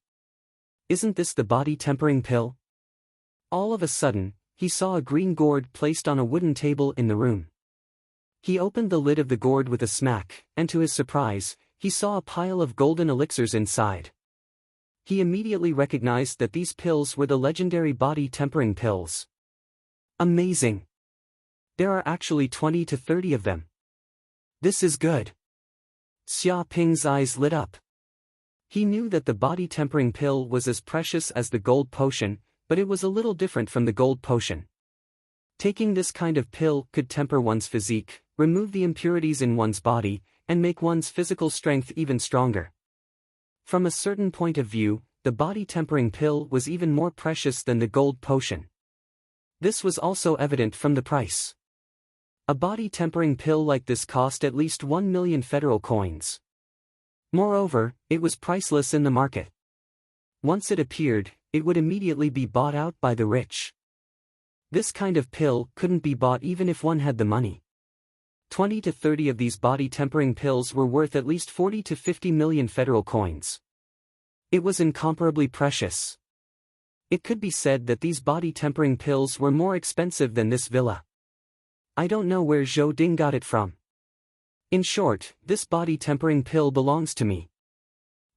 S1: Isn't this the body tempering pill? All of a sudden, he saw a green gourd placed on a wooden table in the room. He opened the lid of the gourd with a smack, and to his surprise, he saw a pile of golden elixirs inside. He immediately recognized that these pills were the legendary body tempering pills. Amazing! There are actually 20 to 30 of them. This is good. Xia Ping's eyes lit up. He knew that the body tempering pill was as precious as the gold potion, but it was a little different from the gold potion. Taking this kind of pill could temper one's physique, remove the impurities in one's body, and make one's physical strength even stronger. From a certain point of view, the body tempering pill was even more precious than the gold potion. This was also evident from the price. A body tempering pill like this cost at least 1 million federal coins. Moreover, it was priceless in the market. Once it appeared, it would immediately be bought out by the rich. This kind of pill couldn't be bought even if one had the money. 20 to 30 of these body tempering pills were worth at least 40 to 50 million federal coins. It was incomparably precious. It could be said that these body tempering pills were more expensive than this villa. I don't know where Zhou Ding got it from. In short, this body tempering pill belongs to me.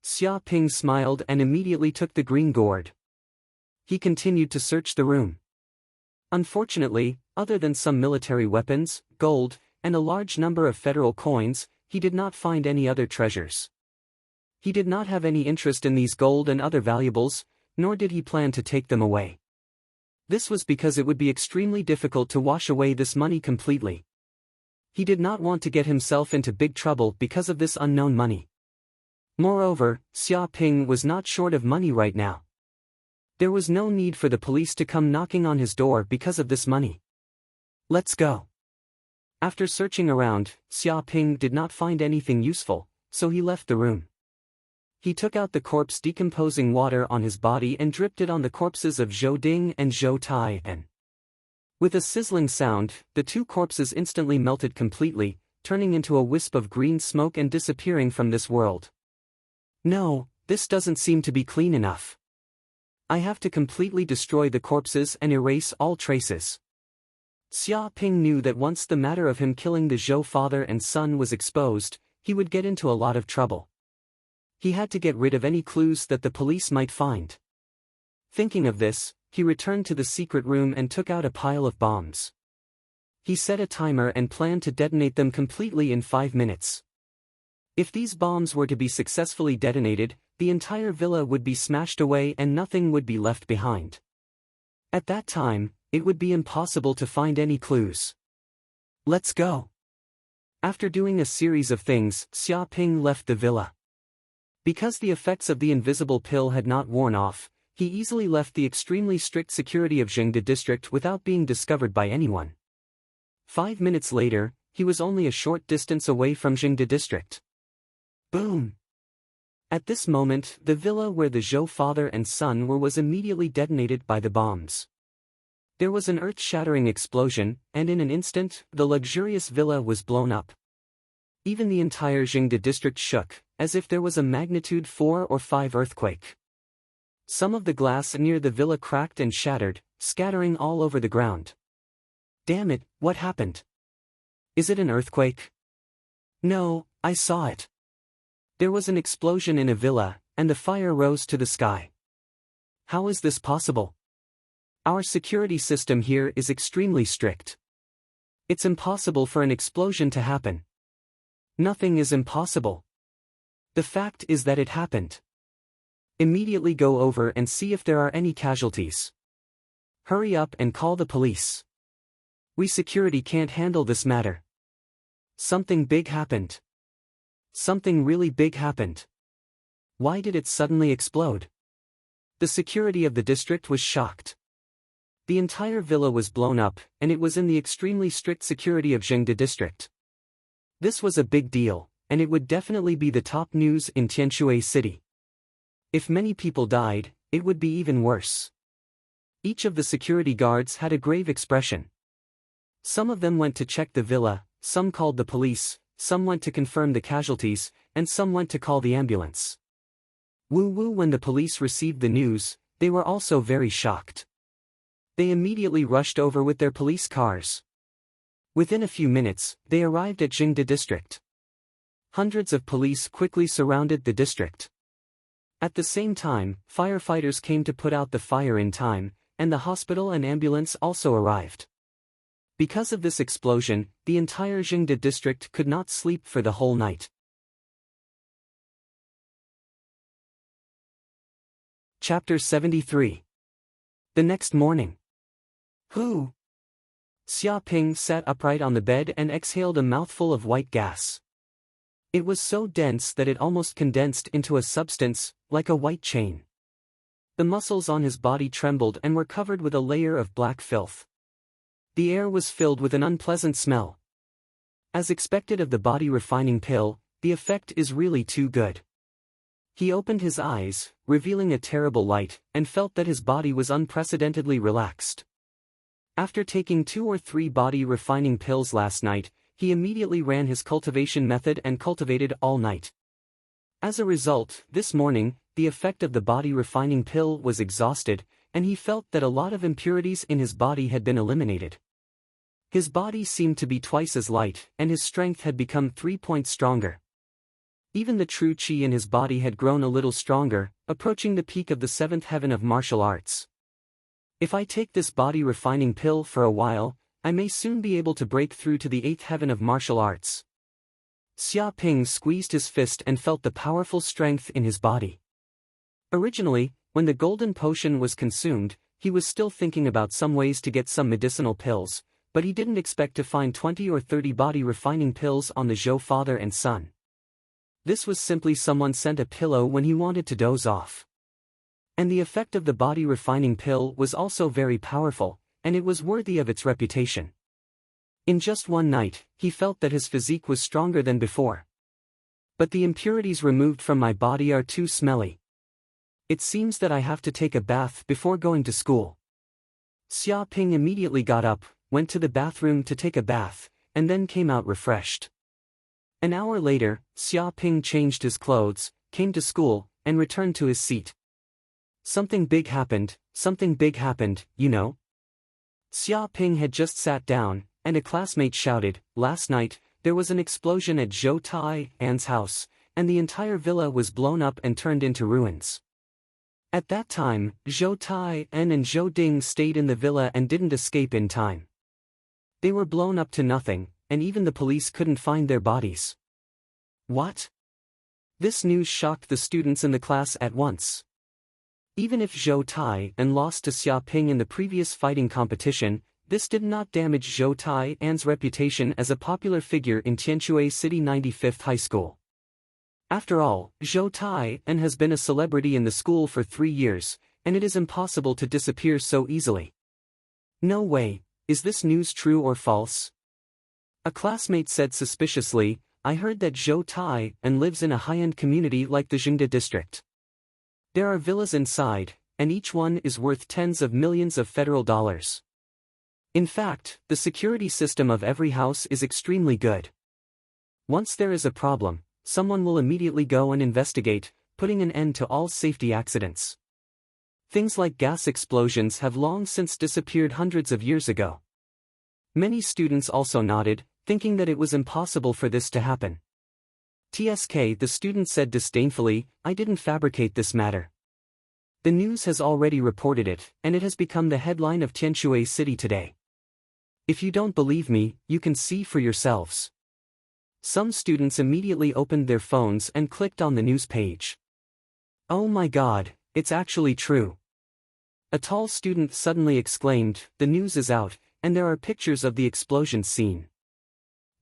S1: Xia Ping smiled and immediately took the green gourd. He continued to search the room. Unfortunately, other than some military weapons, gold, and a large number of federal coins, he did not find any other treasures. He did not have any interest in these gold and other valuables, nor did he plan to take them away. This was because it would be extremely difficult to wash away this money completely. He did not want to get himself into big trouble because of this unknown money. Moreover, Xia Ping was not short of money right now. There was no need for the police to come knocking on his door because of this money. Let's go. After searching around, Xia Ping did not find anything useful, so he left the room. He took out the corpse decomposing water on his body and dripped it on the corpses of Zhou Ding and Zhou Tai An. With a sizzling sound, the two corpses instantly melted completely, turning into a wisp of green smoke and disappearing from this world. No, this doesn't seem to be clean enough. I have to completely destroy the corpses and erase all traces. Xia Ping knew that once the matter of him killing the Zhou father and son was exposed, he would get into a lot of trouble. He had to get rid of any clues that the police might find. Thinking of this, he returned to the secret room and took out a pile of bombs. He set a timer and planned to detonate them completely in 5 minutes. If these bombs were to be successfully detonated, the entire villa would be smashed away and nothing would be left behind. At that time, it would be impossible to find any clues. Let's go. After doing a series of things, Xia Ping left the villa. Because the effects of the invisible pill had not worn off, he easily left the extremely strict security of Jingde district without being discovered by anyone. 5 minutes later, he was only a short distance away from Jingde district. Boom! At this moment, the villa where the Zhou father and son were was immediately detonated by the bombs. There was an earth-shattering explosion, and in an instant, the luxurious villa was blown up. Even the entire Jingde district shook, as if there was a magnitude 4 or 5 earthquake. Some of the glass near the villa cracked and shattered, scattering all over the ground. Damn it, what happened? Is it an earthquake? No, I saw it. There was an explosion in a villa, and the fire rose to the sky. How is this possible? Our security system here is extremely strict. It's impossible for an explosion to happen. Nothing is impossible. The fact is that it happened. Immediately go over and see if there are any casualties. Hurry up and call the police. We security can't handle this matter. Something big happened. Something really big happened. Why did it suddenly explode? The security of the district was shocked. The entire villa was blown up, and it was in the extremely strict security of Jingde district. This was a big deal, and it would definitely be the top news in Tianshui City. If many people died, it would be even worse. Each of the security guards had a grave expression. Some of them went to check the villa, some called the police, some went to confirm the casualties, and some went to call the ambulance. Woo-woo, when the police received the news, they were also very shocked. They immediately rushed over with their police cars. Within a few minutes, they arrived at Jingde district. Hundreds of police quickly surrounded the district. At the same time, firefighters came to put out the fire in time, and the hospital and ambulance also arrived. Because of this explosion, the entire Jingde district could not sleep for the whole night. Chapter 73. The next morning. Who? Xia Ping sat upright on the bed and exhaled a mouthful of white gas. It was so dense that it almost condensed into a substance, like a white chain. The muscles on his body trembled and were covered with a layer of black filth. The air was filled with an unpleasant smell. As expected of the body refining pill, the effect is really too good. He opened his eyes, revealing a terrible light, and felt that his body was unprecedentedly relaxed. After taking 2 or 3 body refining pills last night, he immediately ran his cultivation method and cultivated all night. As a result, this morning, the effect of the body refining pill was exhausted, and he felt that a lot of impurities in his body had been eliminated. His body seemed to be twice as light, and his strength had become 3 points stronger. Even the true qi in his body had grown a little stronger, approaching the peak of the 7th heaven of martial arts. If I take this body refining pill for a while, I may soon be able to break through to the 8th heaven of martial arts. Xia Ping squeezed his fist and felt the powerful strength in his body. Originally, when the golden potion was consumed, he was still thinking about some ways to get some medicinal pills, but he didn't expect to find 20 or 30 body refining pills on the Zhou father and son. This was simply someone sent a pillow when he wanted to doze off. And the effect of the body refining pill was also very powerful, and it was worthy of its reputation. In just one night, he felt that his physique was stronger than before. But the impurities removed from my body are too smelly. It seems that I have to take a bath before going to school. Xia Ping immediately got up, went to the bathroom to take a bath, and then came out refreshed. An hour later, Xia Ping changed his clothes, came to school, and returned to his seat. Something big happened, you know? Xia Ping had just sat down, and a classmate shouted, "Last night, there was an explosion at Zhou Tai An's house, and the entire villa was blown up and turned into ruins." At that time, Zhou Tai An and Zhou Ding stayed in the villa and didn't escape in time. They were blown up to nothing, and even the police couldn't find their bodies. What? This news shocked the students in the class at once. Even if Zhou Tai An lost to Xia Ping in the previous fighting competition, this did not damage Zhou Tai An's reputation as a popular figure in Tianshui City 95th High School. After all, Zhou Tai An has been a celebrity in the school for 3 years, and it is impossible to disappear so easily. No way, is this news true or false? A classmate said suspiciously, "I heard that Zhou Tai An lives in a high-end community like the Jingde district. There are villas inside, and each one is worth tens of millions of federal dollars. In fact, the security system of every house is extremely good. Once there is a problem, someone will immediately go and investigate, putting an end to all safety accidents. Things like gas explosions have long since disappeared hundreds of years ago." Many students also nodded, thinking that it was impossible for this to happen. "TSK," the student said disdainfully, "I didn't fabricate this matter. The news has already reported it, and it has become the headline of Tianshui City today. If you don't believe me, you can see for yourselves." Some students immediately opened their phones and clicked on the news page. "Oh my God, it's actually true." A tall student suddenly exclaimed, "The news is out, and there are pictures of the explosion scene.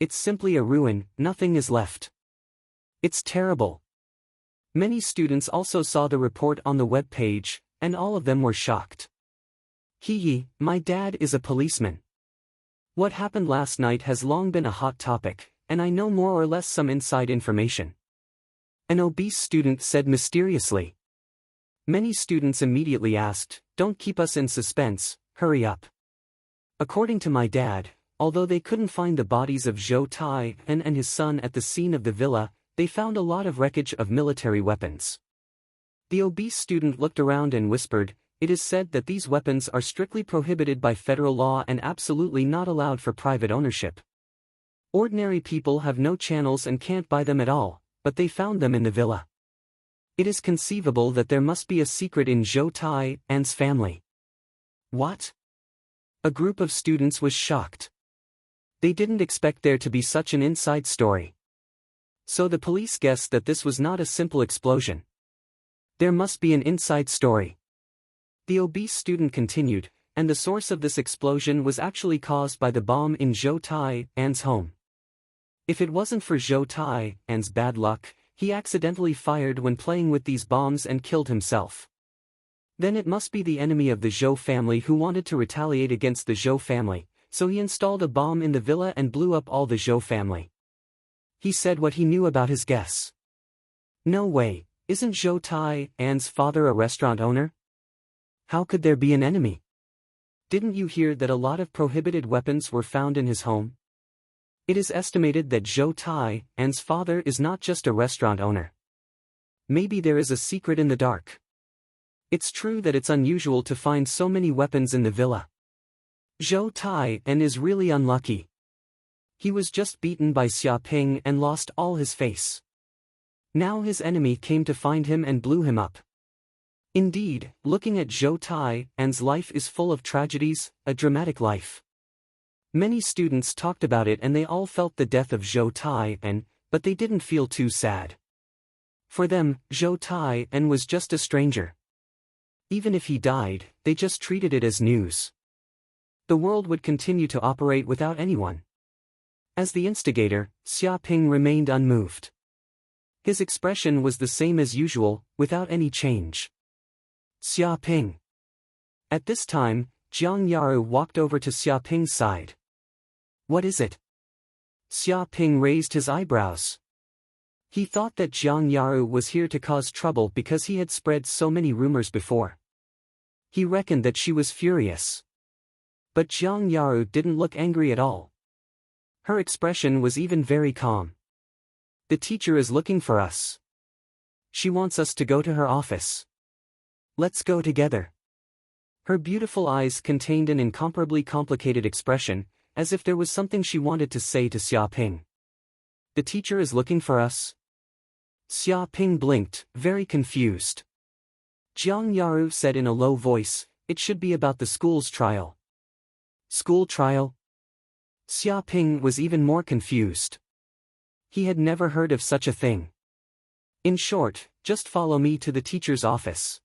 S1: It's simply a ruin, nothing is left. It's terrible." Many students also saw the report on the web page, and all of them were shocked. "Hee, my dad is a policeman. What happened last night has long been a hot topic, and I know more or less some inside information," an obese student said mysteriously. Many students immediately asked, "Don't keep us in suspense, hurry up." According to my dad, although they couldn't find the bodies of Zhou Tai An and his son at the scene of the villa, they found a lot of wreckage of military weapons. The obese student looked around and whispered, "It is said that these weapons are strictly prohibited by federal law and absolutely not allowed for private ownership. Ordinary people have no channels and can't buy them at all, but they found them in the villa. It is conceivable that there must be a secret in Zhou Tai An's family." What? A group of students was shocked. They didn't expect there to be such an inside story. So the police guessed that this was not a simple explosion. There must be an inside story. The obese student continued, and the source of this explosion was actually caused by the bomb in Zhou Tai An's home. If it wasn't for Zhou Tai An's bad luck, he accidentally fired when playing with these bombs and killed himself. Then it must be the enemy of the Zhou family who wanted to retaliate against the Zhou family, so he installed a bomb in the villa and blew up all the Zhou family. He said what he knew about his guess. No way, isn't Zhou Tai An's father a restaurant owner? How could there be an enemy? Didn't you hear that a lot of prohibited weapons were found in his home? It is estimated that Zhou Tai An's father is not just a restaurant owner. Maybe there is a secret in the dark. It's true that it's unusual to find so many weapons in the villa. Zhou Tai An is really unlucky. He was just beaten by Xia Ping and lost all his face. Now his enemy came to find him and blew him up. Indeed, looking at Zhou Tai An's life is full of tragedies, a dramatic life. Many students talked about it and they all felt the death of Zhou Tai An, but they didn't feel too sad. For them, Zhou Tai An was just a stranger. Even if he died, they just treated it as news. The world would continue to operate without anyone. As the instigator, Xia Ping remained unmoved. His expression was the same as usual, without any change. Xia Ping. At this time, Jiang Yaru walked over to Xia Ping's side. What is it? Xia Ping raised his eyebrows. He thought that Jiang Yaru was here to cause trouble because he had spread so many rumors before. He reckoned that she was furious. But Jiang Yaru didn't look angry at all. Her expression was even very calm. The teacher is looking for us. She wants us to go to her office. Let's go together. Her beautiful eyes contained an incomparably complicated expression, as if there was something she wanted to say to Xia Ping. The teacher is looking for us? Xia Ping blinked, very confused. Jiang Yaru said in a low voice, it should be about the school's trial. School trial? Xia Ping was even more confused. He had never heard of such a thing. In short, just follow me to the teacher's office.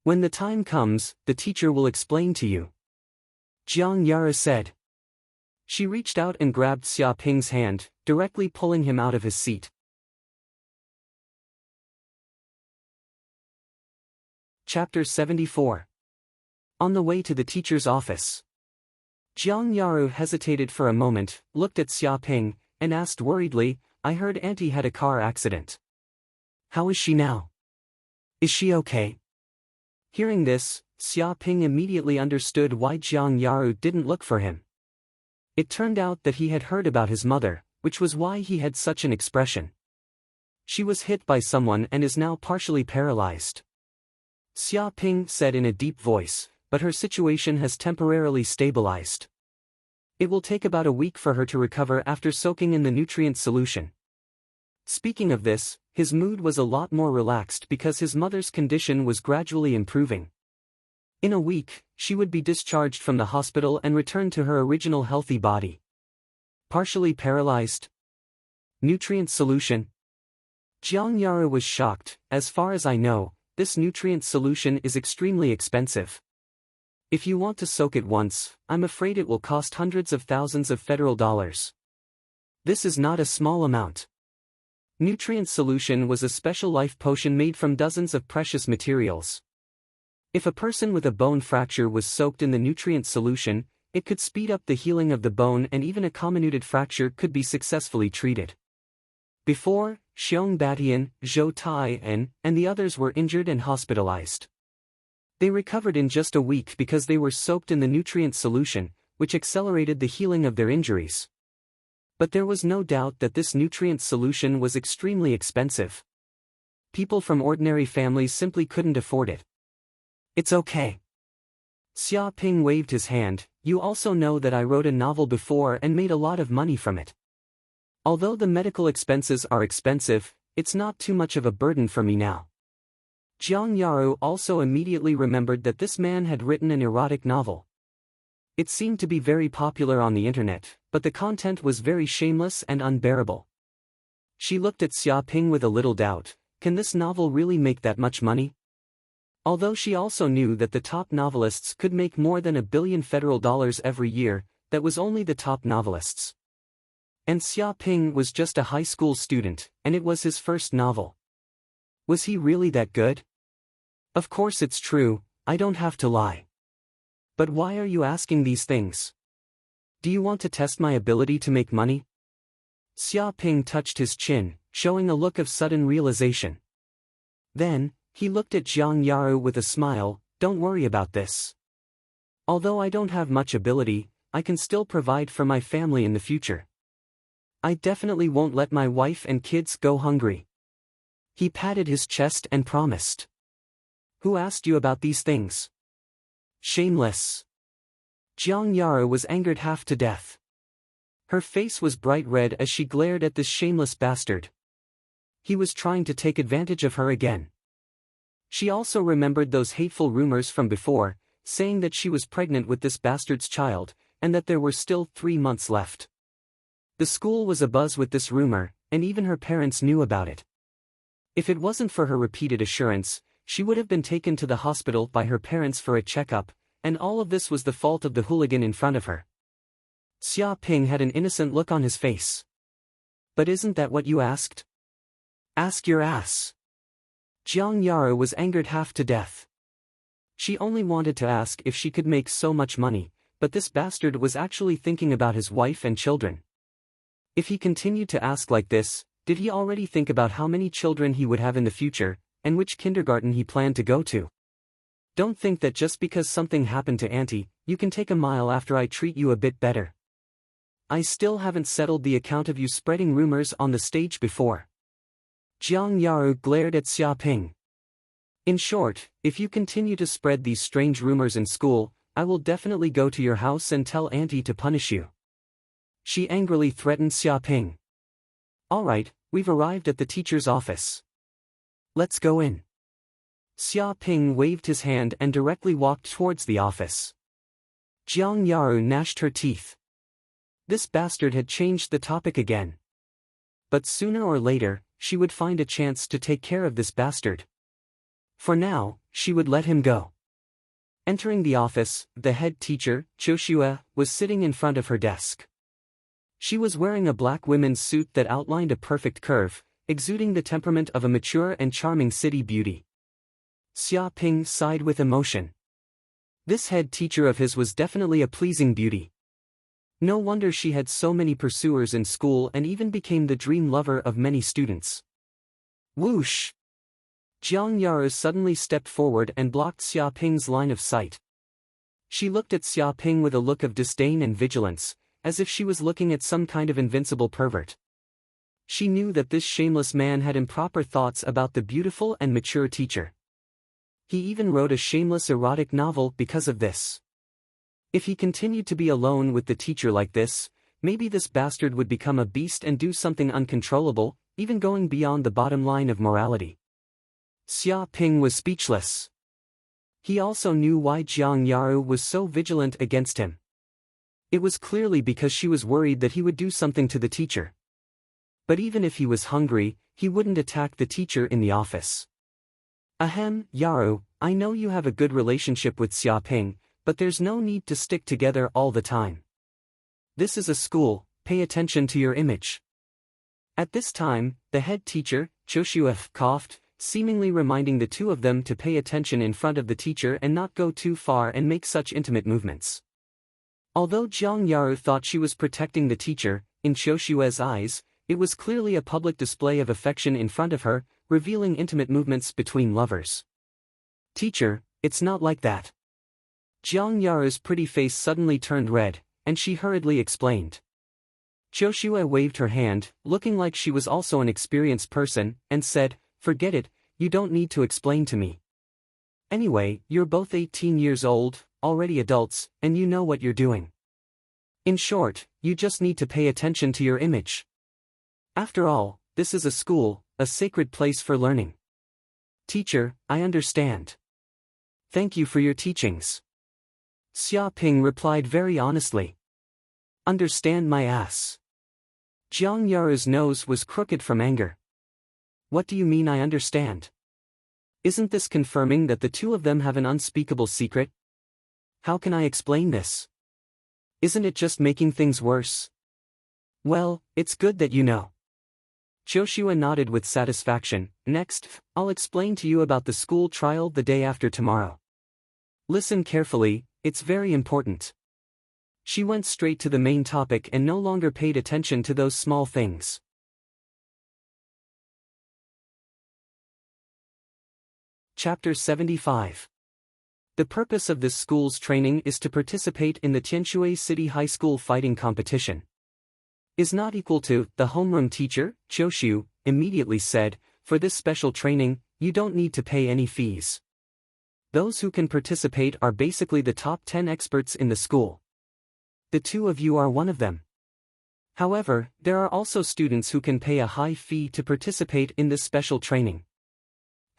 S1: When the time comes, the teacher will explain to you. Jiang Yara said. She reached out and grabbed Xia Ping's hand, directly pulling him out of his seat. Chapter 74. On the way to the teacher's office. Jiang Yaru hesitated for a moment, looked at Xia Ping, and asked worriedly, I heard Auntie had a car accident. How is she now? Is she okay? Hearing this, Xia Ping immediately understood why Jiang Yaru didn't look for him. It turned out that he had heard about his mother, which was why he had such an expression. She was hit by someone and is now partially paralyzed. Xia Ping said in a deep voice, but her situation has temporarily stabilized. It will take about a week for her to recover after soaking in the nutrient solution. Speaking of this, his mood was a lot more relaxed because his mother's condition was gradually improving. In a week, she would be discharged from the hospital and return to her original healthy body. Partially paralyzed? Nutrient solution? Jiang Yara was shocked. As far as I know, this nutrient solution is extremely expensive. If you want to soak it once, I'm afraid it will cost hundreds of thousands of federal dollars. This is not a small amount. Nutrient solution was a special life potion made from dozens of precious materials. If a person with a bone fracture was soaked in the nutrient solution, it could speed up the healing of the bone and even a comminuted fracture could be successfully treated. Before, Xiong Batian, Zhou Tai-en, and the others were injured and hospitalized. They recovered in just a week because they were soaked in the nutrient solution, which accelerated the healing of their injuries. But there was no doubt that this nutrient solution was extremely expensive. People from ordinary families simply couldn't afford it. It's okay. Xia Ping waved his hand, you also know that I wrote a novel before and made a lot of money from it. Although the medical expenses are expensive, it's not too much of a burden for me now. Jiang Yaru also immediately remembered that this man had written an erotic novel. It seemed to be very popular on the internet, but the content was very shameless and unbearable. She looked at Xia Ping with a little doubt, can this novel really make that much money? Although she also knew that the top novelists could make more than $1 billion federal dollars every year, that was only the top novelists. And Xia Ping was just a high school student, and it was his first novel. Was he really that good? Of course it's true, I don't have to lie. But why are you asking these things? Do you want to test my ability to make money? Xia Ping touched his chin, showing a look of sudden realization. Then, he looked at Jiang Yaru with a smile, don't worry about this. Although I don't have much ability, I can still provide for my family in the future. I definitely won't let my wife and kids go hungry. He patted his chest and promised. Who asked you about these things? Shameless. Jiang Yaru was angered half to death. Her face was bright red as she glared at this shameless bastard. He was trying to take advantage of her again. She also remembered those hateful rumors from before, saying that she was pregnant with this bastard's child, and that there were still 3 months left. The school was abuzz with this rumor, and even her parents knew about it. If it wasn't for her repeated assurance, she would have been taken to the hospital by her parents for a checkup, and all of this was the fault of the hooligan in front of her. Xia Ping had an innocent look on his face. But isn't that what you asked? Ask your ass. Jiang Yaru was angered half to death. She only wanted to ask if she could make so much money, but this bastard was actually thinking about his wife and children. If he continued to ask like this, did he already think about how many children he would have in the future, and which kindergarten he planned to go to? Don't think that just because something happened to Auntie, you can take a mile after I treat you a bit better. I still haven't settled the account of you spreading rumors on the stage before. Jiang Yaru glared at Xia Ping. In short, if you continue to spread these strange rumors in school, I will definitely go to your house and tell Auntie to punish you. She angrily threatened Xiaoping. Alright, we've arrived at the teacher's office. Let's go in. Xiaoping waved his hand and directly walked towards the office. Jiang Yaru gnashed her teeth. This bastard had changed the topic again. But sooner or later, she would find a chance to take care of this bastard. For now, she would let him go. Entering the office, the head teacher, Choshua, was sitting in front of her desk. She was wearing a black women's suit that outlined a perfect curve, exuding the temperament of a mature and charming city beauty. Xiaoping sighed with emotion. This head teacher of his was definitely a pleasing beauty. No wonder she had so many pursuers in school and even became the dream lover of many students. Whoosh! Jiang Yaru suddenly stepped forward and blocked Xiaoping's line of sight. She looked at Xiaoping with a look of disdain and vigilance, as if she was looking at some kind of invincible pervert. She knew that this shameless man had improper thoughts about the beautiful and mature teacher. He even wrote a shameless erotic novel because of this. If he continued to be alone with the teacher like this, maybe this bastard would become a beast and do something uncontrollable, even going beyond the bottom line of morality. Xiaoping was speechless. He also knew why Jiang Yaru was so vigilant against him. It was clearly because she was worried that he would do something to the teacher. But even if he was hungry, he wouldn't attack the teacher in the office. Ahem, Yaru, I know you have a good relationship with Xiaoping, but there's no need to stick together all the time. This is a school, pay attention to your image. At this time, the head teacher, Choshua, coughed, seemingly reminding the two of them to pay attention in front of the teacher and not go too far and make such intimate movements. Although Jiang Yaru thought she was protecting the teacher, in Choshua's eyes, it was clearly a public display of affection in front of her, revealing intimate movements between lovers. Teacher, it's not like that. Jiang Yaru's pretty face suddenly turned red, and she hurriedly explained. Choshua waved her hand, looking like she was also an experienced person, and said, forget it, you don't need to explain to me. Anyway, you're both 18 years old, already adults, and you know what you're doing. In short, you just need to pay attention to your image. After all, this is a school, a sacred place for learning. Teacher, I understand. Thank you for your teachings. Xiaoping replied very honestly. Understand my ass. Jiang Yaru's nose was crooked from anger. What do you mean I understand? Isn't this confirming that the two of them have an unspeakable secret? How can I explain this? Isn't it just making things worse? Well, it's good that you know. Choshua nodded with satisfaction. Next, I'll explain to you about the school trial the day after tomorrow. Listen carefully, it's very important. She went straight to the main topic and no longer paid attention to those small things. Chapter 75. The purpose of this school's training is to participate in the Tianshui City High School fighting competition. Is not equal to, the homeroom teacher, Choshu, immediately said, for this special training, you don't need to pay any fees. Those who can participate are basically the top 10 experts in the school. The two of you are one of them. However, there are also students who can pay a high fee to participate in this special training.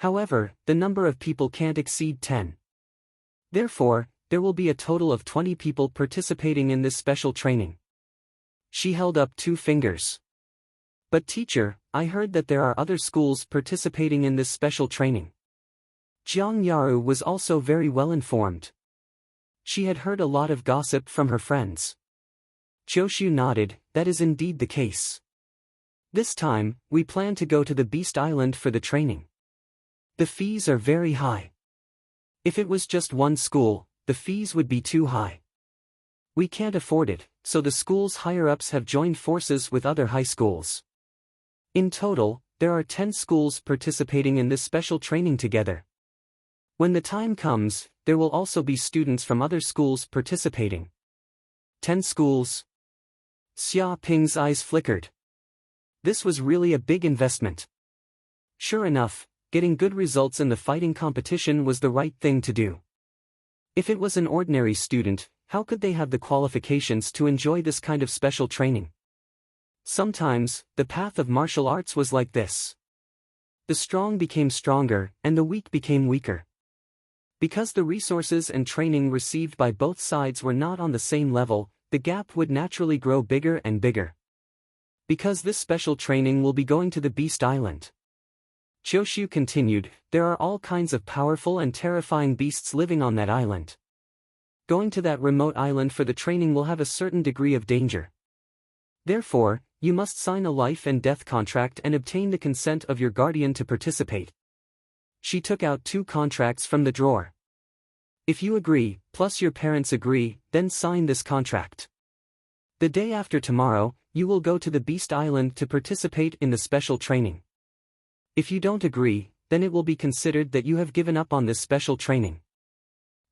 S1: However, the number of people can't exceed 10. Therefore, there will be a total of 20 people participating in this special training. She held up 2 fingers. But teacher, I heard that there are other schools participating in this special training. Jiang Yaru was also very well informed. She had heard a lot of gossip from her friends. Choshu nodded, that is indeed the case. This time, we plan to go to the Beast Island for the training. The fees are very high. If it was just one school, the fees would be too high. We can't afford it, so the school's higher-ups have joined forces with other high schools. In total, there are 10 schools participating in this special training together. When the time comes, there will also be students from other schools participating. 10 schools. Xia Ping's eyes flickered. This was really a big investment. Sure enough, getting good results in the fighting competition was the right thing to do. If it was an ordinary student, how could they have the qualifications to enjoy this kind of special training? Sometimes, the path of martial arts was like this. The strong became stronger, and the weak became weaker. Because the resources and training received by both sides were not on the same level, the gap would naturally grow bigger and bigger. Because this special training will be going to the Beast Island. Choshu continued, there are all kinds of powerful and terrifying beasts living on that island. Going to that remote island for the training will have a certain degree of danger. Therefore, you must sign a life and death contract and obtain the consent of your guardian to participate. She took out 2 contracts from the drawer. If you agree, plus your parents agree, then sign this contract. The day after tomorrow, you will go to the Beast Island to participate in the special training. If you don't agree, then it will be considered that you have given up on this special training.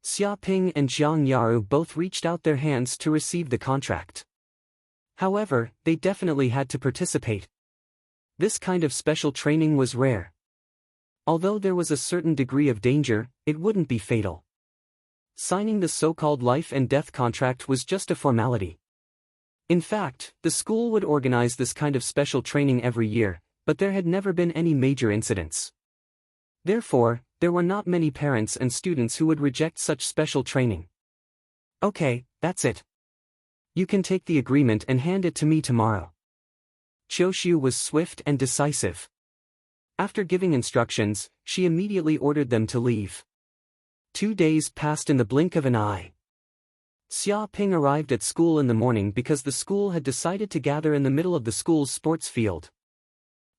S1: Xia Ping and Jiang Yaru both reached out their hands to receive the contract. However, they definitely had to participate. This kind of special training was rare. Although there was a certain degree of danger, it wouldn't be fatal. Signing the so-called life and death contract was just a formality. In fact, the school would organize this kind of special training every year, but there had never been any major incidents. Therefore, there were not many parents and students who would reject such special training. Okay, that's it. You can take the agreement and hand it to me tomorrow. Choshu was swift and decisive. After giving instructions, she immediately ordered them to leave. 2 days passed in the blink of an eye. Xia Ping arrived at school in the morning because the school had decided to gather in the middle of the school's sports field.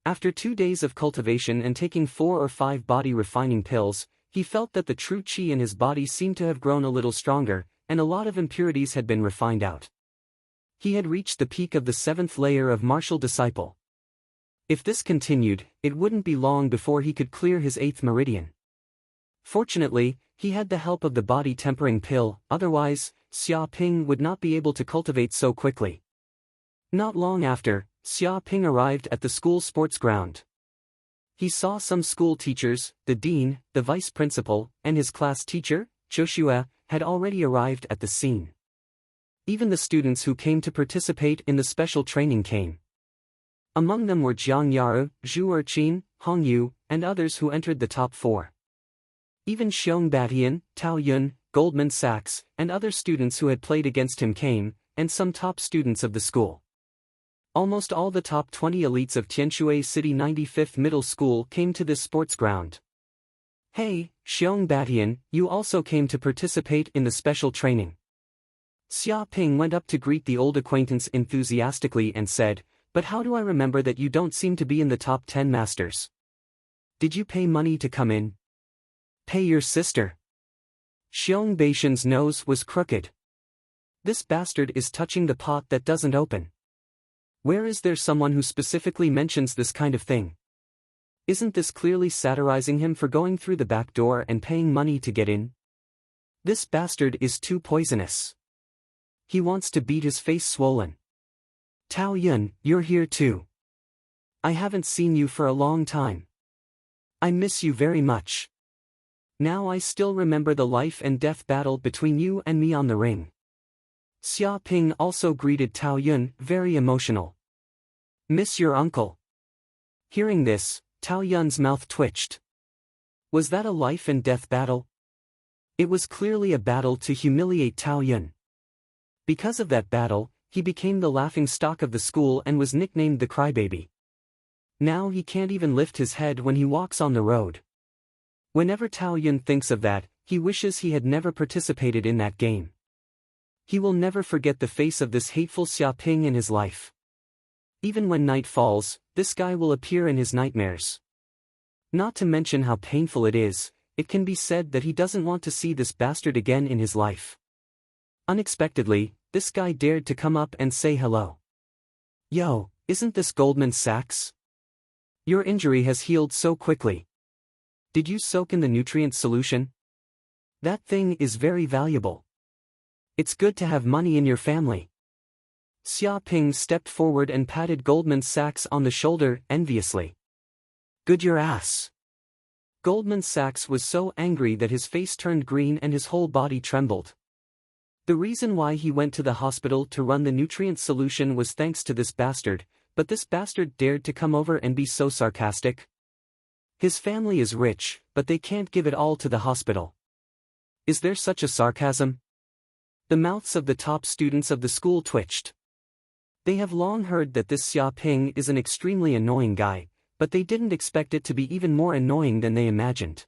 S1: After 2 days of cultivation and taking 4 or 5 body refining pills, he felt that the true qi in his body seemed to have grown a little stronger, and a lot of impurities had been refined out. He had reached the peak of the 7th layer of martial disciple. If this continued, it wouldn't be long before he could clear his 8th meridian. Fortunately, he had the help of the body tempering pill, otherwise, Xia Ping would not be able to cultivate so quickly. Not long after, Xia Ping arrived at the school sports ground. He saw some school teachers, the dean, the vice principal, and his class teacher, Joshua, had already arrived at the scene. Even the students who came to participate in the special training came. Among them were Jiang Yaru, Zhu Erqin, Hong Yu, and others who entered the top 4. Even Xiong Batian, Tao Yun, Goldman Sachs, and other students who had played against him came, and some top students of the school. Almost all the top 20 elites of Tianshui City 95th Middle School came to this sports ground. Hey, Xiong Batian, you also came to participate in the special training. Xia Ping went up to greet the old acquaintance enthusiastically and said, but how do I remember that you don't seem to be in the top 10 masters? Did you pay money to come in? Pay your sister. Xiong Batian's nose was crooked. This bastard is touching the pot that doesn't open. Where is there someone who specifically mentions this kind of thing? Isn't this clearly satirizing him for going through the back door and paying money to get in? This bastard is too poisonous. He wants to beat his face swollen. Tao Yun, you're here too. I haven't seen you for a long time. I miss you very much. Now I still remember the life and death battle between you and me on the ring. Xia Ping also greeted Tao Yun, very emotional. Miss your uncle. Hearing this, Tao Yun's mouth twitched. Was that a life and death battle? It was clearly a battle to humiliate Tao Yun. Because of that battle, he became the laughingstock of the school and was nicknamed the crybaby. Now he can't even lift his head when he walks on the road. Whenever Tao Yun thinks of that, he wishes he had never participated in that game. He will never forget the face of this hateful Xia Ping in his life. Even when night falls, this guy will appear in his nightmares. Not to mention how painful it is, it can be said that he doesn't want to see this bastard again in his life. Unexpectedly, this guy dared to come up and say hello. Yo, isn't this Goldman Sachs? Your injury has healed so quickly. Did you soak in the nutrient solution? That thing is very valuable. It's good to have money in your family. Xia Ping stepped forward and patted Goldman Sachs on the shoulder, enviously. Good your ass. Goldman Sachs was so angry that his face turned green and his whole body trembled. The reason why he went to the hospital to run the nutrient solution was thanks to this bastard, but this bastard dared to come over and be so sarcastic. His family is rich, but they can't give it all to the hospital. Is there such a sarcasm? The mouths of the top students of the school twitched. They have long heard that this Xia Ping is an extremely annoying guy, but they didn't expect it to be even more annoying than they imagined.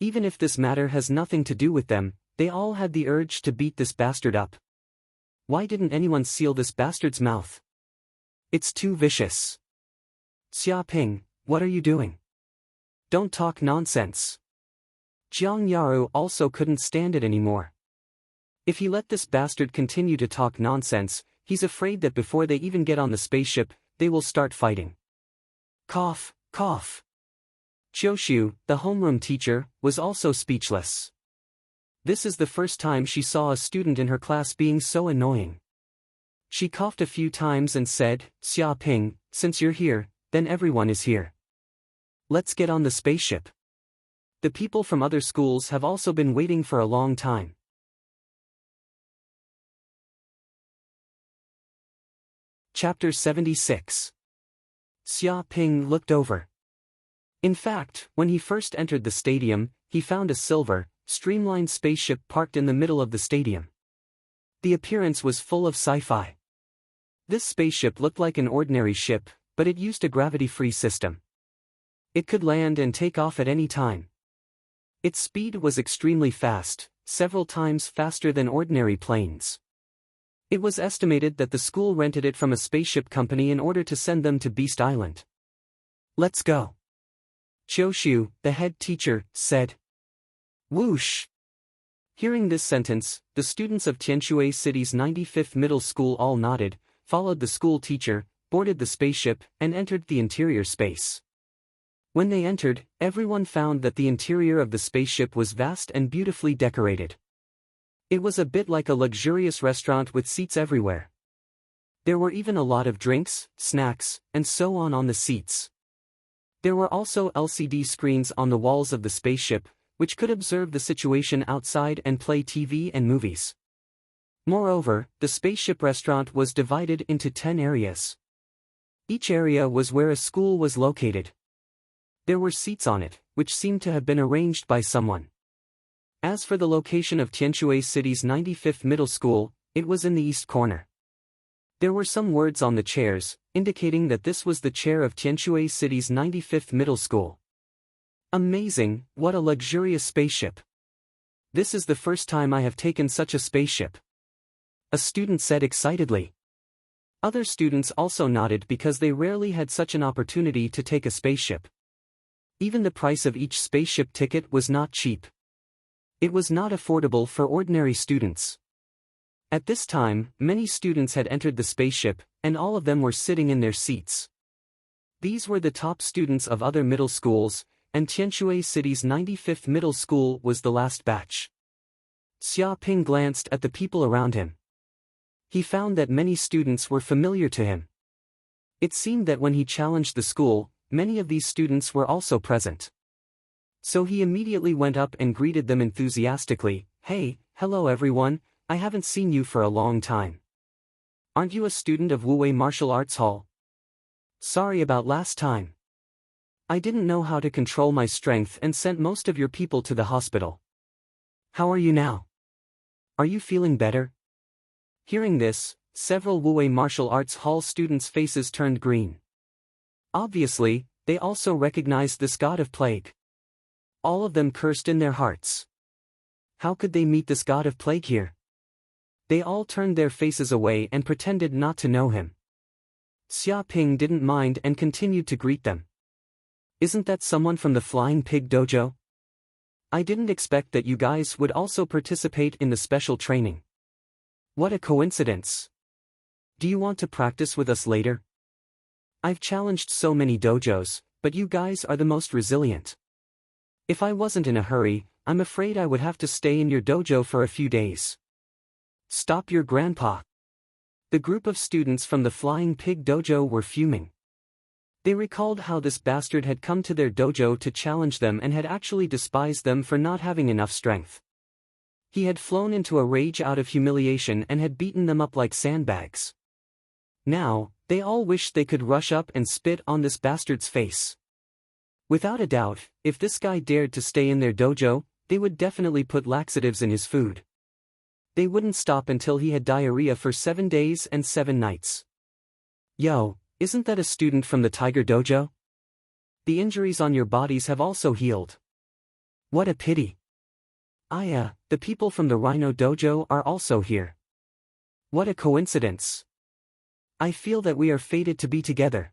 S1: Even if this matter has nothing to do with them, they all had the urge to beat this bastard up. Why didn't anyone seal this bastard's mouth? It's too vicious. Xia Ping, what are you doing? Don't talk nonsense. Jiang Yaru also couldn't stand it anymore. If he let this bastard continue to talk nonsense, he's afraid that before they even get on the spaceship, they will start fighting. Cough, cough. Qiushu, the homeroom teacher, was also speechless. This is the first time she saw a student in her class being so annoying. She coughed a few times and said, Xia Ping, since you're here, then everyone is here. Let's get on the spaceship. The people from other schools have also been waiting for a long time. Chapter 76. Xia Ping looked over. In fact, when he first entered the stadium, he found a silver, streamlined spaceship parked in the middle of the stadium. The appearance was full of sci-fi. This spaceship looked like an ordinary ship, but it used a gravity-free system. It could land and take off at any time. Its speed was extremely fast, several times faster than ordinary planes. It was estimated that the school rented it from a spaceship company in order to send them to Beast Island. Let's go. Qiushu, the head teacher, said. Whoosh! Hearing this sentence, the students of Tianshui City's 95th Middle School all nodded, followed the school teacher, boarded the spaceship, and entered the interior space. When they entered, everyone found that the interior of the spaceship was vast and beautifully decorated. It was a bit like a luxurious restaurant with seats everywhere. There were even a lot of drinks, snacks, and so on the seats. There were also LCD screens on the walls of the spaceship, which could observe the situation outside and play TV and movies. Moreover, the spaceship restaurant was divided into 10 areas. Each area was where a school was located. There were seats on it, which seemed to have been arranged by someone. As for the location of Tianshui City's 95th Middle School, it was in the east corner. There were some words on the chairs, indicating that this was the chair of Tianshui City's 95th Middle School. Amazing, what a luxurious spaceship. This is the first time I have taken such a spaceship. A student said excitedly. Other students also nodded because they rarely had such an opportunity to take a spaceship. Even the price of each spaceship ticket was not cheap. It was not affordable for ordinary students. At this time, many students had entered the spaceship, and all of them were sitting in their seats. These were the top students of other middle schools, and Tianshui City's 95th Middle School was the last batch. Xia Ping glanced at the people around him. He found that many students were familiar to him. It seemed that when he challenged the school, many of these students were also present. So he immediately went up and greeted them enthusiastically. Hey, hello everyone, I haven't seen you for a long time. Aren't you a student of Wuwei Martial Arts Hall? Sorry about last time. I didn't know how to control my strength and sent most of your people to the hospital. How are you now? Are you feeling better? Hearing this, several Wuwei Martial Arts Hall students' faces turned green. Obviously, they also recognized this god of plague. All of them cursed in their hearts. How could they meet this god of plague here? They all turned their faces away and pretended not to know him. Xia Ping didn't mind and continued to greet them. Isn't that someone from the Flying Pig Dojo? I didn't expect that you guys would also participate in the special training. What a coincidence. Do you want to practice with us later? I've challenged so many dojos, but you guys are the most resilient. If I wasn't in a hurry, I'm afraid I would have to stay in your dojo for a few days. Stop your grandpa. The group of students from the Flying Pig Dojo were fuming. They recalled how this bastard had come to their dojo to challenge them and had actually despised them for not having enough strength. He had flown into a rage out of humiliation and had beaten them up like sandbags. Now, they all wished they could rush up and spit on this bastard's face. Without a doubt, if this guy dared to stay in their dojo, they would definitely put laxatives in his food. They wouldn't stop until he had diarrhea for 7 days and 7 nights. Yo, isn't that a student from the Tiger Dojo? The injuries on your bodies have also healed. What a pity. The people from the Rhino Dojo are also here. What a coincidence. I feel that we are fated to be together.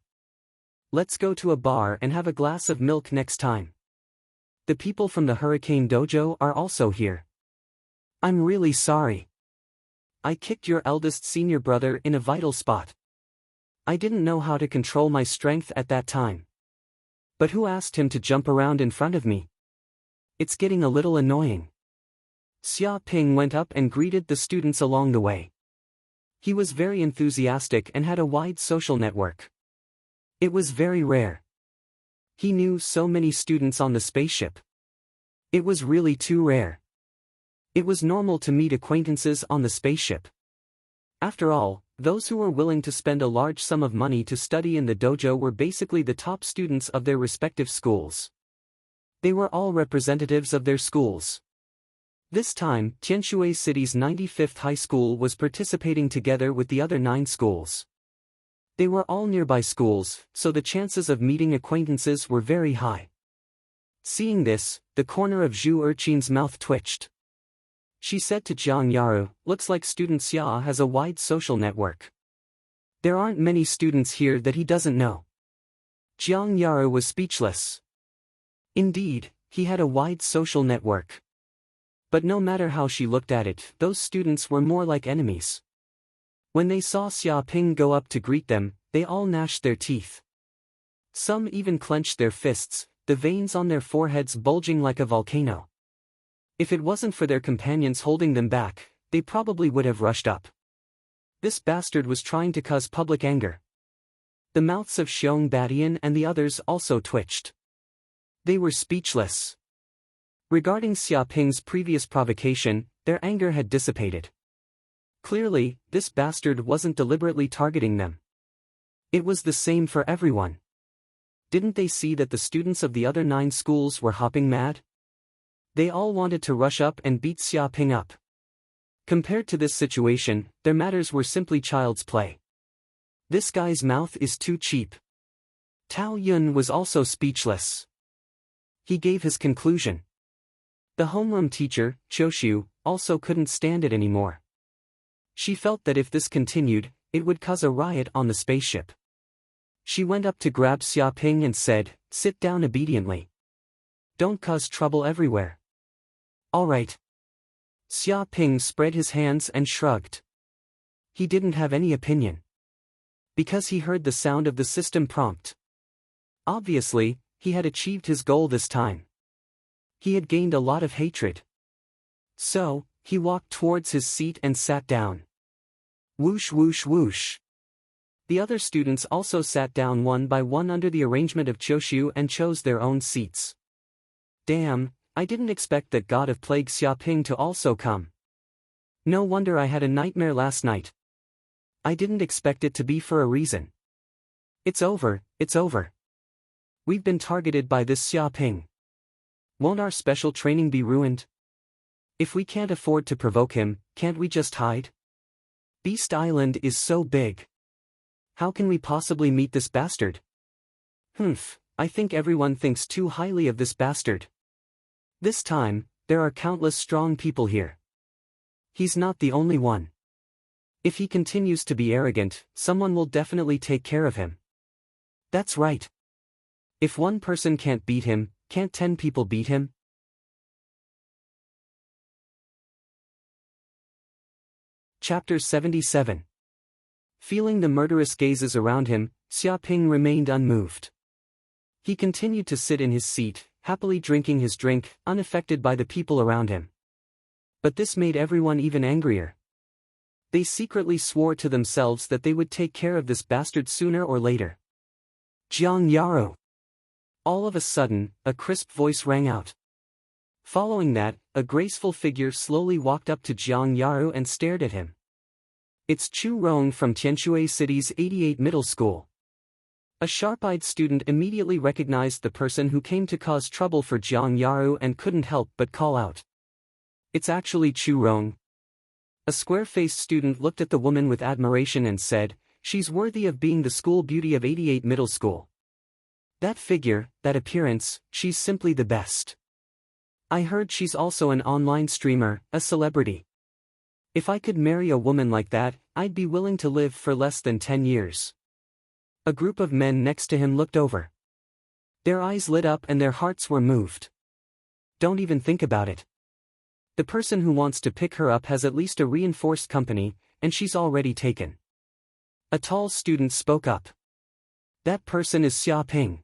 S1: Let's go to a bar and have a glass of milk next time. The people from the Hurricane Dojo are also here. I'm really sorry. I kicked your eldest senior brother in a vital spot. I didn't know how to control my strength at that time. But who asked him to jump around in front of me? It's getting a little annoying. Xia Ping went up and greeted the students along the way. He was very enthusiastic and had a wide social network. It was very rare. He knew so many students on the spaceship. It was really too rare. It was normal to meet acquaintances on the spaceship. After all, those who were willing to spend a large sum of money to study in the dojo were basically the top students of their respective schools. They were all representatives of their schools. This time, Tianshui City's 95th high school was participating together with the other 9 schools. They were all nearby schools, so the chances of meeting acquaintances were very high. Seeing this, the corner of Zhu Urchin's mouth twitched. She said to Jiang Yaru, "Looks like student Xia has a wide social network. There aren't many students here that he doesn't know." Jiang Yaru was speechless. Indeed, he had a wide social network. But no matter how she looked at it, those students were more like enemies. When they saw Xia Ping go up to greet them, they all gnashed their teeth. Some even clenched their fists, the veins on their foreheads bulging like a volcano. If it wasn't for their companions holding them back, they probably would have rushed up. This bastard was trying to cause public anger. The mouths of Xiong Badian and the others also twitched. They were speechless. Regarding Xia Ping's previous provocation, their anger had dissipated. Clearly, this bastard wasn't deliberately targeting them. It was the same for everyone. Didn't they see that the students of the other 9 schools were hopping mad? They all wanted to rush up and beat Xia Ping up. Compared to this situation, their matters were simply child's play. This guy's mouth is too cheap. Tao Yun was also speechless. He gave his conclusion. The homeroom teacher, Choshu, also couldn't stand it anymore. She felt that if this continued, it would cause a riot on the spaceship. She went up to grab Xia Ping and said, "Sit down obediently. Don't cause trouble everywhere." "All right." Xia Ping spread his hands and shrugged. He didn't have any opinion. Because he heard the sound of the system prompt. Obviously, he had achieved his goal this time. He had gained a lot of hatred. So, he walked towards his seat and sat down. Whoosh whoosh whoosh. The other students also sat down one by one under the arrangement of Choshu and chose their own seats. Damn, I didn't expect that god of plague Xia Ping to also come. No wonder I had a nightmare last night. I didn't expect it to be for a reason. It's over, it's over. We've been targeted by this Xia Ping. Won't our special training be ruined? If we can't afford to provoke him, can't we just hide? Beast Island is so big. How can we possibly meet this bastard? I think everyone thinks too highly of this bastard. This time, there are countless strong people here. He's not the only one. If he continues to be arrogant, someone will definitely take care of him. That's right. If one person can't beat him, can't 10 people beat him? Chapter 77. Feeling the murderous gazes around him, Xia Ping remained unmoved. He continued to sit in his seat, happily drinking his drink, unaffected by the people around him. But this made everyone even angrier. They secretly swore to themselves that they would take care of this bastard sooner or later. Jiang Yaro. All of a sudden, a crisp voice rang out. Following that, a graceful figure slowly walked up to Jiang Yaro and stared at him. It's Chu Rong from Tianshui City's 88 Middle School. A sharp-eyed student immediately recognized the person who came to cause trouble for Jiang Yaro and couldn't help but call out. It's actually Chu Rong. A square-faced student looked at the woman with admiration and said, she's worthy of being the school beauty of 88 Middle School. That figure, that appearance, she's simply the best. I heard she's also an online streamer, a celebrity. If I could marry a woman like that, I'd be willing to live for less than 10 years. A group of men next to him looked over. Their eyes lit up and their hearts were moved. Don't even think about it. The person who wants to pick her up has at least a reinforced company, and she's already taken. A tall student spoke up. That person is Xia Ping.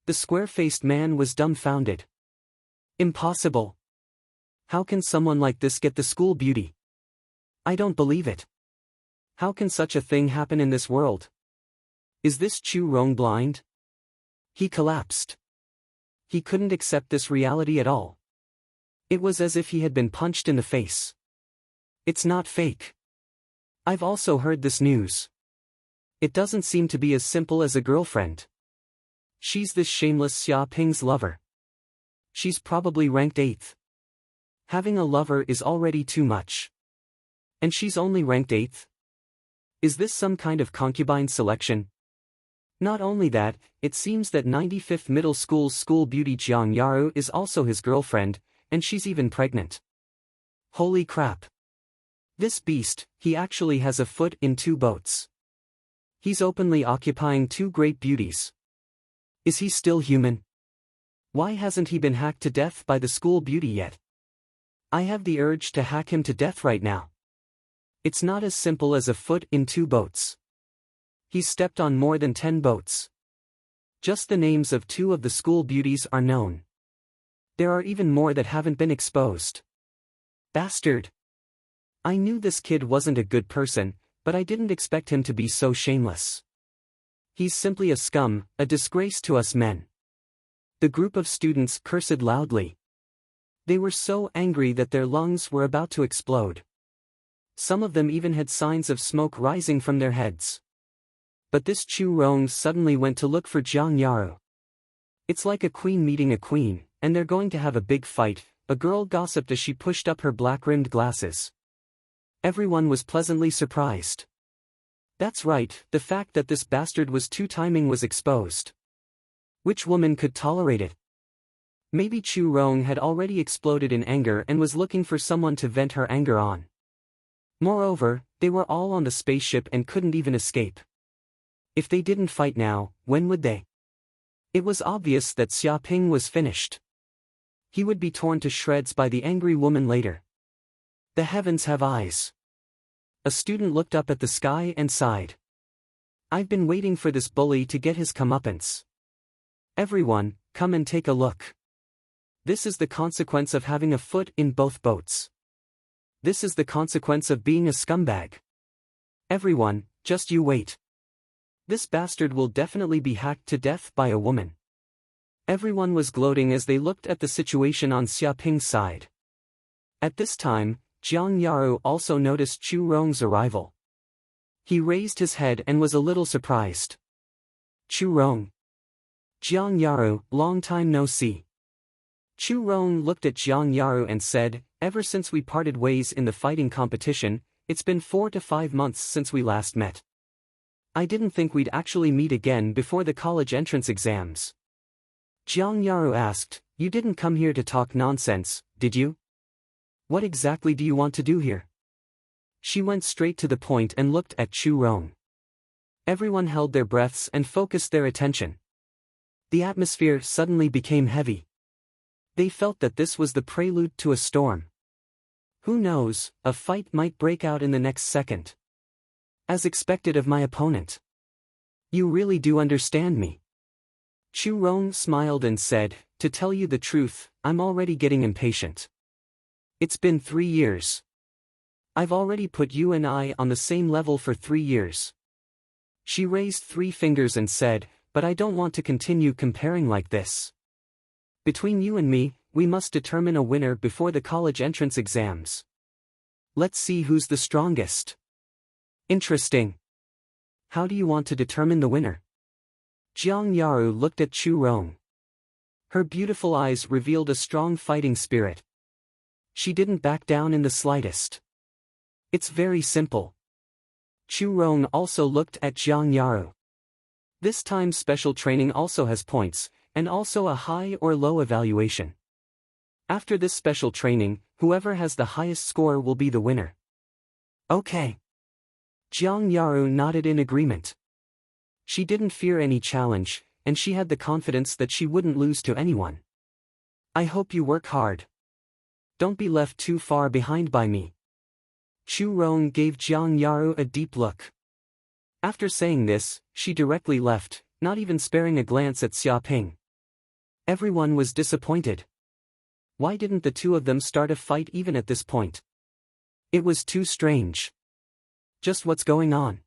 S1: The square-faced man was dumbfounded. Impossible. How can someone like this get the school beauty? I don't believe it. How can such a thing happen in this world? Is this Chu Rong blind? He collapsed. He couldn't accept this reality at all. It was as if he had been punched in the face. It's not fake. I've also heard this news. It doesn't seem to be as simple as a girlfriend. She's this shameless Xia Ping's lover. She's probably ranked 8th. Having a lover is already too much. And she's only ranked 8th? Is this some kind of concubine selection? Not only that, it seems that 95th Middle School's school beauty Jiang Yaro is also his girlfriend, and she's even pregnant. Holy crap. This beast, he actually has a foot in 2 boats. He's openly occupying 2 great beauties. Is he still human? Why hasn't he been hacked to death by the school beauty yet? I have the urge to hack him to death right now. It's not as simple as a foot in 2 boats. He's stepped on more than 10 boats. Just the names of 2 of the school beauties are known. There are even more that haven't been exposed. Bastard! I knew this kid wasn't a good person, but I didn't expect him to be so shameless. He's simply a scum, a disgrace to us men. The group of students cursed loudly. They were so angry that their lungs were about to explode. Some of them even had signs of smoke rising from their heads. But this Chu Rong suddenly went to look for Jiang Yaro. It's like a queen meeting a queen, and they're going to have a big fight, a girl gossiped as she pushed up her black-rimmed glasses. Everyone was pleasantly surprised. That's right, the fact that this bastard was 2-timing was exposed. Which woman could tolerate it? Maybe Chu Rong had already exploded in anger and was looking for someone to vent her anger on. Moreover, they were all on the spaceship and couldn't even escape. If they didn't fight now, when would they? It was obvious that Xia Ping was finished. He would be torn to shreds by the angry woman later. The heavens have eyes. A student looked up at the sky and sighed. I've been waiting for this bully to get his comeuppance. Everyone, come and take a look. This is the consequence of having a foot in both boats. This is the consequence of being a scumbag. Everyone, just you wait. This bastard will definitely be hacked to death by a woman. Everyone was gloating as they looked at the situation on Xia Ping's side. At this time, Jiang Yaro also noticed Chu Rong's arrival. He raised his head and was a little surprised. Chu Rong. Jiang Yaro, long time no see. Chu Rong looked at Jiang Yaro and said, ever since we parted ways in the fighting competition, it's been 4 to 5 months since we last met. I didn't think we'd actually meet again before the college entrance exams. Jiang Yaro asked, you didn't come here to talk nonsense, did you? What exactly do you want to do here? She went straight to the point and looked at Chu Rong. Everyone held their breaths and focused their attention. The atmosphere suddenly became heavy. They felt that this was the prelude to a storm. Who knows, a fight might break out in the next second. As expected of my opponent. You really do understand me. Chu Rong smiled and said, to tell you the truth, I'm already getting impatient. It's been 3 years. I've already put you and I on the same level for 3 years. She raised 3 fingers and said, but I don't want to continue comparing like this. Between you and me, we must determine a winner before the college entrance exams. Let's see who's the strongest. Interesting. How do you want to determine the winner? Jiang Yaru looked at Chu Rong. Her beautiful eyes revealed a strong fighting spirit. She didn't back down in the slightest. It's very simple. Chu Rong also looked at Jiang Yaru. This time special training also has points, and also a high or low evaluation. After this special training, whoever has the highest score will be the winner. Okay. Jiang Yaru nodded in agreement. She didn't fear any challenge, and she had the confidence that she wouldn't lose to anyone. I hope you work hard. Don't be left too far behind by me. Chu Rong gave Jiang Yaru a deep look. After saying this, she directly left, not even sparing a glance at Xia Ping. Everyone was disappointed. Why didn't the two of them start a fight even at this point? It was too strange. Just what's going on?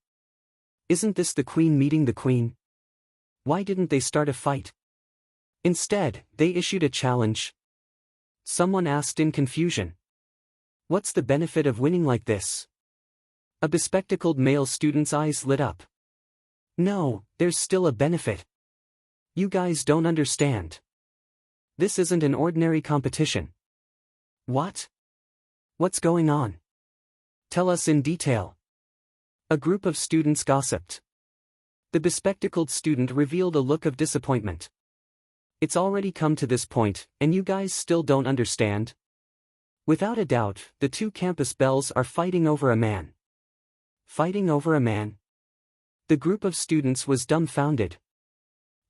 S1: Isn't this the queen meeting the queen? Why didn't they start a fight? Instead, they issued a challenge. Someone asked in confusion. What's the benefit of winning like this? A bespectacled male student's eyes lit up. No, there's still a benefit. You guys don't understand. This isn't an ordinary competition. What? What's going on? Tell us in detail. A group of students gossiped. The bespectacled student revealed a look of disappointment. It's already come to this point, and you guys still don't understand? Without a doubt, the two campus belles are fighting over a man. Fighting over a man? The group of students was dumbfounded.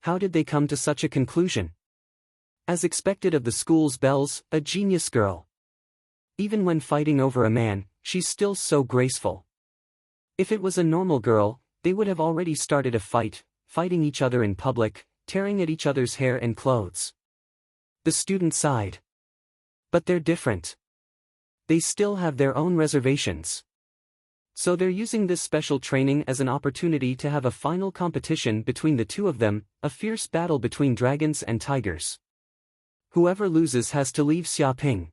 S1: How did they come to such a conclusion? As expected of the school's belles, a genius girl. Even when fighting over a man, she's still so graceful. If it was a normal girl, they would have already started a fight, fighting each other in public, tearing at each other's hair and clothes. The student sighed. But they're different. They still have their own reservations. So they're using this special training as an opportunity to have a final competition between the two of them, a fierce battle between dragons and tigers. Whoever loses has to leave Xia Ping.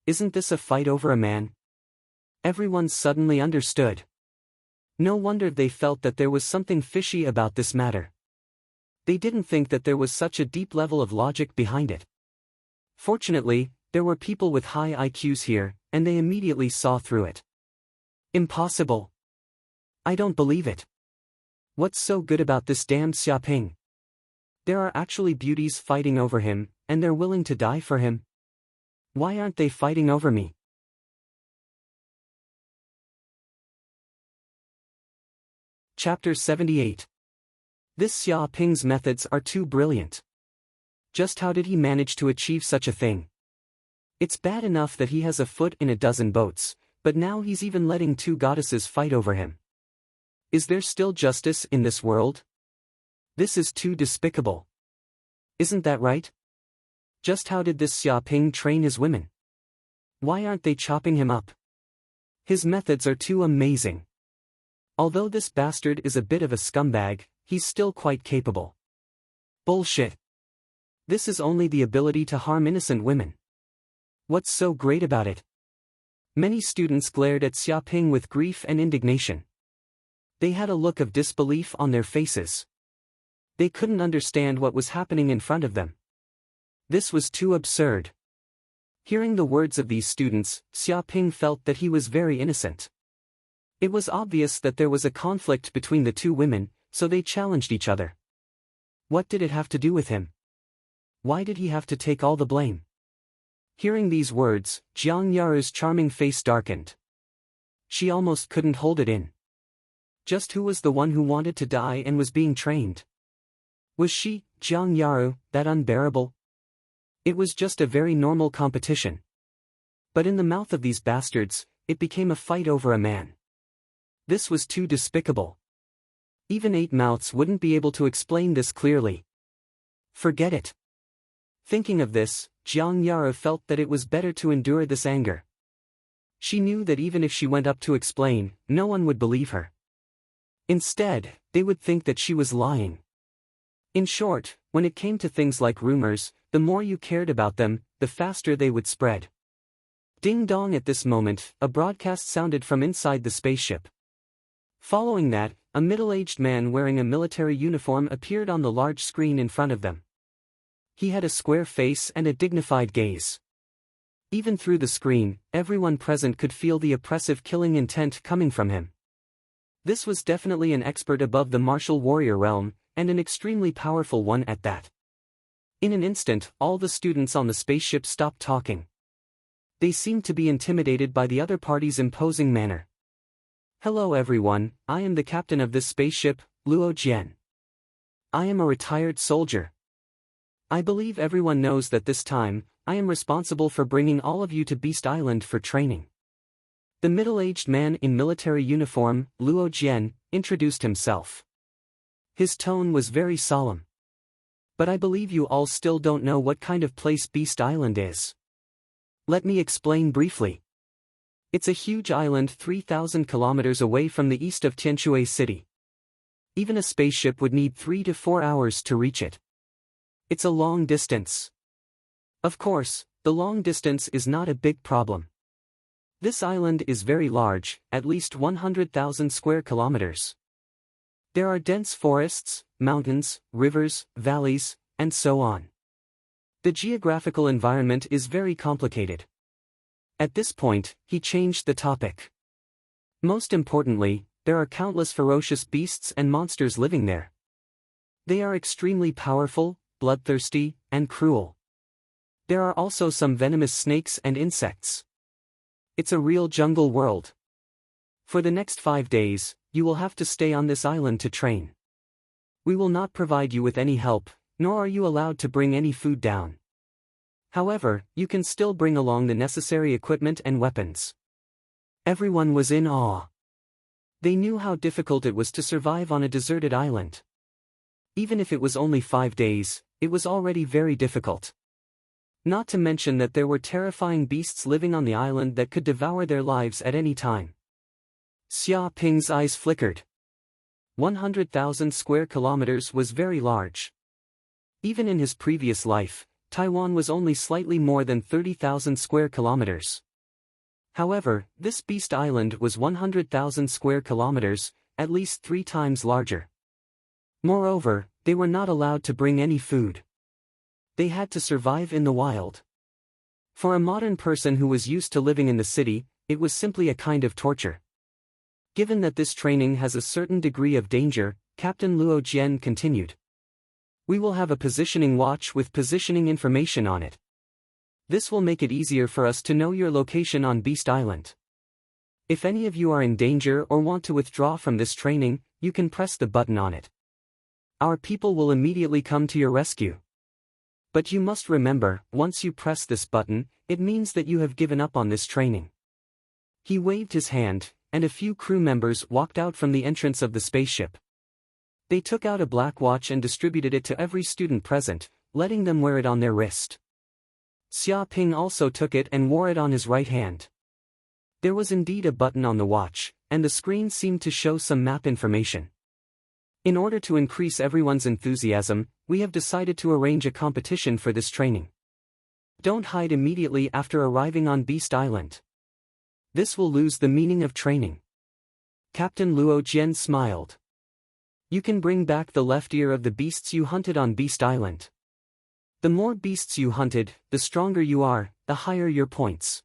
S1: Isn't this a fight over a man? Everyone suddenly understood. No wonder they felt that there was something fishy about this matter. They didn't think that there was such a deep level of logic behind it. Fortunately, there were people with high IQs here, and they immediately saw through it. Impossible. I don't believe it. What's so good about this damned Xia Ping? There are actually beauties fighting over him, and they're willing to die for him. Why aren't they fighting over me? Chapter 78. This Xia Ping's methods are too brilliant. Just how did he manage to achieve such a thing? It's bad enough that he has a foot in a dozen boats, but now he's even letting two goddesses fight over him. Is there still justice in this world? This is too despicable. Isn't that right? Just how did this Xia Ping train his women? Why aren't they chopping him up? His methods are too amazing. Although this bastard is a bit of a scumbag, he's still quite capable. Bullshit. This is only the ability to harm innocent women. What's so great about it? Many students glared at Xia Ping with grief and indignation. They had a look of disbelief on their faces. They couldn't understand what was happening in front of them. This was too absurd. Hearing the words of these students, Xia Ping felt that he was very innocent. It was obvious that there was a conflict between the two women, so they challenged each other. What did it have to do with him? Why did he have to take all the blame? Hearing these words, Jiang Yaru's charming face darkened. She almost couldn't hold it in. Just who was the one who wanted to die and was being trained? Was she, Jiang Yaru, that unbearable? It was just a very normal competition. But in the mouth of these bastards, it became a fight over a man. This was too despicable. Even 8 mouths wouldn't be able to explain this clearly. Forget it. Thinking of this, Jiang Yaru felt that it was better to endure this anger. She knew that even if she went up to explain, no one would believe her. Instead, they would think that she was lying. In short, when it came to things like rumors, the more you cared about them, the faster they would spread. Ding dong, at this moment, a broadcast sounded from inside the spaceship. Following that, a middle-aged man wearing a military uniform appeared on the large screen in front of them. He had a square face and a dignified gaze. Even through the screen, everyone present could feel the oppressive killing intent coming from him. This was definitely an expert above the martial warrior realm, and an extremely powerful one at that. In an instant, all the students on the spaceship stopped talking. They seemed to be intimidated by the other party's imposing manner. "Hello everyone, I am the captain of this spaceship, Luo Jian. I am a retired soldier. I believe everyone knows that this time, I am responsible for bringing all of you to Beast Island for training." The middle-aged man in military uniform, Luo Jian, introduced himself. His tone was very solemn. "But I believe you all still don't know what kind of place Beast Island is. Let me explain briefly. It's a huge island 3,000 kilometers away from the east of Tianshui City. Even a spaceship would need 3 to 4 hours to reach it. It's a long distance. Of course, the long distance is not a big problem. This island is very large, at least 100,000 square kilometers. There are dense forests, mountains, rivers, valleys, and so on. The geographical environment is very complicated." At this point, he changed the topic. "Most importantly, there are countless ferocious beasts and monsters living there. They are extremely powerful, bloodthirsty, and cruel. There are also some venomous snakes and insects. It's a real jungle world. For the next 5 days, you will have to stay on this island to train. We will not provide you with any help, nor are you allowed to bring any food down. However, you can still bring along the necessary equipment and weapons." Everyone was in awe. They knew how difficult it was to survive on a deserted island. Even if it was only 5 days, it was already very difficult. Not to mention that there were terrifying beasts living on the island that could devour their lives at any time. Xia Ping's eyes flickered. 100,000 square kilometers was very large. Even in his previous life, Taiwan was only slightly more than 30,000 square kilometers. However, this Beast Island was 100,000 square kilometers, at least 3 times larger. Moreover, they were not allowed to bring any food. They had to survive in the wild. For a modern person who was used to living in the city, it was simply a kind of torture. Given that this training has a certain degree of danger, Captain Luo Jian continued. "We will have a positioning watch with positioning information on it. This will make it easier for us to know your location on Beast Island. If any of you are in danger or want to withdraw from this training, you can press the button on it. Our people will immediately come to your rescue. But you must remember, once you press this button, it means that you have given up on this training." He waved his hand, and a few crew members walked out from the entrance of the spaceship. They took out a black watch and distributed it to every student present, letting them wear it on their wrist. Xia Ping also took it and wore it on his right hand. There was indeed a button on the watch, and the screen seemed to show some map information. "In order to increase everyone's enthusiasm, we have decided to arrange a competition for this training. Don't hide immediately after arriving on Beast Island. This will lose the meaning of training." Captain Luo Jian smiled. "You can bring back the left ear of the beasts you hunted on Beast Island. The more beasts you hunted, the stronger you are, the higher your points.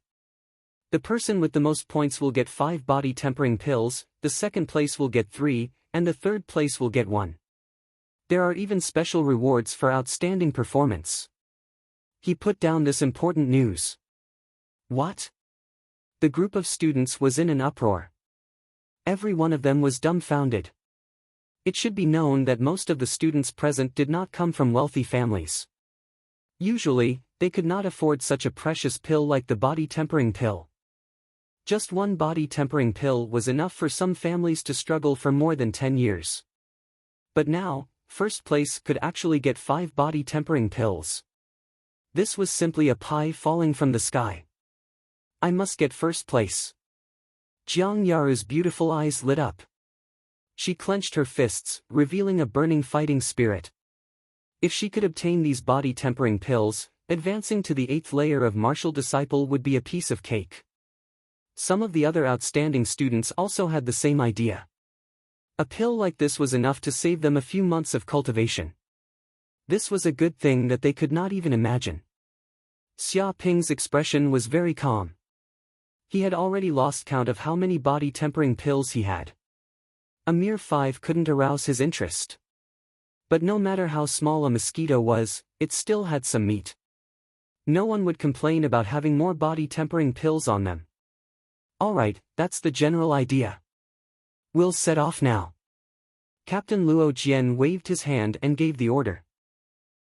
S1: The person with the most points will get 5 body tempering pills, the second place will get 3, and the third place will get 1. There are even special rewards for outstanding performance." He put down this important news. "What?" The group of students was in an uproar. Every one of them was dumbfounded. It should be known that most of the students present did not come from wealthy families. Usually, they could not afford such a precious pill like the body tempering pill. Just 1 body tempering pill was enough for some families to struggle for more than 10 years. But now, first place could actually get 5 body tempering pills. This was simply a pie falling from the sky. "I must get first place." Jiang Yaru's beautiful eyes lit up. She clenched her fists, revealing a burning fighting spirit. If she could obtain these body-tempering pills, advancing to the 8th layer of martial disciple would be a piece of cake. Some of the other outstanding students also had the same idea. A pill like this was enough to save them a few months of cultivation. This was a good thing that they could not even imagine. Xia Ping's expression was very calm. He had already lost count of how many body-tempering pills he had. A mere 5 couldn't arouse his interest. But no matter how small a mosquito was, it still had some meat. No one would complain about having more body-tempering pills on them. Alright, that's the general idea. We'll set off now. Captain Luo Jian waved his hand and gave the order.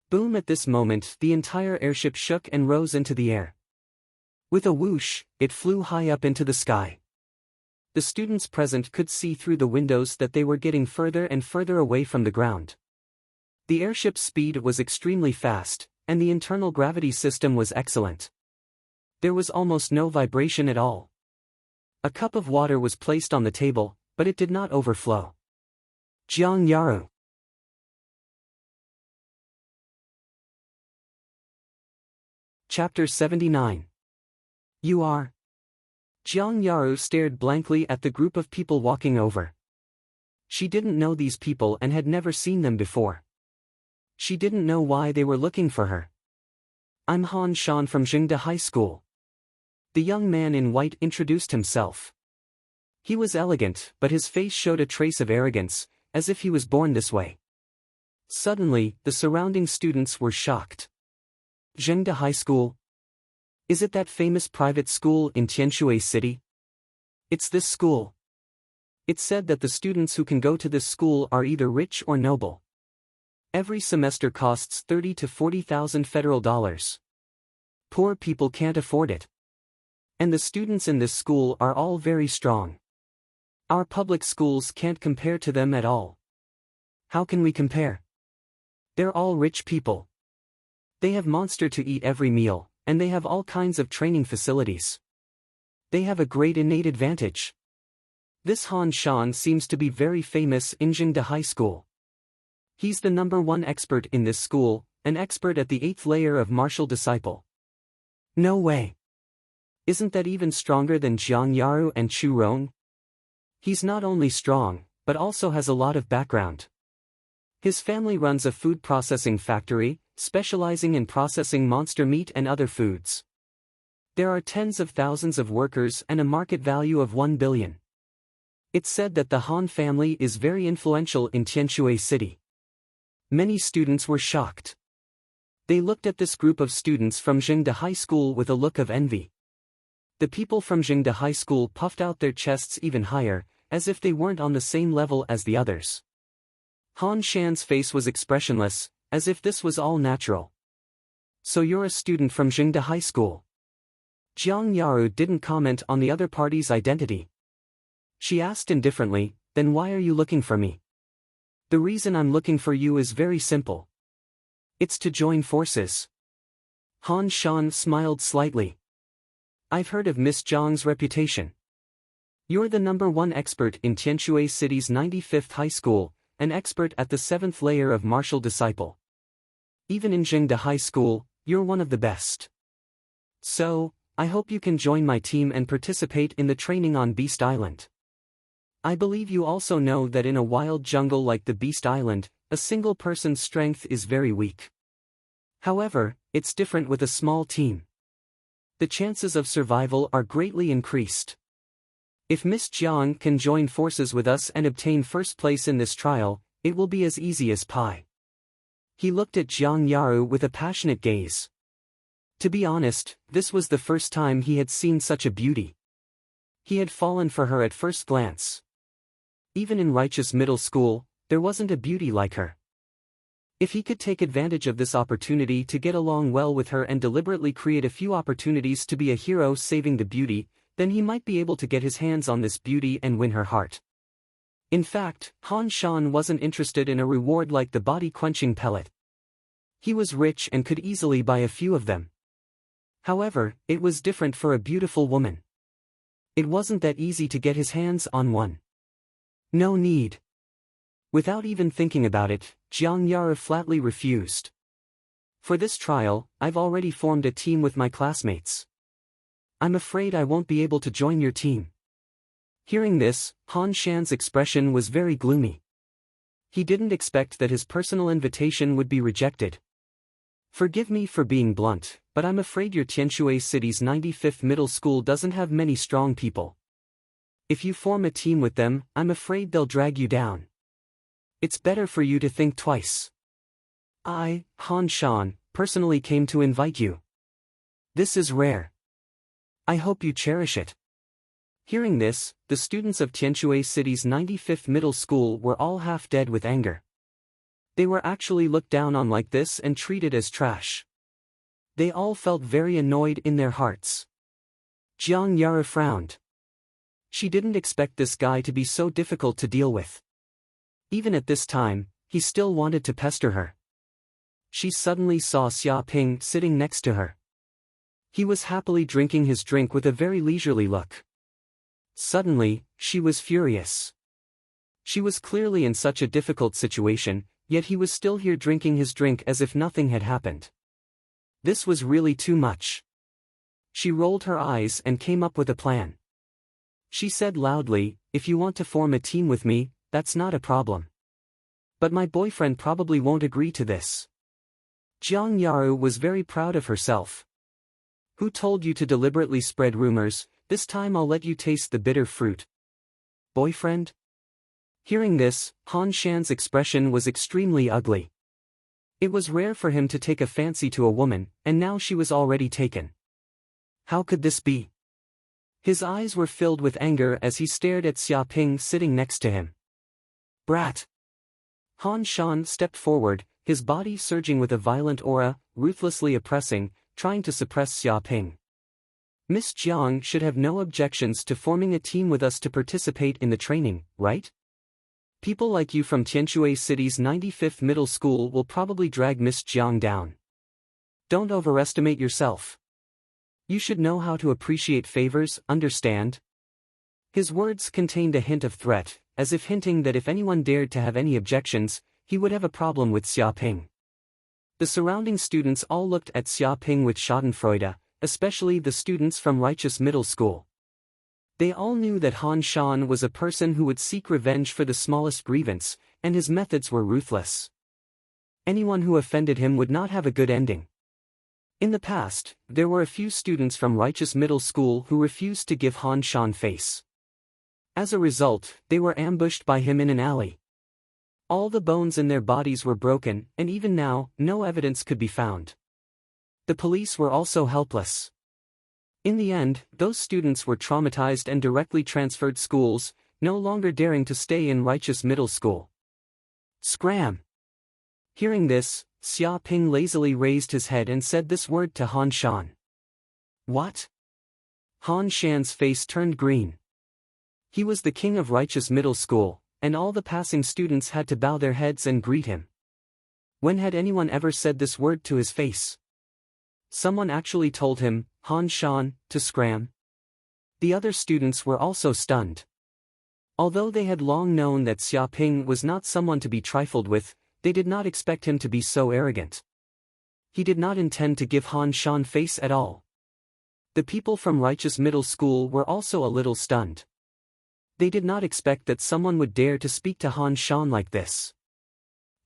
S1: Boom! At this moment, the entire airship shook and rose into the air. With a whoosh, it flew high up into the sky. The students present could see through the windows that they were getting further and further away from the ground. The airship's speed was extremely fast, and the internal gravity system was excellent. There was almost no vibration at all. A cup of water was placed on the table, but it did not overflow. Jiang Yaru. Chapter 79. You are? Jiang Yaru stared blankly at the group of people walking over. She didn't know these people and had never seen them before. She didn't know why they were looking for her. I'm Han Shan from Jingde High School. The young man in white introduced himself. He was elegant, but his face showed a trace of arrogance, as if he was born this way. Suddenly, the surrounding students were shocked. Jingde High School? Is it that famous private school in Tianshui City? It's this school. It's said that the students who can go to this school are either rich or noble. Every semester costs 30 to 40,000 federal dollars. Poor people can't afford it. And the students in this school are all very strong. Our public schools can't compare to them at all. How can we compare? They're all rich people. They have monster to eat every meal, and they have all kinds of training facilities. They have a great innate advantage. This Han Shan seems to be very famous in Jingde High School. He's the #1 expert in this school, an expert at the 8th layer of martial disciple. No way. Isn't that even stronger than Jiang Yaru and Chu Rong? He's not only strong, but also has a lot of background. His family runs a food processing factory, specializing in processing monster meat and other foods. There are tens of thousands of workers and a market value of 1 billion. It's said that the Han family is very influential in Tianshui City. Many students were shocked. They looked at this group of students from Jingde High School with a look of envy. The people from Jingde High School puffed out their chests even higher, as if they weren't on the same level as the others. Han Shan's face was expressionless, as if this was all natural. So you're a student from Jingde High School? Jiang Yaru didn't comment on the other party's identity. She asked indifferently, then why are you looking for me? The reason I'm looking for you is very simple. It's to join forces. Han Shan smiled slightly. I've heard of Miss Zhang's reputation. You're the #1 expert in Tianshui City's 95th high school, an expert at the 7th layer of martial disciple. Even in Jingde High School, you're one of the best. So, I hope you can join my team and participate in the training on Beast Island. I believe you also know that in a wild jungle like the Beast Island, a single person's strength is very weak. However, it's different with a small team. The chances of survival are greatly increased. If Miss Jiang can join forces with us and obtain first place in this trial, it will be as easy as pie. He looked at Jiang Yaru with a passionate gaze. To be honest, this was the first time he had seen such a beauty. He had fallen for her at first glance. Even in Righteous Middle School, there wasn't a beauty like her. If he could take advantage of this opportunity to get along well with her and deliberately create a few opportunities to be a hero saving the beauty, then he might be able to get his hands on this beauty and win her heart. In fact, Han Shan wasn't interested in a reward like the body-quenching pellet. He was rich and could easily buy a few of them. However, it was different for a beautiful woman. It wasn't that easy to get his hands on one. No need. Without even thinking about it, Jiang Yara flatly refused. For this trial, I've already formed a team with my classmates. I'm afraid I won't be able to join your team. Hearing this, Han Shan's expression was very gloomy. He didn't expect that his personal invitation would be rejected. Forgive me for being blunt, but I'm afraid your Tianshui City's 95th middle school doesn't have many strong people. If you form a team with them, I'm afraid they'll drag you down. It's better for you to think twice. I, Han Shan, personally came to invite you. This is rare. I hope you cherish it. Hearing this, the students of Tianshui City's 95th middle school were all half dead with anger. They were actually looked down on like this and treated as trash. They all felt very annoyed in their hearts. Jiang Yara frowned. She didn't expect this guy to be so difficult to deal with. Even at this time, he still wanted to pester her. She suddenly saw Xia Ping sitting next to her. He was happily drinking his drink with a very leisurely look. Suddenly, she was furious. She was clearly in such a difficult situation, yet he was still here drinking his drink as if nothing had happened. This was really too much. She rolled her eyes and came up with a plan. She said loudly, "If you want to form a team with me, that's not a problem. But my boyfriend probably won't agree to this." Jiang Yaru was very proud of herself. "Who told you to deliberately spread rumors? This time I'll let you taste the bitter fruit." Boyfriend? Hearing this, Han Shan's expression was extremely ugly. It was rare for him to take a fancy to a woman, and now she was already taken. How could this be? His eyes were filled with anger as he stared at Xia Ping sitting next to him. Brat! Han Shan stepped forward, his body surging with a violent aura, ruthlessly oppressing, trying to suppress Xia Ping. Miss Jiang should have no objections to forming a team with us to participate in the training, right? People like you from Tianshui City's 95th middle school will probably drag Miss Jiang down. Don't overestimate yourself. You should know how to appreciate favors, understand? His words contained a hint of threat, as if hinting that if anyone dared to have any objections, he would have a problem with Xia Ping. The surrounding students all looked at Xia Ping with schadenfreude, especially the students from Righteous Middle School. They all knew that Han Shan was a person who would seek revenge for the smallest grievance, and his methods were ruthless. Anyone who offended him would not have a good ending. In the past, there were a few students from Righteous Middle School who refused to give Han Shan face. As a result, they were ambushed by him in an alley. All the bones in their bodies were broken, and even now, no evidence could be found. The police were also helpless. In the end, those students were traumatized and directly transferred schools, no longer daring to stay in Righteous Middle School. Scram! Hearing this, Xia Ping lazily raised his head and said this word to Han Shan. What? Han Shan's face turned green. He was the king of Righteous Middle School, and all the passing students had to bow their heads and greet him. When had anyone ever said this word to his face? Someone actually told him, Han Shan, to scram. The other students were also stunned. Although they had long known that Xia Ping was not someone to be trifled with, they did not expect him to be so arrogant. He did not intend to give Han Shan face at all. The people from Righteous Middle School were also a little stunned. They did not expect that someone would dare to speak to Han Shan like this.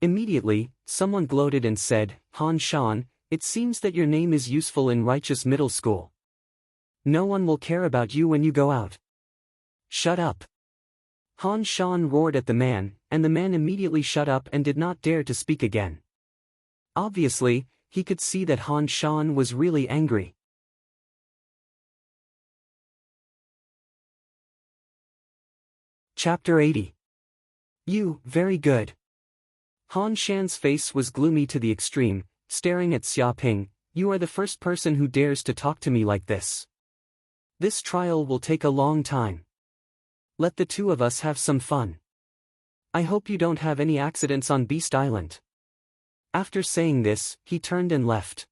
S1: Immediately, someone gloated and said, Han Shan, it seems that your name is useful in Righteous Middle School. No one will care about you when you go out. Shut up. Han Shan roared at the man, and the man immediately shut up and did not dare to speak again. Obviously, he could see that Han Shan was really angry. Chapter 80. You, very good. Han Shan's face was gloomy to the extreme, staring at Xia Ping. You are the first person who dares to talk to me like this. This trial will take a long time. Let the two of us have some fun. I hope you don't have any accidents on Beast Island. After saying this, he turned and left.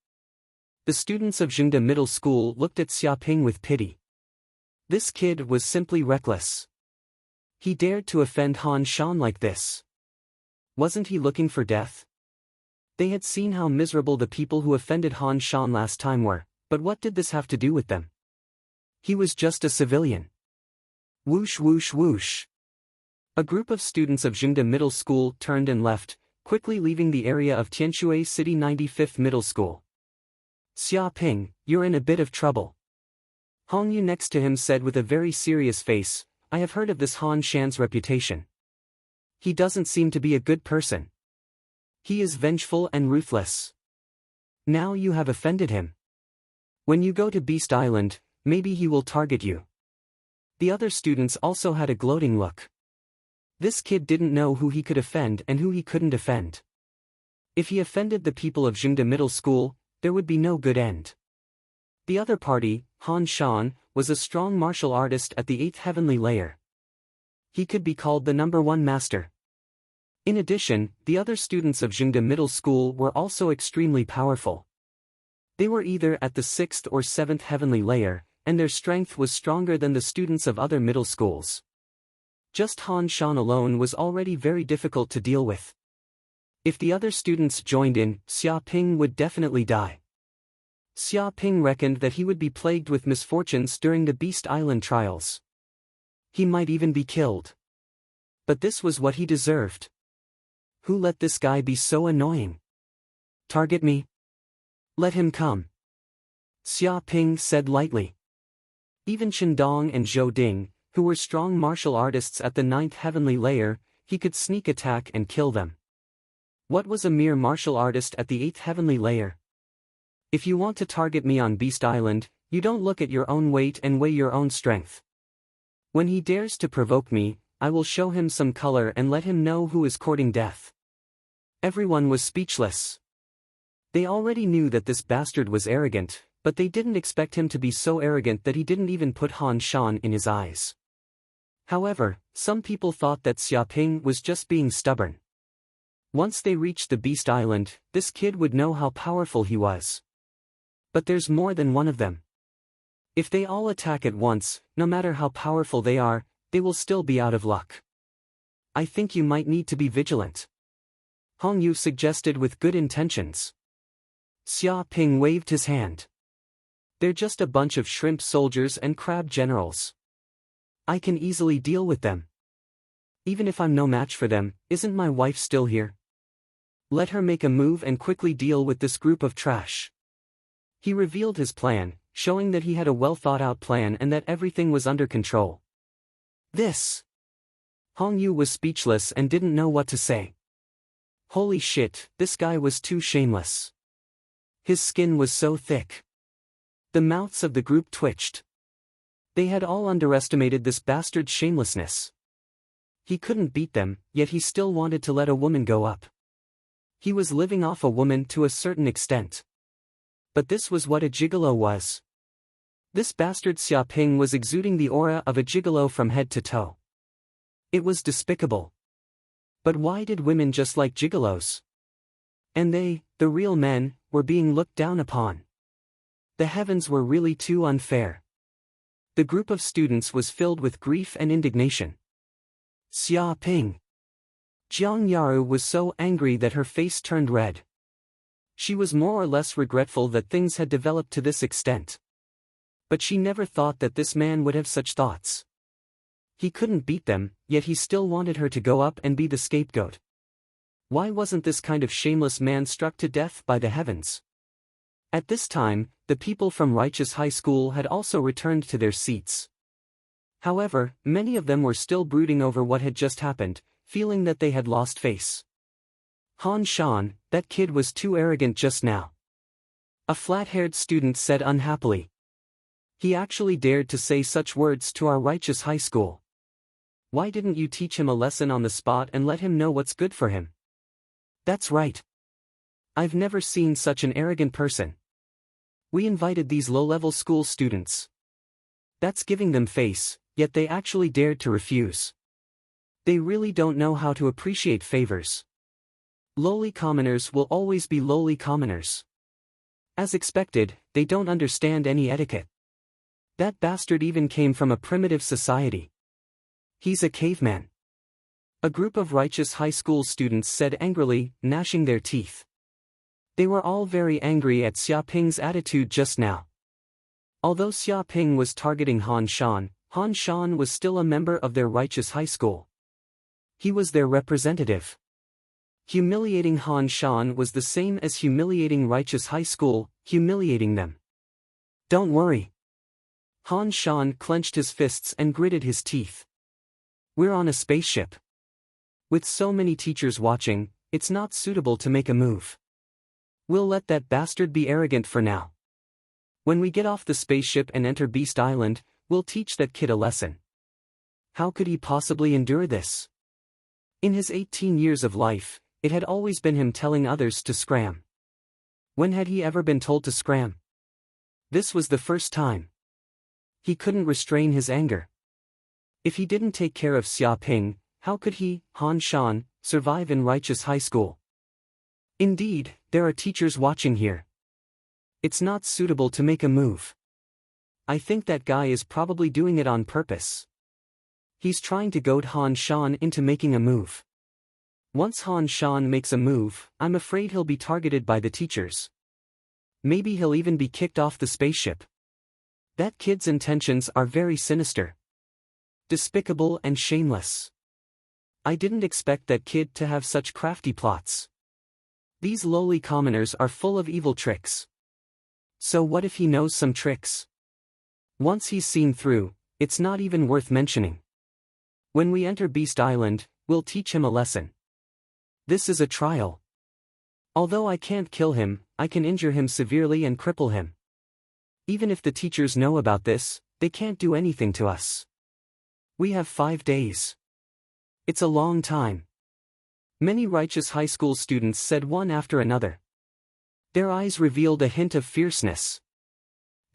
S1: The students of Jingda Middle School looked at Xia Ping with pity. This kid was simply reckless. He dared to offend Han Shan like this. Wasn't he looking for death? They had seen how miserable the people who offended Han Shan last time were, but what did this have to do with them? He was just a civilian. Whoosh whoosh whoosh. A group of students of Jingde Middle School turned and left, quickly leaving the area of Tianshui City 95th Middle School. Xia Ping, you're in a bit of trouble. Hong Yu next to him said with a very serious face, I have heard of this Han Shan's reputation. He doesn't seem to be a good person. He is vengeful and ruthless. Now you have offended him. When you go to Beast Island, maybe he will target you. The other students also had a gloating look. This kid didn't know who he could offend and who he couldn't offend. If he offended the people of Jingde Middle School, there would be no good end. The other party, Han Shan, was a strong martial artist at the 8th heavenly layer. He could be called the #1 master. In addition, the other students of Jingde Middle School were also extremely powerful. They were either at the 6th or 7th heavenly layer, and their strength was stronger than the students of other middle schools. Just Han Shan alone was already very difficult to deal with. If the other students joined in, Xia Ping would definitely die. Xia Ping reckoned that he would be plagued with misfortunes during the Beast Island trials. He might even be killed. But this was what he deserved. Who let this guy be so annoying? Target me? Let him come. Xia Ping said lightly. Even Chen Dong and Zhou Ding, who were strong martial artists at the 9th heavenly layer, he could sneak attack and kill them. What was a mere martial artist at the 8th heavenly layer? If you want to target me on Beast Island, you don't look at your own weight and weigh your own strength. When he dares to provoke me, I will show him some color and let him know who is courting death. Everyone was speechless. They already knew that this bastard was arrogant, but they didn't expect him to be so arrogant that he didn't even put Han Shan in his eyes. However, some people thought that Xia Ping was just being stubborn. Once they reached the Beast Island, this kid would know how powerful he was. But there's more than one of them. If they all attack at once, no matter how powerful they are, they will still be out of luck. I think you might need to be vigilant. Hong Yu suggested with good intentions. Xia Ping waved his hand. They're just a bunch of shrimp soldiers and crab generals. I can easily deal with them. Even if I'm no match for them, isn't my wife still here? Let her make a move and quickly deal with this group of trash. He revealed his plan, showing that he had a well-thought-out plan and that everything was under control. This. Hong Yu was speechless and didn't know what to say. Holy shit, this guy was too shameless. His skin was so thick. The mouths of the group twitched. They had all underestimated this bastard's shamelessness. He couldn't beat them, yet he still wanted to let a woman go up. He was living off a woman to a certain extent. But this was what a gigolo was. This bastard Xia Ping was exuding the aura of a gigolo from head to toe. It was despicable. But why did women just like gigolos? And they, the real men, were being looked down upon. The heavens were really too unfair. The group of students was filled with grief and indignation. Xia Ping. Jiang Yaru was so angry that her face turned red. She was more or less regretful that things had developed to this extent. But she never thought that this man would have such thoughts. He couldn't beat them, yet he still wanted her to go up and be the scapegoat. Why wasn't this kind of shameless man struck to death by the heavens? At this time, the people from Righteous High School had also returned to their seats. However, many of them were still brooding over what had just happened, feeling that they had lost face. Han Shan, that kid was too arrogant just now. A flat-haired student said unhappily. He actually dared to say such words to our Righteous High School. Why didn't you teach him a lesson on the spot and let him know what's good for him? That's right. I've never seen such an arrogant person. We invited these low-level school students. That's giving them face, yet they actually dared to refuse. They really don't know how to appreciate favors. Lowly commoners will always be lowly commoners. As expected, they don't understand any etiquette. That bastard even came from a primitive society. He's a caveman. A group of righteous high school students said angrily, gnashing their teeth. They were all very angry at Xiaoping's attitude just now. Although Xiaoping was targeting Han Shan was still a member of their righteous high school. He was their representative. Humiliating Han Shan was the same as humiliating righteous high school, humiliating them. Don't worry. Han Shan clenched his fists and gritted his teeth. We're on a spaceship. With so many teachers watching, it's not suitable to make a move. We'll let that bastard be arrogant for now. When we get off the spaceship and enter Beast Island, we'll teach that kid a lesson. How could he possibly endure this? In his 18 years of life, it had always been him telling others to scram. When had he ever been told to scram? This was the first time. He couldn't restrain his anger. If he didn't take care of Xiaoping, how could he, Han Shan, survive in righteous high school? Indeed, there are teachers watching here. It's not suitable to make a move. I think that guy is probably doing it on purpose. He's trying to goad Han Shan into making a move. Once Han Shan makes a move, I'm afraid he'll be targeted by the teachers. Maybe he'll even be kicked off the spaceship. That kid's intentions are very sinister. Despicable and shameless. I didn't expect that kid to have such crafty plots. These lowly commoners are full of evil tricks. So what if he knows some tricks? Once he's seen through, it's not even worth mentioning. When we enter Beast Island, we'll teach him a lesson. This is a trial. Although I can't kill him, I can injure him severely and cripple him. Even if the teachers know about this, they can't do anything to us. We have 5 days. It's a long time. Many righteous high school students said one after another. Their eyes revealed a hint of fierceness.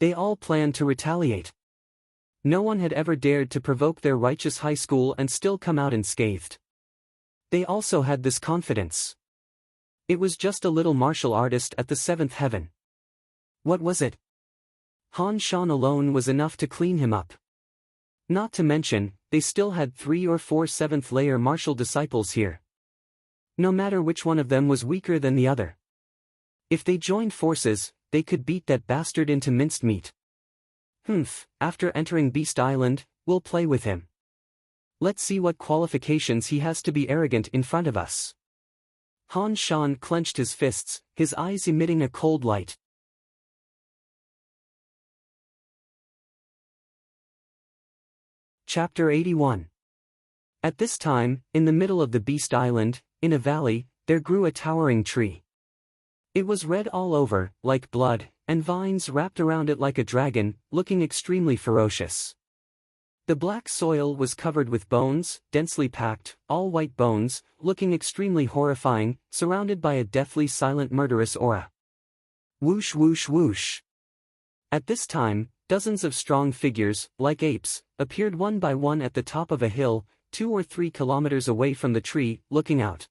S1: They all planned to retaliate. No one had ever dared to provoke their righteous high school and still come out unscathed. They also had this confidence. It was just a little martial artist at the 7th heaven. What was it? Han Shan alone was enough to clean him up. Not to mention, they still had 3 or 4 7th-layer martial disciples here. No matter which one of them was weaker than the other. If they joined forces, they could beat that bastard into minced meat. After entering Beast Island, we'll play with him. Let's see what qualifications he has to be arrogant in front of us. Han Shan clenched his fists, his eyes emitting a cold light. Chapter 81. At this time, in the middle of the Beast Island, in a valley, there grew a towering tree. It was red all over, like blood, and vines wrapped around it like a dragon, looking extremely ferocious. The black soil was covered with bones, densely packed, all white bones, looking extremely horrifying, surrounded by a deathly silent murderous aura. Whoosh whoosh whoosh. At this time, dozens of strong figures, like apes, appeared one by one at the top of a hill, 2 or 3 kilometers away from the tree, looking out.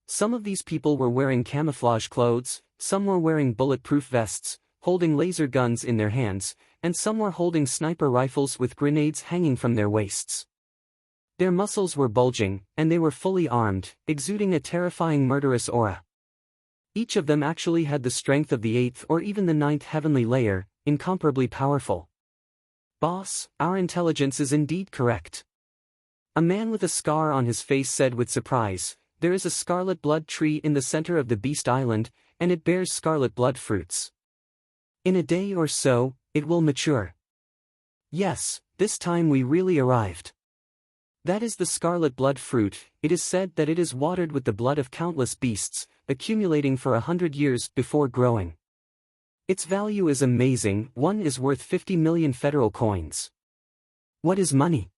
S1: Some of these people were wearing camouflage clothes, some were wearing bulletproof vests, holding laser guns in their hands, and some were holding sniper rifles with grenades hanging from their waists. Their muscles were bulging, and they were fully armed, exuding a terrifying murderous aura. Each of them actually had the strength of the 8th or even the 9th heavenly layer, incomparably powerful. Boss, our intelligence is indeed correct. A man with a scar on his face said with surprise, there is a scarlet blood tree in the center of the Beast Island, and it bears scarlet blood fruits. In a day or so, it will mature. Yes, this time we really arrived. That is the scarlet blood fruit. It is said that it is watered with the blood of countless beasts, accumulating for 100 years before growing. Its value is amazing. One is worth 50 million federal coins. What is money?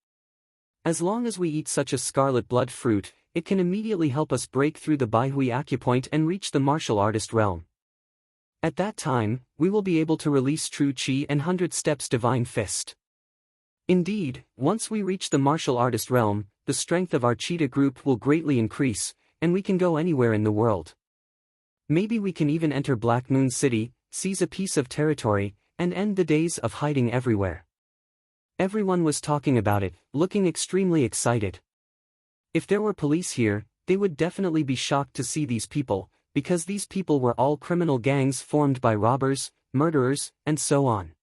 S1: As long as we eat such a scarlet blood fruit, it can immediately help us break through the Baihui acupoint and reach the martial artist realm. At that time, we will be able to release true Qi and 100 steps divine fist. Indeed, once we reach the martial artist realm, the strength of our cheetah group will greatly increase, and we can go anywhere in the world. Maybe we can even enter Black Moon City, seize a piece of territory, and end the days of hiding everywhere. Everyone was talking about it, looking extremely excited. If there were police here, they would definitely be shocked to see these people, because these people were all criminal gangs formed by robbers, murderers, and so on.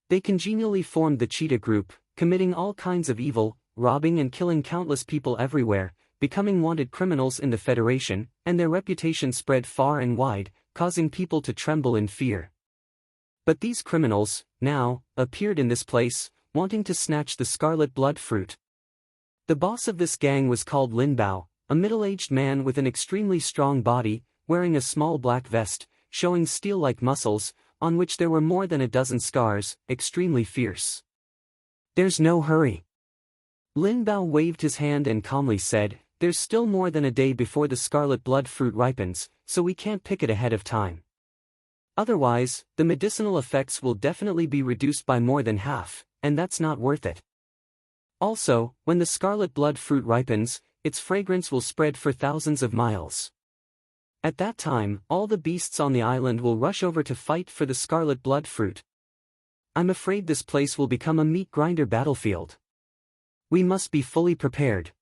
S1: They congenially formed the Cheetah Group, committing all kinds of evil, robbing and killing countless people everywhere, becoming wanted criminals in the Federation, and their reputation spread far and wide, causing people to tremble in fear. But these criminals, now, appeared in this place, wanting to snatch the scarlet blood fruit. The boss of this gang was called Lin Bao, a middle-aged man with an extremely strong body, wearing a small black vest, showing steel-like muscles, on which there were more than a dozen scars, extremely fierce. "There's no hurry." Lin Bao waved his hand and calmly said, "There's still more than a day before the scarlet blood fruit ripens, so we can't pick it ahead of time. Otherwise, the medicinal effects will definitely be reduced by more than half, and that's not worth it. Also, when the scarlet blood fruit ripens, its fragrance will spread for thousands of miles. At that time, all the beasts on the island will rush over to fight for the scarlet blood fruit. I'm afraid this place will become a meat grinder battlefield. We must be fully prepared."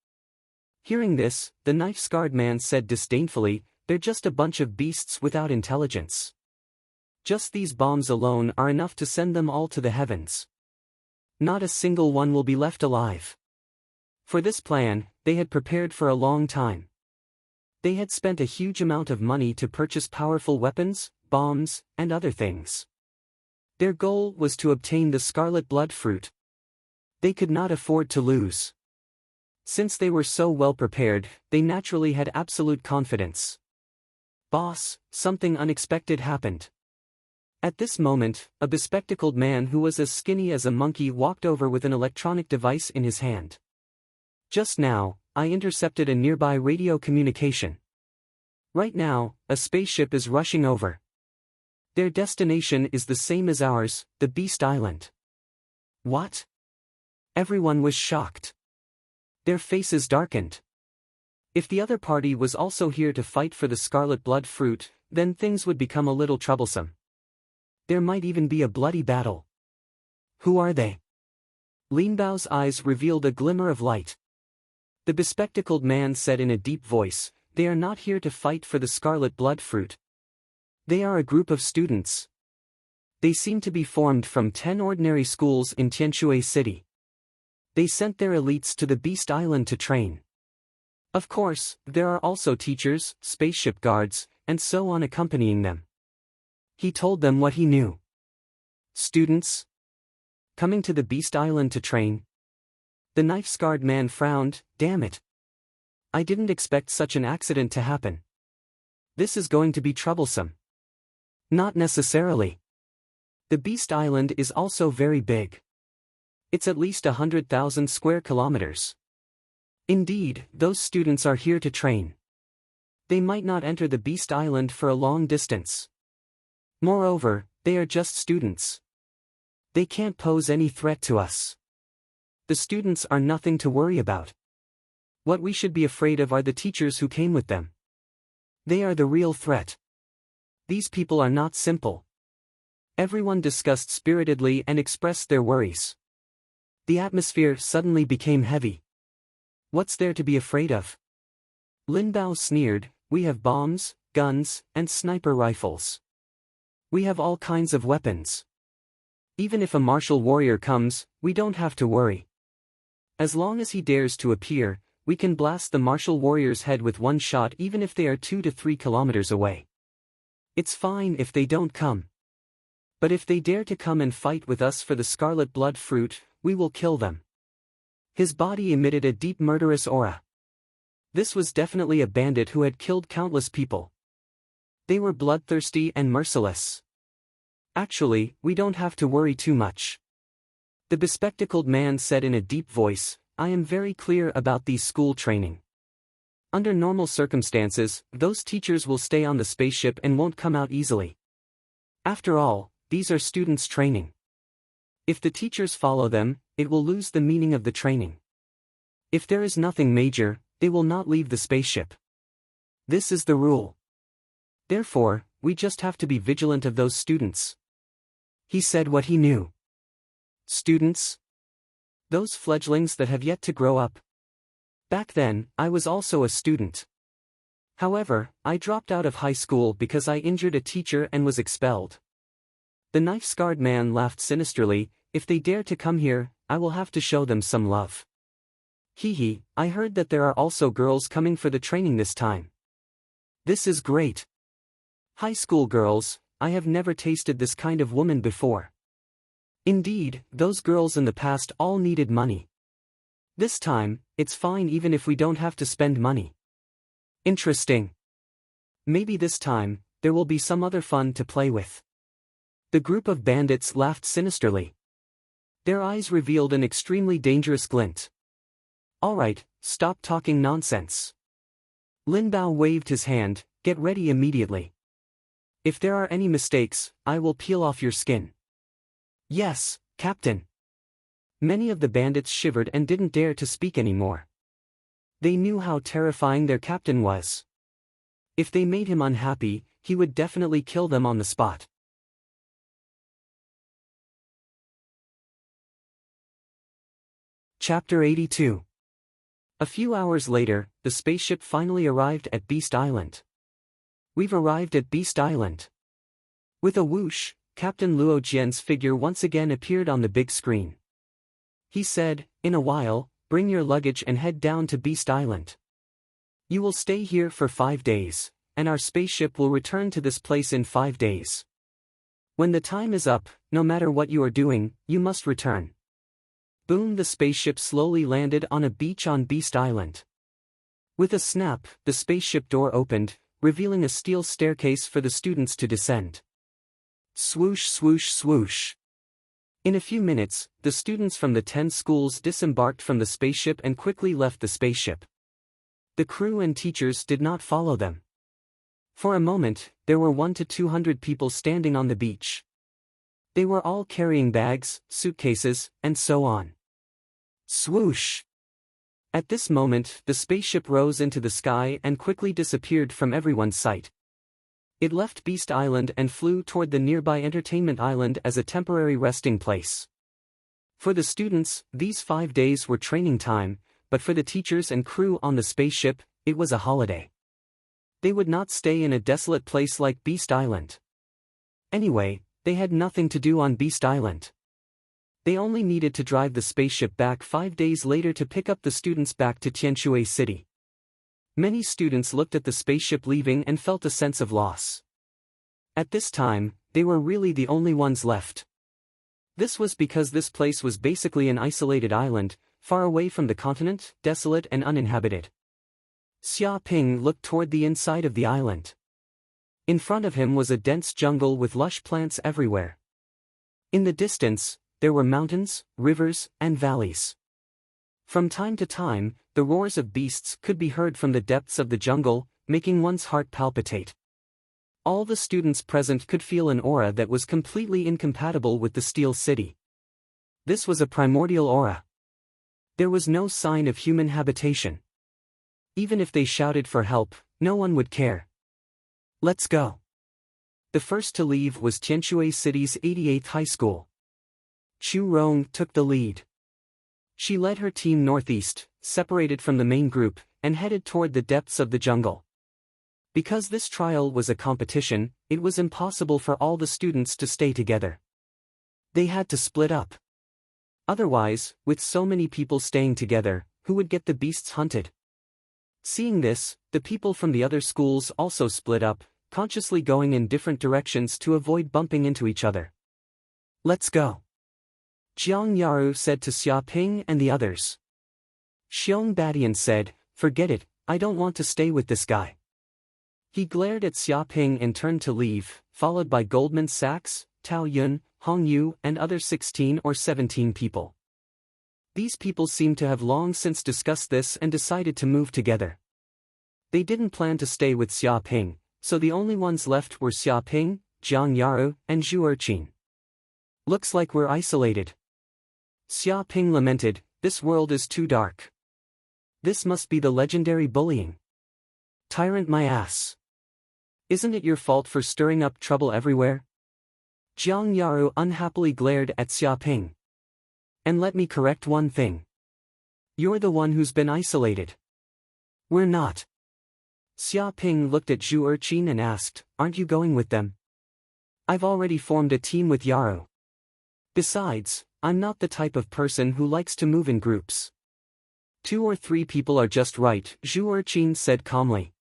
S1: Hearing this, the knife-scarred man said disdainfully, "They're just a bunch of beasts without intelligence. Just these bombs alone are enough to send them all to the heavens. Not a single one will be left alive." For this plan, they had prepared for a long time. They had spent a huge amount of money to purchase powerful weapons, bombs, and other things. Their goal was to obtain the scarlet blood fruit. They could not afford to lose. Since they were so well prepared, they naturally had absolute confidence. "Boss, something unexpected happened." At this moment, a bespectacled man who was as skinny as a monkey walked over with an electronic device in his hand. "Just now, I intercepted a nearby radio communication. Right now, a spaceship is rushing over. Their destination is the same as ours, the Beast Island." "What?" Everyone was shocked. Their faces darkened. If the other party was also here to fight for the scarlet blood fruit, then things would become a little troublesome. There might even be a bloody battle. "Who are they?" Lin Bao's eyes revealed a glimmer of light. The bespectacled man said in a deep voice, "They are not here to fight for the scarlet blood fruit. They are a group of students. They seem to be formed from 10 ordinary schools in Tianshui City. They sent their elites to the Beast Island to train. Of course, there are also teachers, spaceship guards, and so on accompanying them." He told them what he knew. "Students? Coming to the Beast Island to train?" The knife-scarred man frowned. "Damn it. I didn't expect such an accident to happen. This is going to be troublesome." "Not necessarily. The Beast Island is also very big. It's at least 100,000 square kilometers. Indeed, those students are here to train. They might not enter the Beast Island for a long distance. Moreover, they are just students. They can't pose any threat to us. The students are nothing to worry about. What we should be afraid of are the teachers who came with them. They are the real threat. These people are not simple." Everyone discussed spiritedly and expressed their worries. The atmosphere suddenly became heavy. "What's there to be afraid of?" Lin Bao sneered, "We have bombs, guns, and sniper rifles. We have all kinds of weapons. Even if a martial warrior comes, we don't have to worry. As long as he dares to appear, we can blast the martial warrior's head with one shot even if they are 2 to 3 kilometers away. It's fine if they don't come. But if they dare to come and fight with us for the scarlet blood fruit, we will kill them." His body emitted a deep murderous aura. This was definitely a bandit who had killed countless people. They were bloodthirsty and merciless. "Actually, we don't have to worry too much." The bespectacled man said in a deep voice, "I am very clear about these school training. Under normal circumstances, those teachers will stay on the spaceship and won't come out easily. After all, these are students training. If the teachers follow them, it will lose the meaning of the training. If there is nothing major, they will not leave the spaceship. This is the rule. Therefore, we just have to be vigilant of those students." He said what he knew. "Students? Those fledglings that have yet to grow up. Back then, I was also a student. However, I dropped out of high school because I injured a teacher and was expelled. The knife-scarred man laughed sinisterly. If they dare to come here, I will have to show them some love. Hee, I heard that there are also girls coming for the training this time. This is great. High school girls, I have never tasted this kind of woman before. Indeed, those girls in the past all needed money. This time, it's fine even if we don't have to spend money. Interesting. Maybe this time, there will be some other fun to play with. The group of bandits laughed sinisterly. Their eyes revealed an extremely dangerous glint. Alright, stop talking nonsense. Lin Bao waved his hand, get ready immediately. If there are any mistakes, I will peel off your skin. Yes, Captain. Many of the bandits shivered and didn't dare to speak anymore. They knew how terrifying their captain was. If they made him unhappy, he would definitely kill them on the spot. Chapter 82. A few hours later, the spaceship finally arrived at Beast Island. We've arrived at Beast Island. With a whoosh, Captain Luo Jian's figure once again appeared on the big screen. He said, in a while, bring your luggage and head down to Beast Island. You will stay here for 5 days, and our spaceship will return to this place in 5 days. When the time is up, no matter what you are doing, you must return. Boom! The spaceship slowly landed on a beach on Beast Island. With a snap, the spaceship door opened, revealing a steel staircase for the students to descend. Swoosh swoosh swoosh. In a few minutes, the students from the 10 schools disembarked from the spaceship and quickly left the spaceship. The crew and teachers did not follow them. For a moment, there were 100 to 200 people standing on the beach. They were all carrying bags, suitcases, and so on. Swoosh! At this moment, the spaceship rose into the sky and quickly disappeared from everyone's sight. It left Beast Island and flew toward the nearby Entertainment Island as a temporary resting place. For the students, these 5 days were training time, but for the teachers and crew on the spaceship, it was a holiday. They would not stay in a desolate place like Beast Island. Anyway, they had nothing to do on Beast Island. They only needed to drive the spaceship back 5 days later to pick up the students back to Tianshui City. Many students looked at the spaceship leaving and felt a sense of loss. At this time, they were really the only ones left. This was because this place was basically an isolated island, far away from the continent, desolate and uninhabited. Xia Ping looked toward the inside of the island. In front of him was a dense jungle with lush plants everywhere. In the distance, there were mountains, rivers, and valleys. From time to time, the roars of beasts could be heard from the depths of the jungle, making one's heart palpitate. All the students present could feel an aura that was completely incompatible with the Steel City. This was a primordial aura. There was no sign of human habitation. Even if they shouted for help, no one would care. Let's go. The first to leave was Tianshui City's 88th High School. Chu Rong took the lead. She led her team northeast, separated from the main group, and headed toward the depths of the jungle. Because this trial was a competition, it was impossible for all the students to stay together. They had to split up. Otherwise, with so many people staying together, who would get the beasts hunted? Seeing this, the people from the other schools also split up, consciously going in different directions to avoid bumping into each other. Let's go. Jiang Yaru said to Xia Ping and the others. Xiong Badian said, forget it, I don't want to stay with this guy. He glared at Xia Ping and turned to leave, followed by Goldman Sachs, Tao Yun, Hong Yu and other 16 or 17 people. These people seemed to have long since discussed this and decided to move together. They didn't plan to stay with Xia Ping, so the only ones left were Xia Ping, Jiang Yaru, and Zhu Erqin. Looks like we're isolated. Xia Ping lamented, this world is too dark. This must be the legendary bullying. Tyrant my ass. Isn't it your fault for stirring up trouble everywhere? Jiang Yaru unhappily glared at Xia Ping. And let me correct one thing. You're the one who's been isolated. We're not. Xia Ping looked at Zhu Erqin and asked, aren't you going with them? I've already formed a team with Yaru. Besides, I'm not the type of person who likes to move in groups. 2 or 3 people are just right, Zhu Erqin said calmly.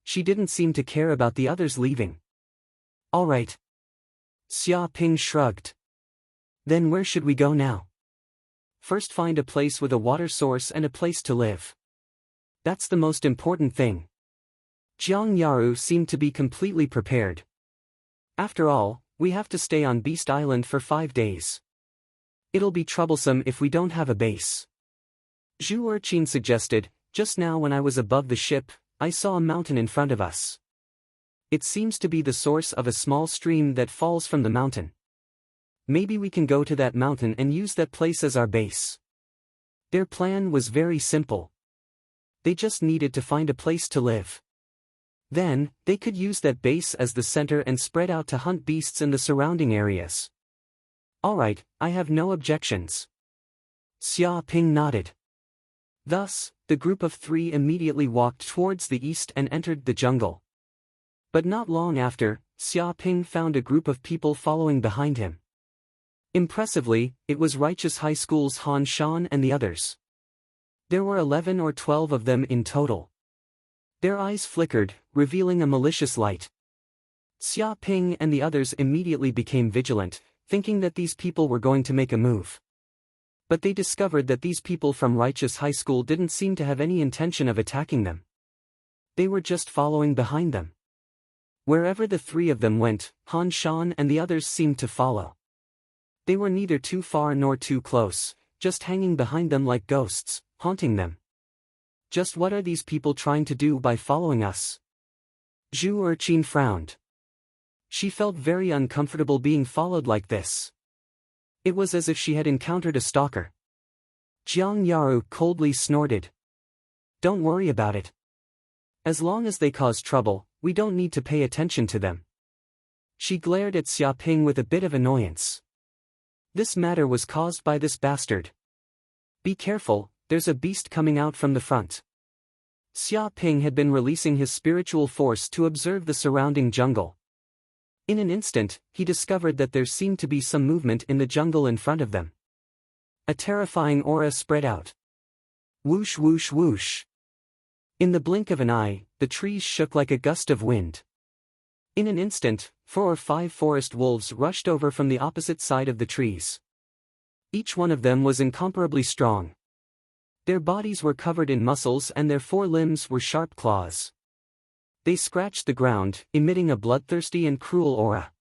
S1: She didn't seem to care about the others leaving. All right. Xia Ping shrugged. Then where should we go now? First find a place with a water source and a place to live. That's the most important thing. Jiang Yaru seemed to be completely prepared. After all, we have to stay on Beast Island for 5 days. It'll be troublesome if we don't have a base. Zhu Erqin suggested, just now when I was above the ship, I saw a mountain in front of us. It seems to be the source of a small stream that falls from the mountain. Maybe we can go to that mountain and use that place as our base. Their plan was very simple. They just needed to find a place to live. Then, they could use that base as the center and spread out to hunt beasts in the surrounding areas. Alright, I have no objections. Xia Ping nodded. Thus, the group of 3 immediately walked towards the east and entered the jungle. But not long after, Xia Ping found a group of people following behind him. Impressively, it was Righteous High School's Han Shan and the others. There were 11 or 12 of them in total. Their eyes flickered, revealing a malicious light. Xia Ping and the others immediately became vigilant, thinking that these people were going to make a move. But they discovered that these people from Righteous High School didn't seem to have any intention of attacking them. They were just following behind them. Wherever the 3 of them went, Han Shan and the others seemed to follow. They were neither too far nor too close, just hanging behind them like ghosts, haunting them. Just what are these people trying to do by following us? Zhu Erqin frowned. She felt very uncomfortable being followed like this. It was as if she had encountered a stalker. Jiang Yaru coldly snorted. Don't worry about it. As long as they cause trouble, we don't need to pay attention to them. She glared at Xia Ping with a bit of annoyance. This matter was caused by this bastard. Be careful, there's a beast coming out from the front. Xia Ping had been releasing his spiritual force to observe the surrounding jungle. In an instant, he discovered that there seemed to be some movement in the jungle in front of them. A terrifying aura spread out. Whoosh whoosh whoosh. In the blink of an eye, the trees shook like a gust of wind. In an instant, 4 or 5 forest wolves rushed over from the opposite side of the trees. Each one of them was incomparably strong. Their bodies were covered in muscles and their 4 limbs were sharp claws. They scratched the ground, emitting a bloodthirsty and cruel aura.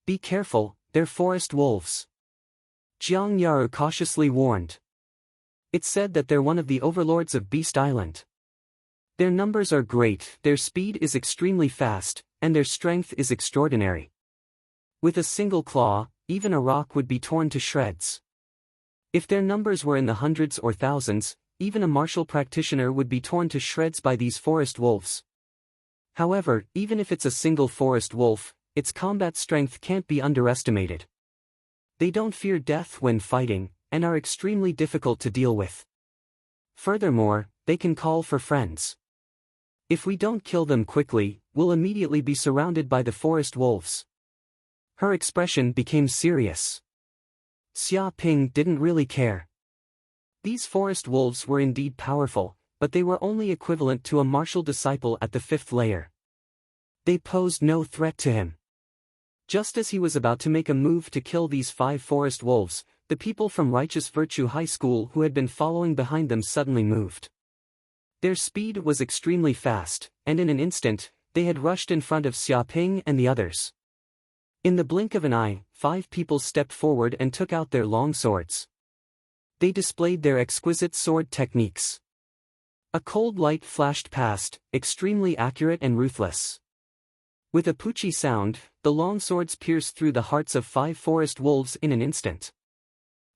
S1: Be careful, they're forest wolves. Jiang Yaru cautiously warned. It's said that they're one of the overlords of Beast Island. Their numbers are great, their speed is extremely fast, and their strength is extraordinary. With a single claw, even a rock would be torn to shreds. If their numbers were in the hundreds or thousands, even a martial practitioner would be torn to shreds by these forest wolves. However, even if it's a single forest wolf, its combat strength can't be underestimated. They don't fear death when fighting, and are extremely difficult to deal with. Furthermore, they can call for friends. If we don't kill them quickly, we'll immediately be surrounded by the forest wolves. Her expression became serious. Xia Ping didn't really care. These forest wolves were indeed powerful, but they were only equivalent to a martial disciple at the 5th layer. They posed no threat to him. Just as he was about to make a move to kill these 5 forest wolves, the people from Righteous Virtue High School who had been following behind them suddenly moved. Their speed was extremely fast, and in an instant, they had rushed in front of Xia Ping and the others. In the blink of an eye, 5 people stepped forward and took out their long swords. They displayed their exquisite sword techniques. A cold light flashed past, extremely accurate and ruthless. With a poochie sound, the long swords pierced through the hearts of 5 forest wolves in an instant.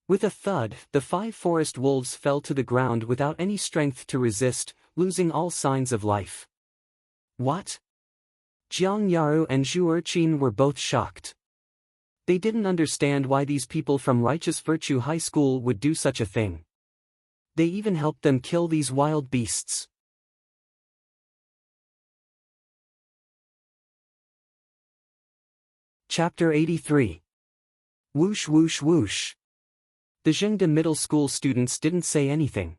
S1: With a thud, the 5 forest wolves fell to the ground without any strength to resist, losing all signs of life. What? Jiang Yaru and Zhu Erqin were both shocked. They didn't understand why these people from Righteous Virtue High School would do such a thing. They even helped them kill these wild beasts. Chapter 83. Whoosh whoosh whoosh. The Zhengde middle school students didn't say anything.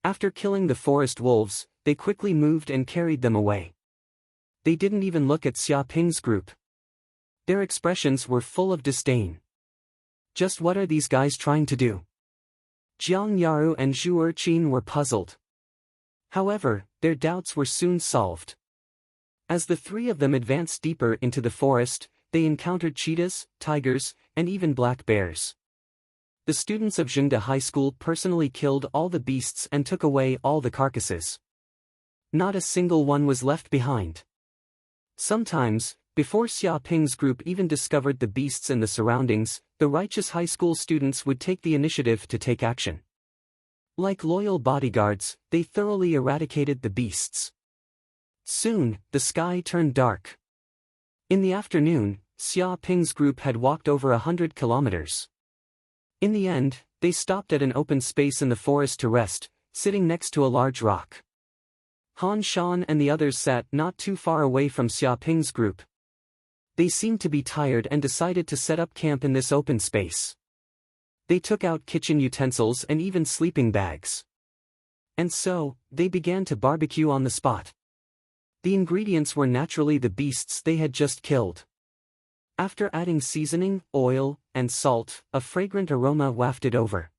S1: After killing the forest wolves, they quickly moved and carried them away. They didn't even look at Xia Ping's group. Their expressions were full of disdain. Just what are these guys trying to do? Jiang Yaru and Zhu Erqin were puzzled. However, their doubts were soon solved. As the three of them advanced deeper into the forest, they encountered cheetahs, tigers, and even black bears. The students of Zhengde High School personally killed all the beasts and took away all the carcasses. Not a single one was left behind. Sometimes, before Xia Ping's group even discovered the beasts in the surroundings, the righteous high school students would take the initiative to take action. Like loyal bodyguards, they thoroughly eradicated the beasts. Soon, the sky turned dark. In the afternoon, Xia Ping's group had walked over 100 kilometers. In the end, they stopped at an open space in the forest to rest, sitting next to a large rock. Han Shan and the others sat not too far away from Xia Ping's group. They seemed to be tired and decided to set up camp in this open space. They took out kitchen utensils and even sleeping bags. And so, they began to barbecue on the spot. The ingredients were naturally the beasts they had just killed. After adding seasoning, oil, and salt, a fragrant aroma wafted over.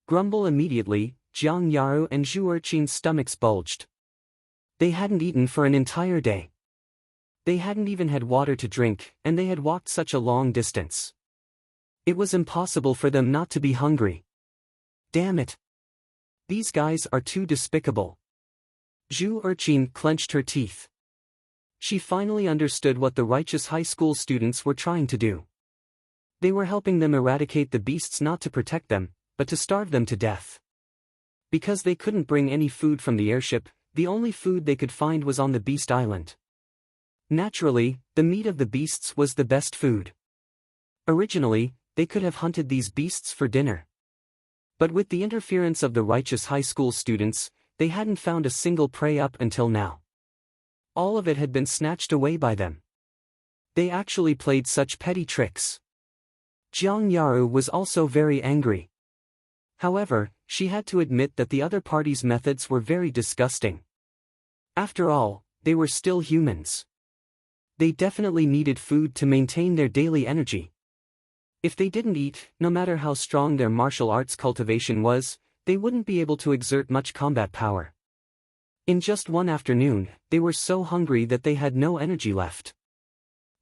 S1: Grumble immediately, Jiang Yaru and Zhu Erqin's stomachs bulged. They hadn't eaten for an entire day. They hadn't even had water to drink, and they had walked such a long distance. It was impossible for them not to be hungry. Damn it! These guys are too despicable. Zhu Erqin clenched her teeth. She finally understood what the righteous high school students were trying to do. They were helping them eradicate the beasts not to protect them, but to starve them to death. Because they couldn't bring any food from the airship, the only food they could find was on the beast island. Naturally, the meat of the beasts was the best food. Originally, they could have hunted these beasts for dinner. But with the interference of the righteous high school students, they hadn't found a single prey up until now. All of it had been snatched away by them. They actually played such petty tricks. Jiang Yaru was also very angry. However, she had to admit that the other party's methods were very disgusting. After all, they were still humans. They definitely needed food to maintain their daily energy. If they didn't eat, no matter how strong their martial arts cultivation was, they wouldn't be able to exert much combat power. In just one afternoon, they were so hungry that they had no energy left.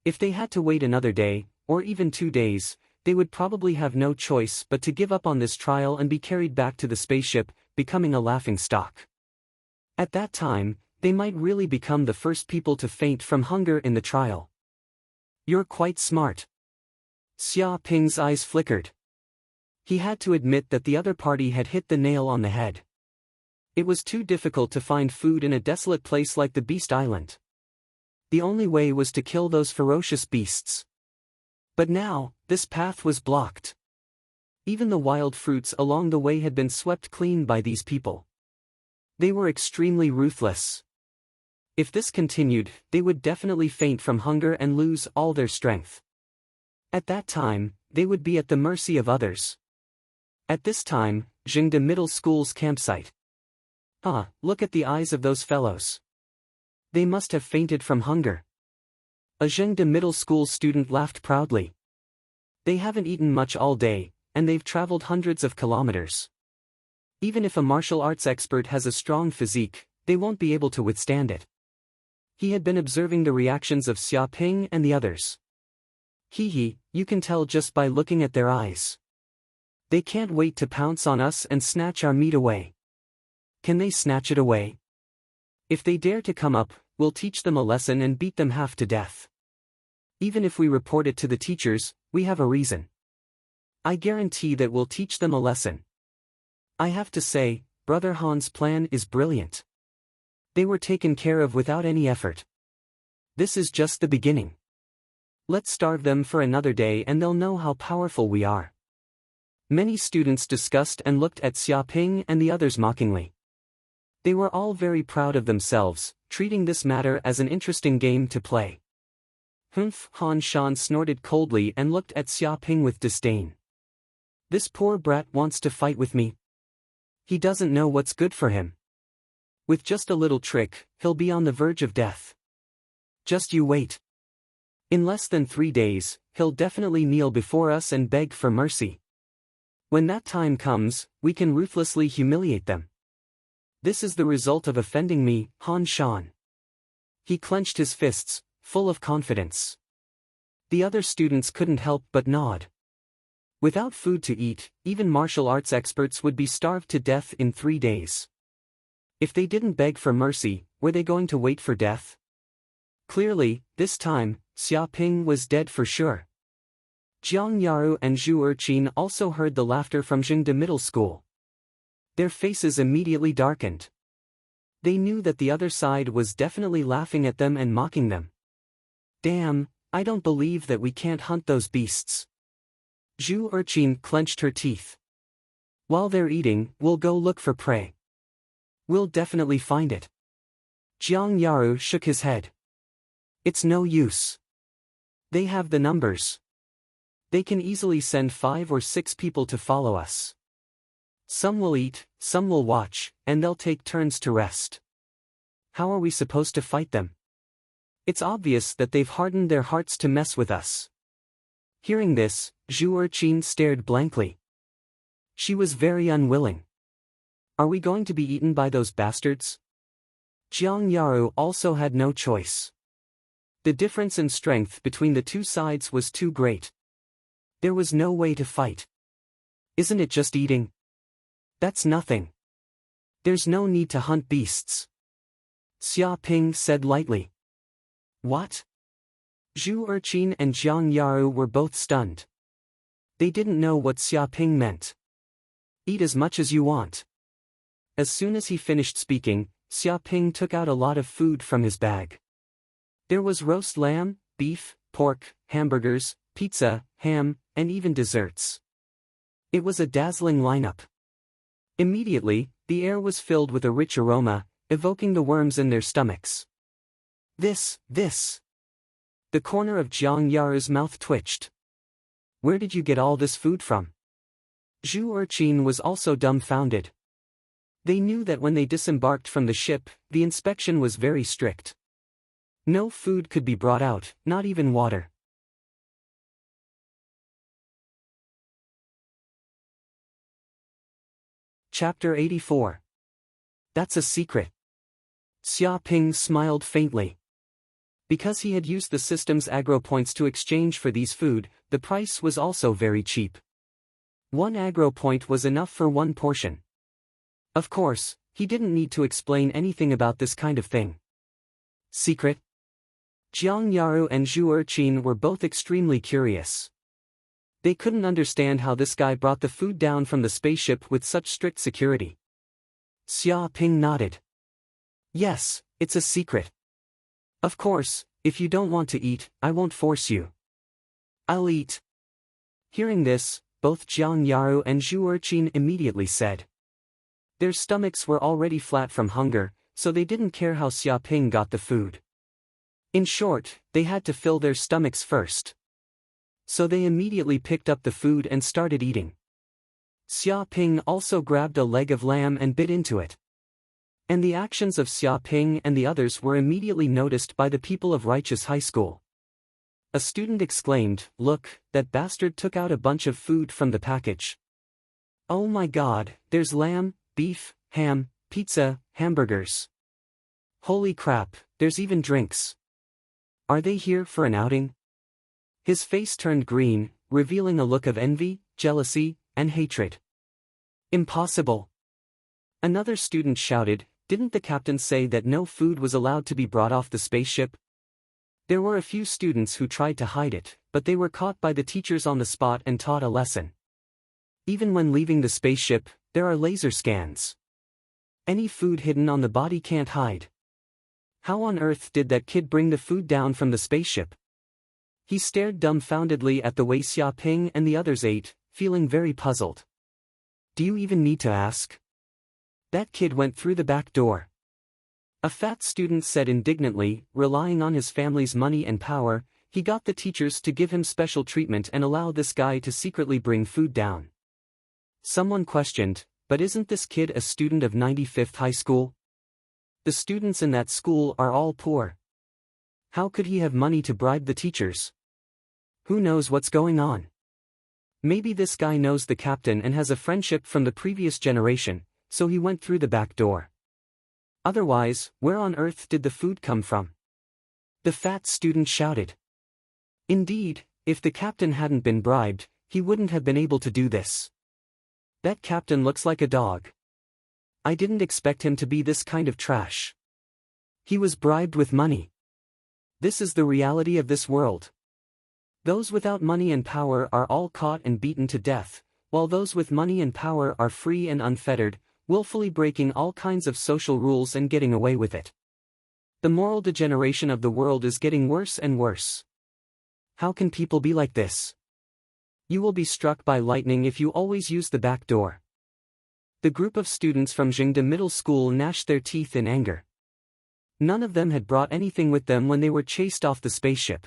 S1: If they had to wait another day, or even 2 days, they would probably have no choice but to give up on this trial and be carried back to the spaceship, becoming a laughingstock. At that time, they might really become the first people to faint from hunger in the trial. You're quite smart. Xia Ping's eyes flickered. He had to admit that the other party had hit the nail on the head. It was too difficult to find food in a desolate place like the Beast Island. The only way was to kill those ferocious beasts. But now, this path was blocked. Even the wild fruits along the way had been swept clean by these people. They were extremely ruthless. If this continued, they would definitely faint from hunger and lose all their strength. At that time, they would be at the mercy of others. At this time, Zhengde Middle School's campsite. Look at the eyes of those fellows. They must have fainted from hunger. A Zhengde Middle School student laughed proudly. They haven't eaten much all day, and they've traveled hundreds of kilometers. Even if a martial arts expert has a strong physique, they won't be able to withstand it. He had been observing the reactions of Xia Ping and the others. Hee, you can tell just by looking at their eyes. They can't wait to pounce on us and snatch our meat away. Can they snatch it away? If they dare to come up, we'll teach them a lesson and beat them half to death. Even if we report it to the teachers, we have a reason. I guarantee that we'll teach them a lesson. I have to say, Brother Han's plan is brilliant. They were taken care of without any effort. This is just the beginning. Let's starve them for another day and they'll know how powerful we are. Many students discussed and looked at Xiaoping and the others mockingly. They were all very proud of themselves, treating this matter as an interesting game to play. Humph! Han Shan snorted coldly and looked at Xiaoping with disdain. This poor brat wants to fight with me. He doesn't know what's good for him. With just a little trick, he'll be on the verge of death. Just you wait. In less than 3 days, he'll definitely kneel before us and beg for mercy. When that time comes, we can ruthlessly humiliate them. This is the result of offending me, Han Shan. He clenched his fists, full of confidence. The other students couldn't help but nod. Without food to eat, even martial arts experts would be starved to death in 3 days. If they didn't beg for mercy, were they going to wait for death? Clearly, this time, Xiaoping was dead for sure. Jiang Yaru and Zhu Erqin also heard the laughter from Jingde Middle School. Their faces immediately darkened. They knew that the other side was definitely laughing at them and mocking them. Damn, I don't believe that we can't hunt those beasts. Zhu Erqin clenched her teeth. While they're eating, we'll go look for prey. We'll definitely find it. Jiang Yaru shook his head. It's no use. They have the numbers. They can easily send 5 or 6 people to follow us. Some will eat, some will watch, and they'll take turns to rest. How are we supposed to fight them? It's obvious that they've hardened their hearts to mess with us. Hearing this, Zhu Erqin stared blankly. She was very unwilling. Are we going to be eaten by those bastards? Jiang Yaru also had no choice. The difference in strength between the two sides was too great. There was no way to fight. Isn't it just eating? That's nothing. There's no need to hunt beasts. Xiaoping said lightly. What? Zhu Erqin and Jiang Yaru were both stunned. They didn't know what Xiaoping meant. Eat as much as you want. As soon as he finished speaking, Xiaoping took out a lot of food from his bag. There was roast lamb, beef, pork, hamburgers, pizza, ham, and even desserts. It was a dazzling lineup. Immediately, the air was filled with a rich aroma, evoking the worms in their stomachs. This. The corner of Jiang Yaru's mouth twitched. Where did you get all this food from? Zhu Erqin was also dumbfounded. They knew that when they disembarked from the ship, the inspection was very strict. No food could be brought out, not even water. Chapter 84. That's a secret. Xiaoping smiled faintly. Because he had used the system's aggro points to exchange for these food, the price was also very cheap. 1 aggro point was enough for 1 portion. Of course, he didn't need to explain anything about this kind of thing. Secret? Jiang Yaru and Zhu Erqin were both extremely curious. They couldn't understand how this guy brought the food down from the spaceship with such strict security. Xiaoping nodded. Yes, it's a secret. Of course, if you don't want to eat, I won't force you. I'll eat. Hearing this, both Jiang Yaru and Zhu Erqin immediately said. Their stomachs were already flat from hunger, so they didn't care how Xiaoping got the food. In short, they had to fill their stomachs first. So they immediately picked up the food and started eating. Xiaoping also grabbed a leg of lamb and bit into it. And the actions of Xiaoping and the others were immediately noticed by the people of Righteous High School. A student exclaimed, "Look, that bastard took out a bunch of food from the package. Oh my god, there's lamb, beef, ham, pizza, hamburgers. Holy crap, there's even drinks. Are they here for an outing?" His face turned green, revealing a look of envy, jealousy, and hatred. Impossible. Another student shouted, "Didn't the captain say that no food was allowed to be brought off the spaceship?" There were a few students who tried to hide it, but they were caught by the teachers on the spot and taught a lesson. Even when leaving the spaceship, there are laser scans. Any food hidden on the body can't hide. How on earth did that kid bring the food down from the spaceship? He stared dumbfoundedly at the way Xiaoping and the others ate, feeling very puzzled. Do you even need to ask? That kid went through the back door. A fat student said indignantly, relying on his family's money and power, he got the teachers to give him special treatment and allow this guy to secretly bring food down. Someone questioned, but isn't this kid a student of 95th High School? The students in that school are all poor. How could he have money to bribe the teachers? Who knows what's going on? Maybe this guy knows the captain and has a friendship from the previous generation, so he went through the back door. Otherwise, where on earth did the food come from? The fat student shouted. Indeed, if the captain hadn't been bribed, he wouldn't have been able to do this. That captain looks like a dog. I didn't expect him to be this kind of trash. He was bribed with money. This is the reality of this world. Those without money and power are all caught and beaten to death, while those with money and power are free and unfettered, willfully breaking all kinds of social rules and getting away with it. The moral degeneration of the world is getting worse and worse. How can people be like this? You will be struck by lightning if you always use the back door. The group of students from Jingde Middle School gnashed their teeth in anger. None of them had brought anything with them when they were chased off the spaceship.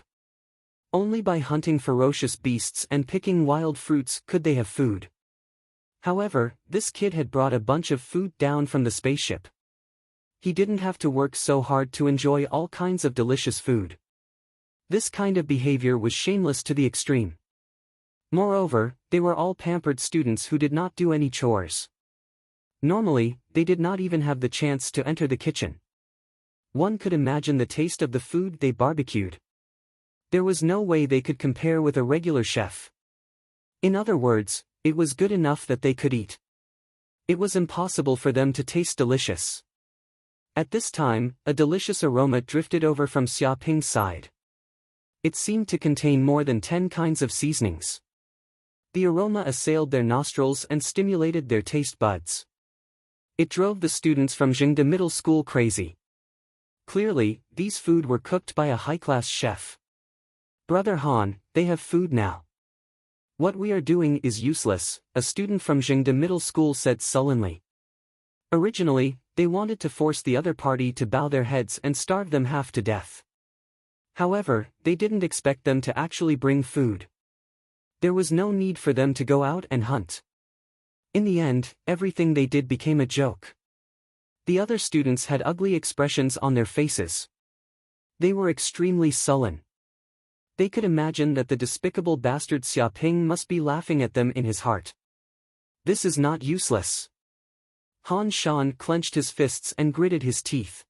S1: Only by hunting ferocious beasts and picking wild fruits could they have food. However, this kid had brought a bunch of food down from the spaceship. He didn't have to work so hard to enjoy all kinds of delicious food. This kind of behavior was shameless to the extreme. Moreover, they were all pampered students who did not do any chores. Normally, they did not even have the chance to enter the kitchen. One could imagine the taste of the food they barbecued. There was no way they could compare with a regular chef. In other words, it was good enough that they could eat. It was impossible for them to taste delicious. At this time, a delicious aroma drifted over from Xiaoping's side. It seemed to contain more than 10 kinds of seasonings. The aroma assailed their nostrils and stimulated their taste buds. It drove the students from Jingde Middle School crazy. Clearly, these food were cooked by a high-class chef. Brother Han, they have food now. What we are doing is useless, a student from Jingde Middle School said sullenly. Originally, they wanted to force the other party to bow their heads and starve them half to death. However, they didn't expect them to actually bring food. There was no need for them to go out and hunt. In the end, everything they did became a joke. The other students had ugly expressions on their faces. They were extremely sullen. They could imagine that the despicable bastard Xiaoping must be laughing at them in his heart. This is not useless. Han Shan clenched his fists and gritted his teeth.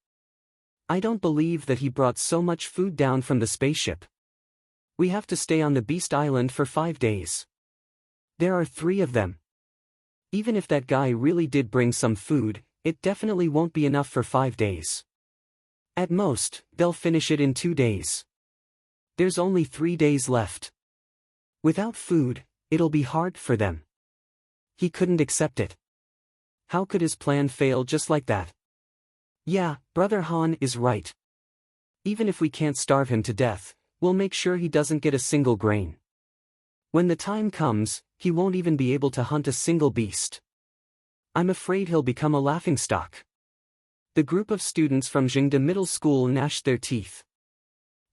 S1: I don't believe that he brought so much food down from the spaceship. We have to stay on the Beast Island for 5 days. There are 3 of them. Even if that guy really did bring some food, it definitely won't be enough for 5 days. At most, they'll finish it in 2 days. There's only 3 days left. Without food, it'll be hard for them. He couldn't accept it. How could his plan fail just like that? Yeah, Brother Han is right. Even if we can't starve him to death, we'll make sure he doesn't get a single grain. When the time comes, he won't even be able to hunt a single beast. I'm afraid he'll become a laughingstock. The group of students from Jingde Middle School gnashed their teeth.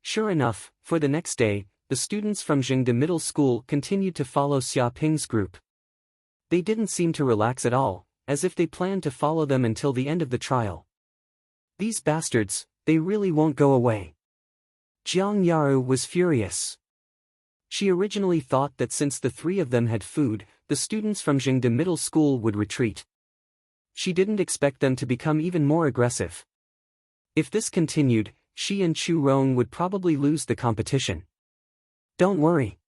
S1: Sure enough, for the next day, the students from Jingde Middle School continued to follow Xiaoping's group. They didn't seem to relax at all, as if they planned to follow them until the end of the trial. These bastards, they really won't go away. Jiang Yaru was furious. She originally thought that since the 3 of them had food, the students from Jingde Middle School would retreat. She didn't expect them to become even more aggressive. If this continued, she and Chu Rong would probably lose the competition. Don't worry.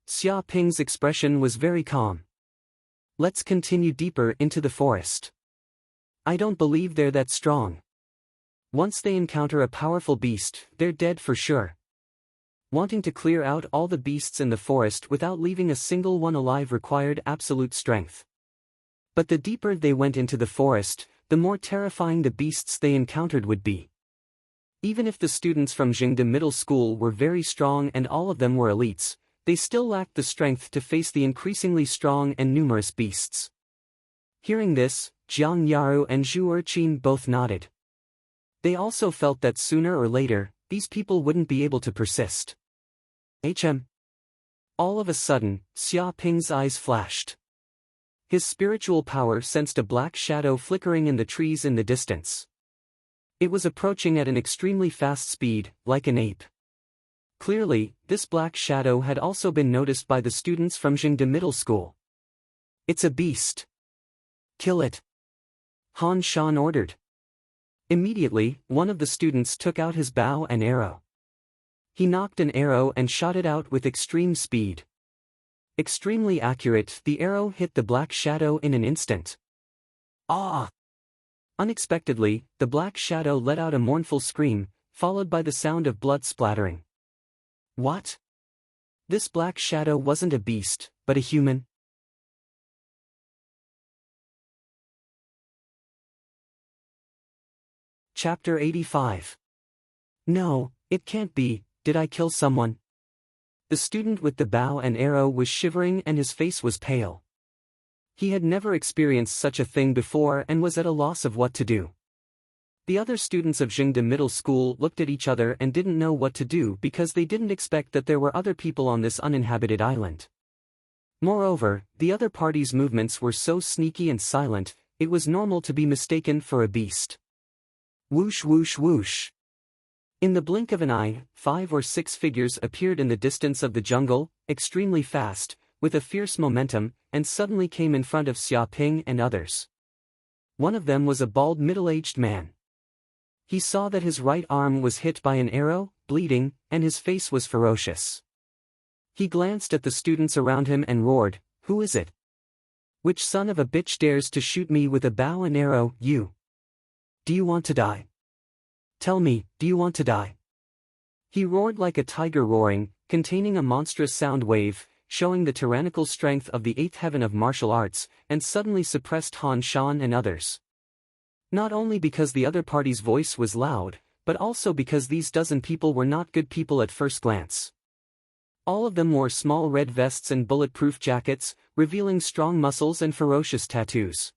S1: Xia Ping's expression was very calm. Let's continue deeper into the forest. I don't believe they're that strong. Once they encounter a powerful beast, they're dead for sure. Wanting to clear out all the beasts in the forest without leaving a single one alive required absolute strength. But the deeper they went into the forest, the more terrifying the beasts they encountered would be. Even if the students from Jingde Middle School were very strong and all of them were elites, They still lacked the strength to face the increasingly strong and numerous beasts. Hearing this, Jiang Yaru and Zhu Erqin both nodded. They also felt that sooner or later, these people wouldn't be able to persist. All of a sudden, Xia Ping's eyes flashed. His spiritual power sensed a black shadow flickering in the trees in the distance. It was approaching at an extremely fast speed, like an ape. Clearly, this black shadow had also been noticed by the students from Jingde Middle School. It's a beast. Kill it. Han Shan ordered. Immediately, one of the students took out his bow and arrow. He knocked an arrow and shot it out with extreme speed. Extremely accurate, the arrow hit the black shadow in an instant. Ah! Unexpectedly, the black shadow let out a mournful scream, followed by the sound of blood splattering. What? This black shadow wasn't a beast, but a human? Chapter 85. No, it can't be. Did I kill someone? The student with the bow and arrow was shivering and his face was pale. He had never experienced such a thing before and was at a loss of what to do. The other students of Jingde Middle School looked at each other and didn't know what to do because they didn't expect that there were other people on this uninhabited island. Moreover, the other party's movements were so sneaky and silent, it was normal to be mistaken for a beast. Whoosh whoosh whoosh. In the blink of an eye, 5 or 6 figures appeared in the distance of the jungle, extremely fast, with a fierce momentum, and suddenly came in front of Xia Ping and others. One of them was a bald middle-aged man. He saw that his right arm was hit by an arrow, bleeding, and his face was ferocious. He glanced at the students around him and roared, "Who is it? Which son of a bitch dares to shoot me with a bow and arrow, you? Do you want to die? Tell me, do you want to die?" He roared like a tiger roaring, containing a monstrous sound wave, showing the tyrannical strength of the 8th heaven of martial arts, and suddenly suppressed Han Shan and others. Not only because the other party's voice was loud, but also because these dozen people were not good people at first glance. All of them wore small red vests and bulletproof jackets, revealing strong muscles and ferocious tattoos.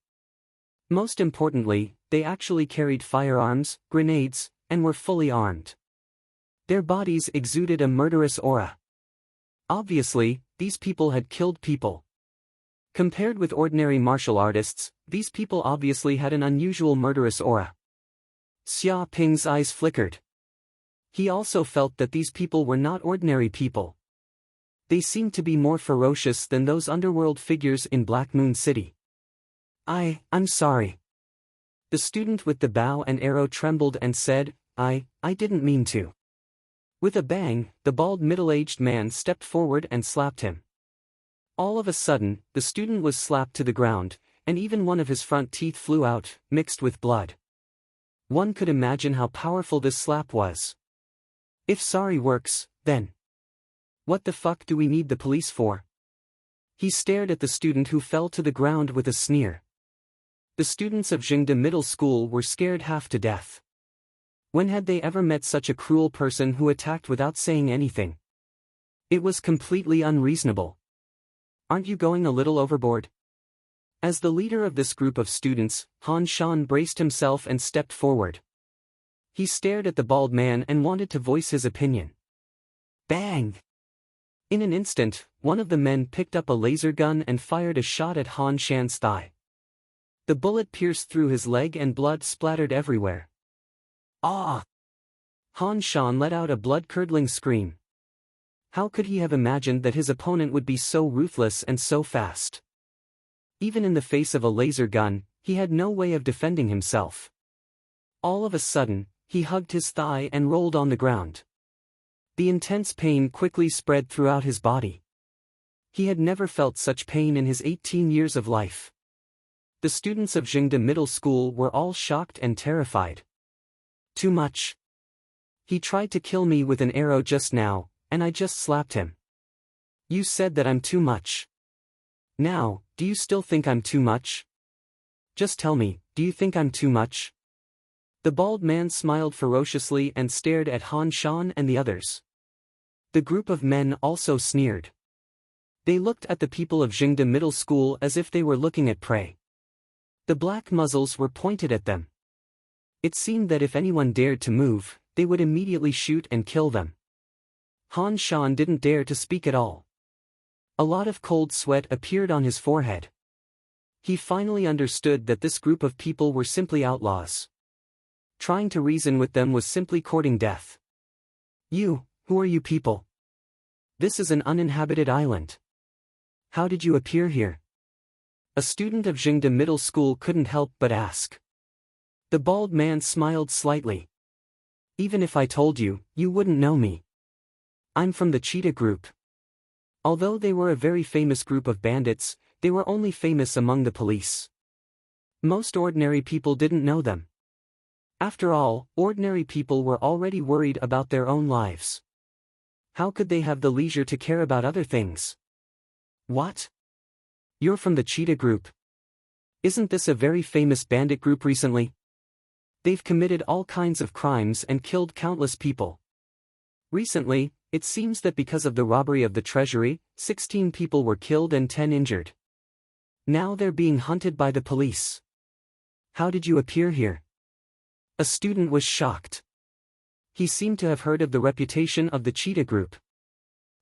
S1: Most importantly, they actually carried firearms, grenades, and were fully armed. Their bodies exuded a murderous aura. Obviously, these people had killed people. Compared with ordinary martial artists, these people obviously had an unusual murderous aura. Xia Ping's eyes flickered. He also felt that these people were not ordinary people. They seemed to be more ferocious than those underworld figures in Black Moon City. I'm sorry. The student with the bow and arrow trembled and said, I didn't mean to. With a bang, the bald middle-aged man stepped forward and slapped him. All of a sudden, the student was slapped to the ground, and even one of his front teeth flew out, mixed with blood. One could imagine how powerful this slap was. If sorry works, then what the fuck do we need the police for? He stared at the student who fell to the ground with a sneer. The students of Jingde Middle School were scared half to death. When had they ever met such a cruel person who attacked without saying anything? It was completely unreasonable. Aren't you going a little overboard? As the leader of this group of students, Han Shan braced himself and stepped forward. He stared at the bald man and wanted to voice his opinion. Bang! In an instant, one of the men picked up a laser gun and fired a shot at Han Shan's thigh. The bullet pierced through his leg and blood splattered everywhere. Ah! Han Shan let out a blood-curdling scream. How could he have imagined that his opponent would be so ruthless and so fast? Even in the face of a laser gun, he had no way of defending himself. All of a sudden, he hugged his thigh and rolled on the ground. The intense pain quickly spread throughout his body. He had never felt such pain in his 18 years of life. The students of Jingde Middle School were all shocked and terrified. Too much. He tried to kill me with an arrow just now, and I just slapped him. You said that I'm too much. Now, do you still think I'm too much? Just tell me, do you think I'm too much? The bald man smiled ferociously and stared at Han Shan and the others. The group of men also sneered. They looked at the people of Jingde Middle School as if they were looking at prey. The black muzzles were pointed at them. It seemed that if anyone dared to move, they would immediately shoot and kill them. Han Shan didn't dare to speak at all. A lot of cold sweat appeared on his forehead. He finally understood that this group of people were simply outlaws. Trying to reason with them was simply courting death. Who are you people? This is an uninhabited island. How did you appear here? A student of Jingde Middle School couldn't help but ask. The bald man smiled slightly. Even if I told you, you wouldn't know me. I'm from the Cheetah Group. Although they were a very famous group of bandits, they were only famous among the police. Most ordinary people didn't know them. After all, ordinary people were already worried about their own lives. How could they have the leisure to care about other things? What? You're from the Cheetah Group. Isn't this a very famous bandit group recently? They've committed all kinds of crimes and killed countless people. Recently, it seems that because of the robbery of the treasury, 16 people were killed and 10 injured. Now they're being hunted by the police. How did you appear here? A student was shocked. He seemed to have heard of the reputation of the Cheetah Group.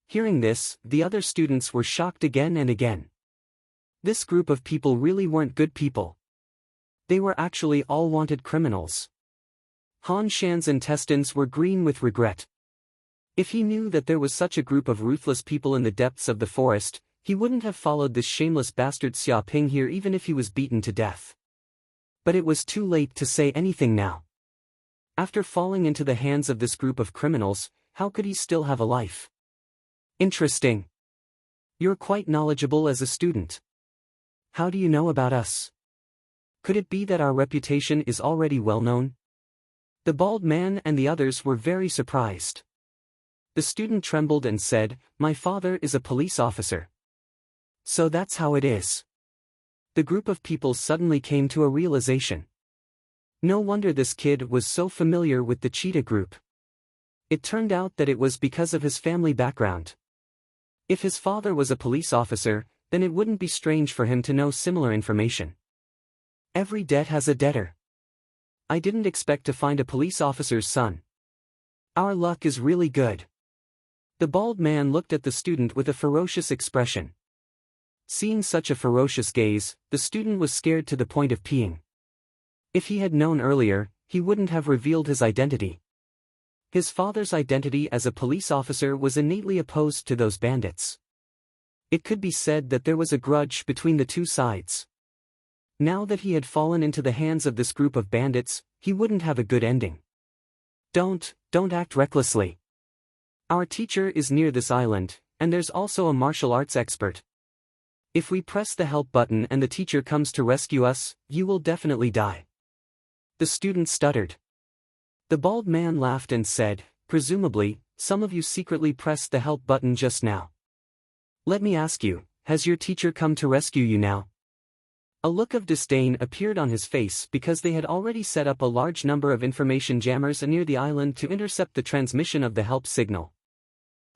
S1: Hearing this, the other students were shocked again and again. This group of people really weren't good people. They were actually all wanted criminals. Han Shan's intestines were green with regret. If he knew that there was such a group of ruthless people in the depths of the forest, he wouldn't have followed this shameless bastard Xia Ping here even if he was beaten to death. But it was too late to say anything now. After falling into the hands of this group of criminals, how could he still have a life? Interesting. You're quite knowledgeable as a student. How do you know about us? Could it be that our reputation is already well known? The bald man and the others were very surprised. The student trembled and said, "My father is a police officer." So that's how it is. The group of people suddenly came to a realization. No wonder this kid was so familiar with the Cheetah Group. It turned out that it was because of his family background. If his father was a police officer, then it wouldn't be strange for him to know similar information. Every debt has a debtor. I didn't expect to find a police officer's son. Our luck is really good. The bald man looked at the student with a ferocious expression. Seeing such a ferocious gaze, the student was scared to the point of peeing. If he had known earlier, he wouldn't have revealed his identity. His father's identity as a police officer was innately opposed to those bandits. It could be said that there was a grudge between the two sides. Now that he had fallen into the hands of this group of bandits, he wouldn't have a good ending. Don't act recklessly. Our teacher is near this island, and there's also a martial arts expert. If we press the help button and the teacher comes to rescue us, you will definitely die. The student stuttered. The bald man laughed and said, "Presumably, some of you secretly pressed the help button just now. Let me ask you, has your teacher come to rescue you now?" A look of disdain appeared on his face because they had already set up a large number of information jammers near the island to intercept the transmission of the help signal.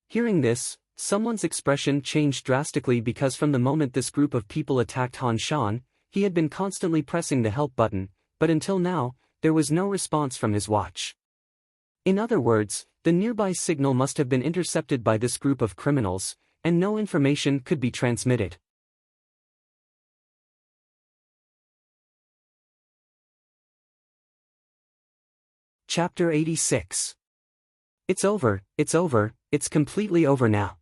S1: Hearing this, someone's expression changed drastically because from the moment this group of people attacked Han Shan, he had been constantly pressing the help button, but until now, there was no response from his watch. In other words, the nearby signal must have been intercepted by this group of criminals, and no information could be transmitted. Chapter 86. It's over, it's completely over now.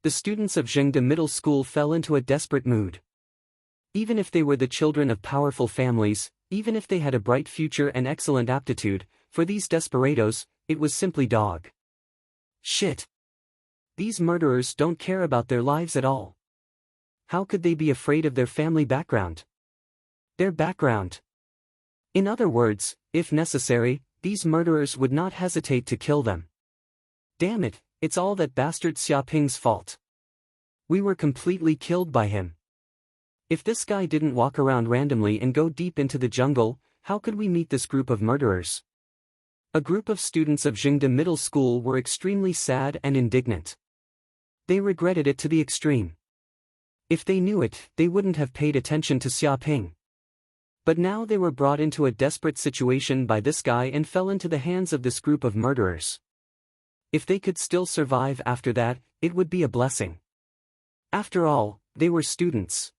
S1: The students of Jingde Middle School fell into a desperate mood. Even if they were the children of powerful families, even if they had a bright future and excellent aptitude, for these desperados, it was simply dog shit. These murderers don't care about their lives at all. How could they be afraid of their family background? Their background. In other words, if necessary, these murderers would not hesitate to kill them. Damn it, it's all that bastard Xia Ping's fault. We were completely killed by him. If this guy didn't walk around randomly and go deep into the jungle, how could we meet this group of murderers? A group of students of Jingde Middle School were extremely sad and indignant. They regretted it to the extreme. If they knew it, they wouldn't have paid attention to Xia Ping. But now they were brought into a desperate situation by this guy and fell into the hands of this group of murderers. If they could still survive after that, it would be a blessing. After all, they were students.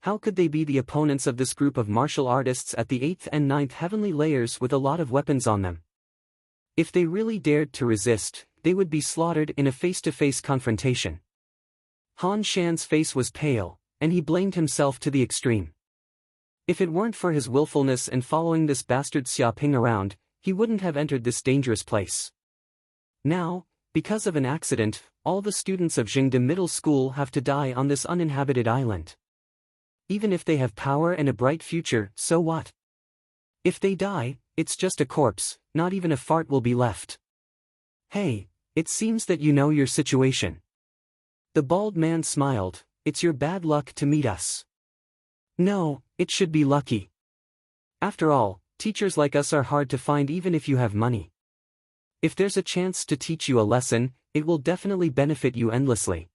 S1: How could they be the opponents of this group of martial artists at the 8th and 9th heavenly layers with a lot of weapons on them? If they really dared to resist, they would be slaughtered in a face-to-face confrontation. Han Shan's face was pale, and he blamed himself to the extreme. If it weren't for his willfulness and following this bastard Xia Ping around, he wouldn't have entered this dangerous place. Now, because of an accident, all the students of Jingde Middle School have to die on this uninhabited island. Even if they have power and a bright future, so what? If they die, it's just a corpse, not even a fart will be left. Hey, it seems that you know your situation. The bald man smiled. It's your bad luck to meet us. No, it should be lucky. After all, teachers like us are hard to find even if you have money. If there's a chance to teach you a lesson, it will definitely benefit you endlessly.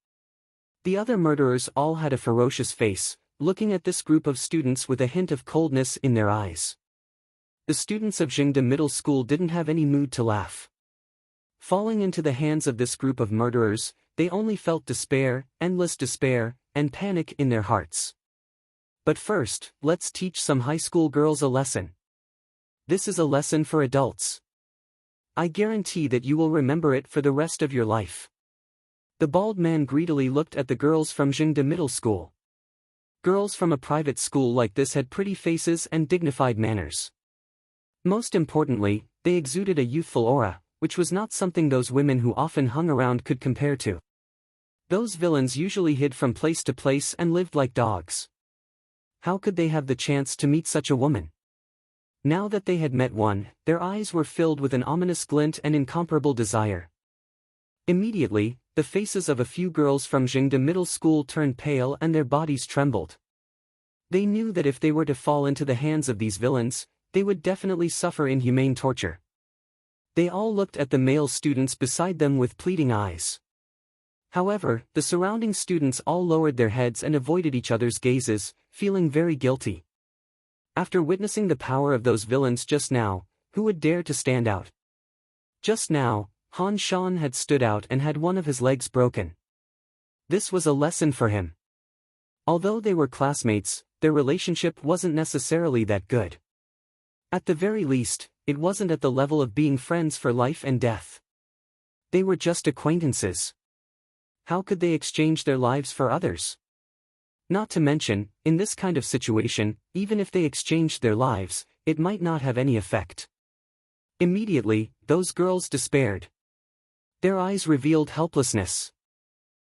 S1: The other murderers all had a ferocious face, looking at this group of students with a hint of coldness in their eyes. The students of Jingde Middle School didn't have any mood to laugh. Falling into the hands of this group of murderers, they only felt despair, endless despair, and panic in their hearts. But first, let's teach some high school girls a lesson. This is a lesson for adults. I guarantee that you will remember it for the rest of your life. The bald man greedily looked at the girls from Jingde Middle School. Girls from a private school like this had pretty faces and dignified manners. Most importantly, they exuded a youthful aura, which was not something those women who often hung around could compare to. Those villains usually hid from place to place and lived like dogs. How could they have the chance to meet such a woman? Now that they had met one, their eyes were filled with an ominous glint and incomparable desire. Immediately, the faces of a few girls from Jingde Middle School turned pale and their bodies trembled. They knew that if they were to fall into the hands of these villains, they would definitely suffer inhumane torture. They all looked at the male students beside them with pleading eyes. However, the surrounding students all lowered their heads and avoided each other's gazes, feeling very guilty. After witnessing the power of those villains just now, who would dare to stand out? Just now, Han Shan had stood out and had one of his legs broken. This was a lesson for him. Although they were classmates, their relationship wasn't necessarily that good. At the very least, it wasn't at the level of being friends for life and death. They were just acquaintances. How could they exchange their lives for others? Not to mention, in this kind of situation, even if they exchanged their lives, it might not have any effect. Immediately, those girls despaired. Their eyes revealed helplessness.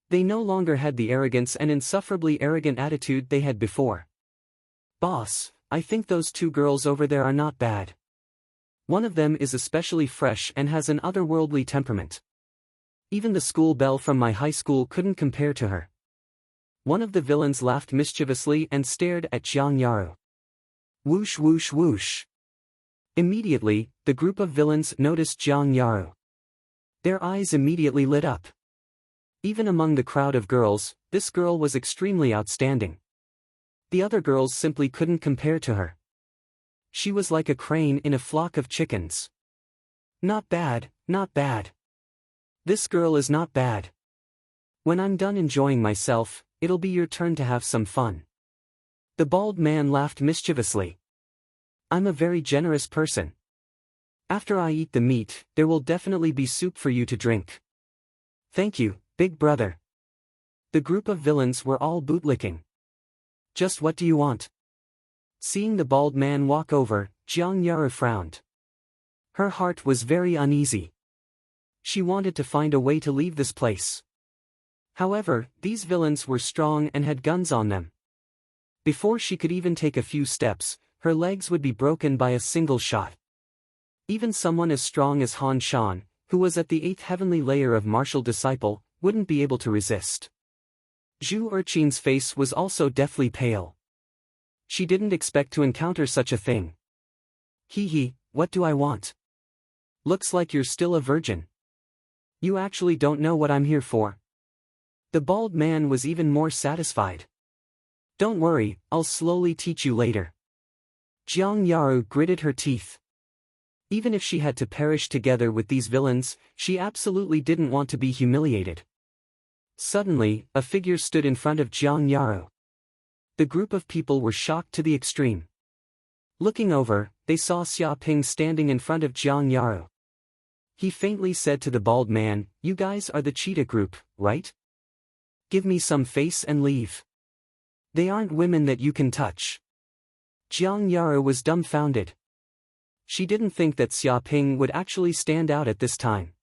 S1: They no longer had the arrogance and insufferably arrogant attitude they had before. Boss, I think those two girls over there are not bad. One of them is especially fresh and has an otherworldly temperament. Even the school belle from my high school couldn't compare to her. One of the villains laughed mischievously and stared at Jiang Yaru. Whoosh whoosh whoosh. Immediately, the group of villains noticed Jiang Yaru. Their eyes immediately lit up. Even among the crowd of girls, this girl was extremely outstanding. The other girls simply couldn't compare to her. She was like a crane in a flock of chickens. Not bad, not bad. This girl is not bad. When I'm done enjoying myself, it'll be your turn to have some fun. The bald man laughed mischievously. I'm a very generous person. After I eat the meat, there will definitely be soup for you to drink. Thank you, big brother. The group of villains were all bootlicking. Just what do you want? Seeing the bald man walk over, Jiang Yaru frowned. Her heart was very uneasy. She wanted to find a way to leave this place. However, these villains were strong and had guns on them. Before she could even take a few steps, her legs would be broken by a single shot. Even someone as strong as Han Shan, who was at the 8th heavenly layer of martial disciple, wouldn't be able to resist. Zhu Urchin's face was also deathly pale. She didn't expect to encounter such a thing. Hee, what do I want? Looks like you're still a virgin. You actually don't know what I'm here for. The bald man was even more satisfied. Don't worry, I'll slowly teach you later. Jiang Yaru gritted her teeth. Even if she had to perish together with these villains, she absolutely didn't want to be humiliated. Suddenly, a figure stood in front of Jiang Yaru. The group of people were shocked to the extreme. Looking over, they saw Xia Ping standing in front of Jiang Yaru. He faintly said to the bald man, "You guys are the cheetah group, right? Give me some face and leave. They aren't women that you can touch." Jiang Yaru was dumbfounded. She didn't think that Xia Ping would actually stand out at this time.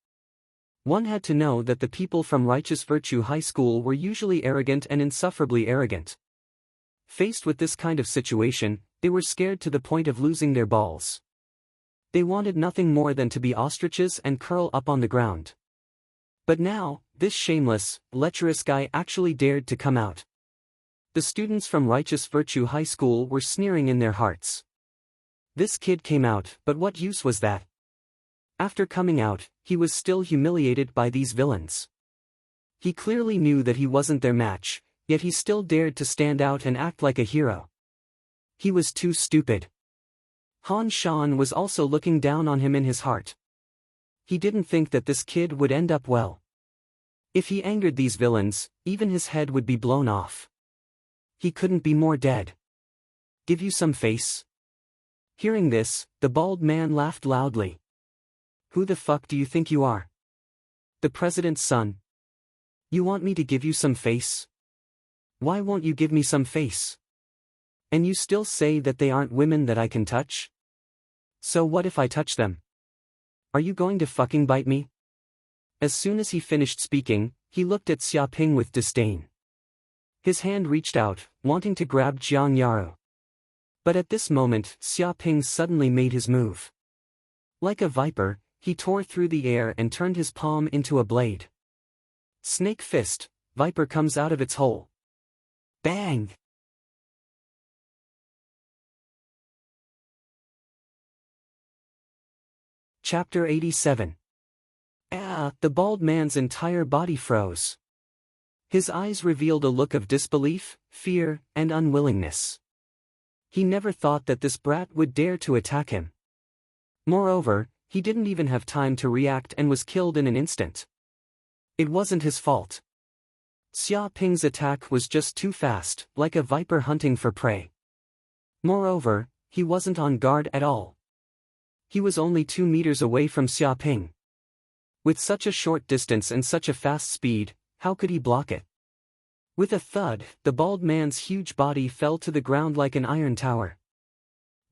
S1: One had to know that the people from Righteous Virtue High School were usually arrogant and insufferably arrogant. Faced with this kind of situation, they were scared to the point of losing their balls. They wanted nothing more than to be ostriches and curl up on the ground. But now, this shameless, lecherous guy actually dared to come out. The students from Righteous Virtue High School were sneering in their hearts. This kid came out, but what use was that? After coming out, he was still humiliated by these villains. He clearly knew that he wasn't their match, yet he still dared to stand out and act like a hero. He was too stupid. Han Shan was also looking down on him in his heart. He didn't think that this kid would end up well. If he angered these villains, even his head would be blown off. He couldn't be more dead. Give you some face? Hearing this, the bald man laughed loudly. Who the fuck do you think you are? The president's son? You want me to give you some face? Why won't you give me some face? And you still say that they aren't women that I can touch? So what if I touch them? Are you going to fucking bite me? As soon as he finished speaking, he looked at Xia Ping with disdain. His hand reached out, wanting to grab Jiang Yaru. But at this moment, Xia Ping suddenly made his move. Like a viper, he tore through the air and turned his palm into a blade. Snake fist, viper comes out of its hole. Bang! Chapter 87. The bald man's entire body froze. His eyes revealed a look of disbelief, fear, and unwillingness. He never thought that this brat would dare to attack him. Moreover, he didn't even have time to react and was killed in an instant. It wasn't his fault. Xia Ping's attack was just too fast, like a viper hunting for prey. Moreover, he wasn't on guard at all. He was only 2 meters away from Xia Ping. With such a short distance and such a fast speed, how could he block it? With a thud, the bald man's huge body fell to the ground like an iron tower.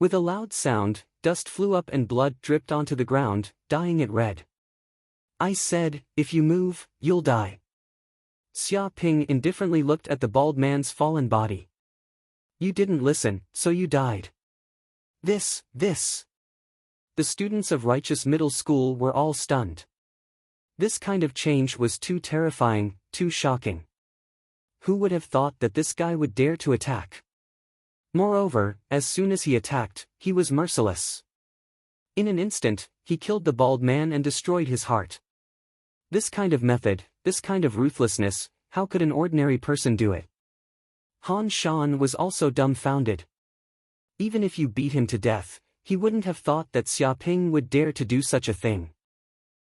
S1: With a loud sound, dust flew up and blood dripped onto the ground, dyeing it red. I said, if you move, you'll die. Xia Ping indifferently looked at the bald man's fallen body. You didn't listen, so you died. This. The students of Righteous Middle School were all stunned. This kind of change was too terrifying, too shocking. Who would have thought that this guy would dare to attack? Moreover, as soon as he attacked, he was merciless. In an instant, he killed the bald man and destroyed his heart. This kind of method, this kind of ruthlessness, how could an ordinary person do it? Han Shan was also dumbfounded. Even if you beat him to death, he wouldn't have thought that Xia Ping would dare to do such a thing.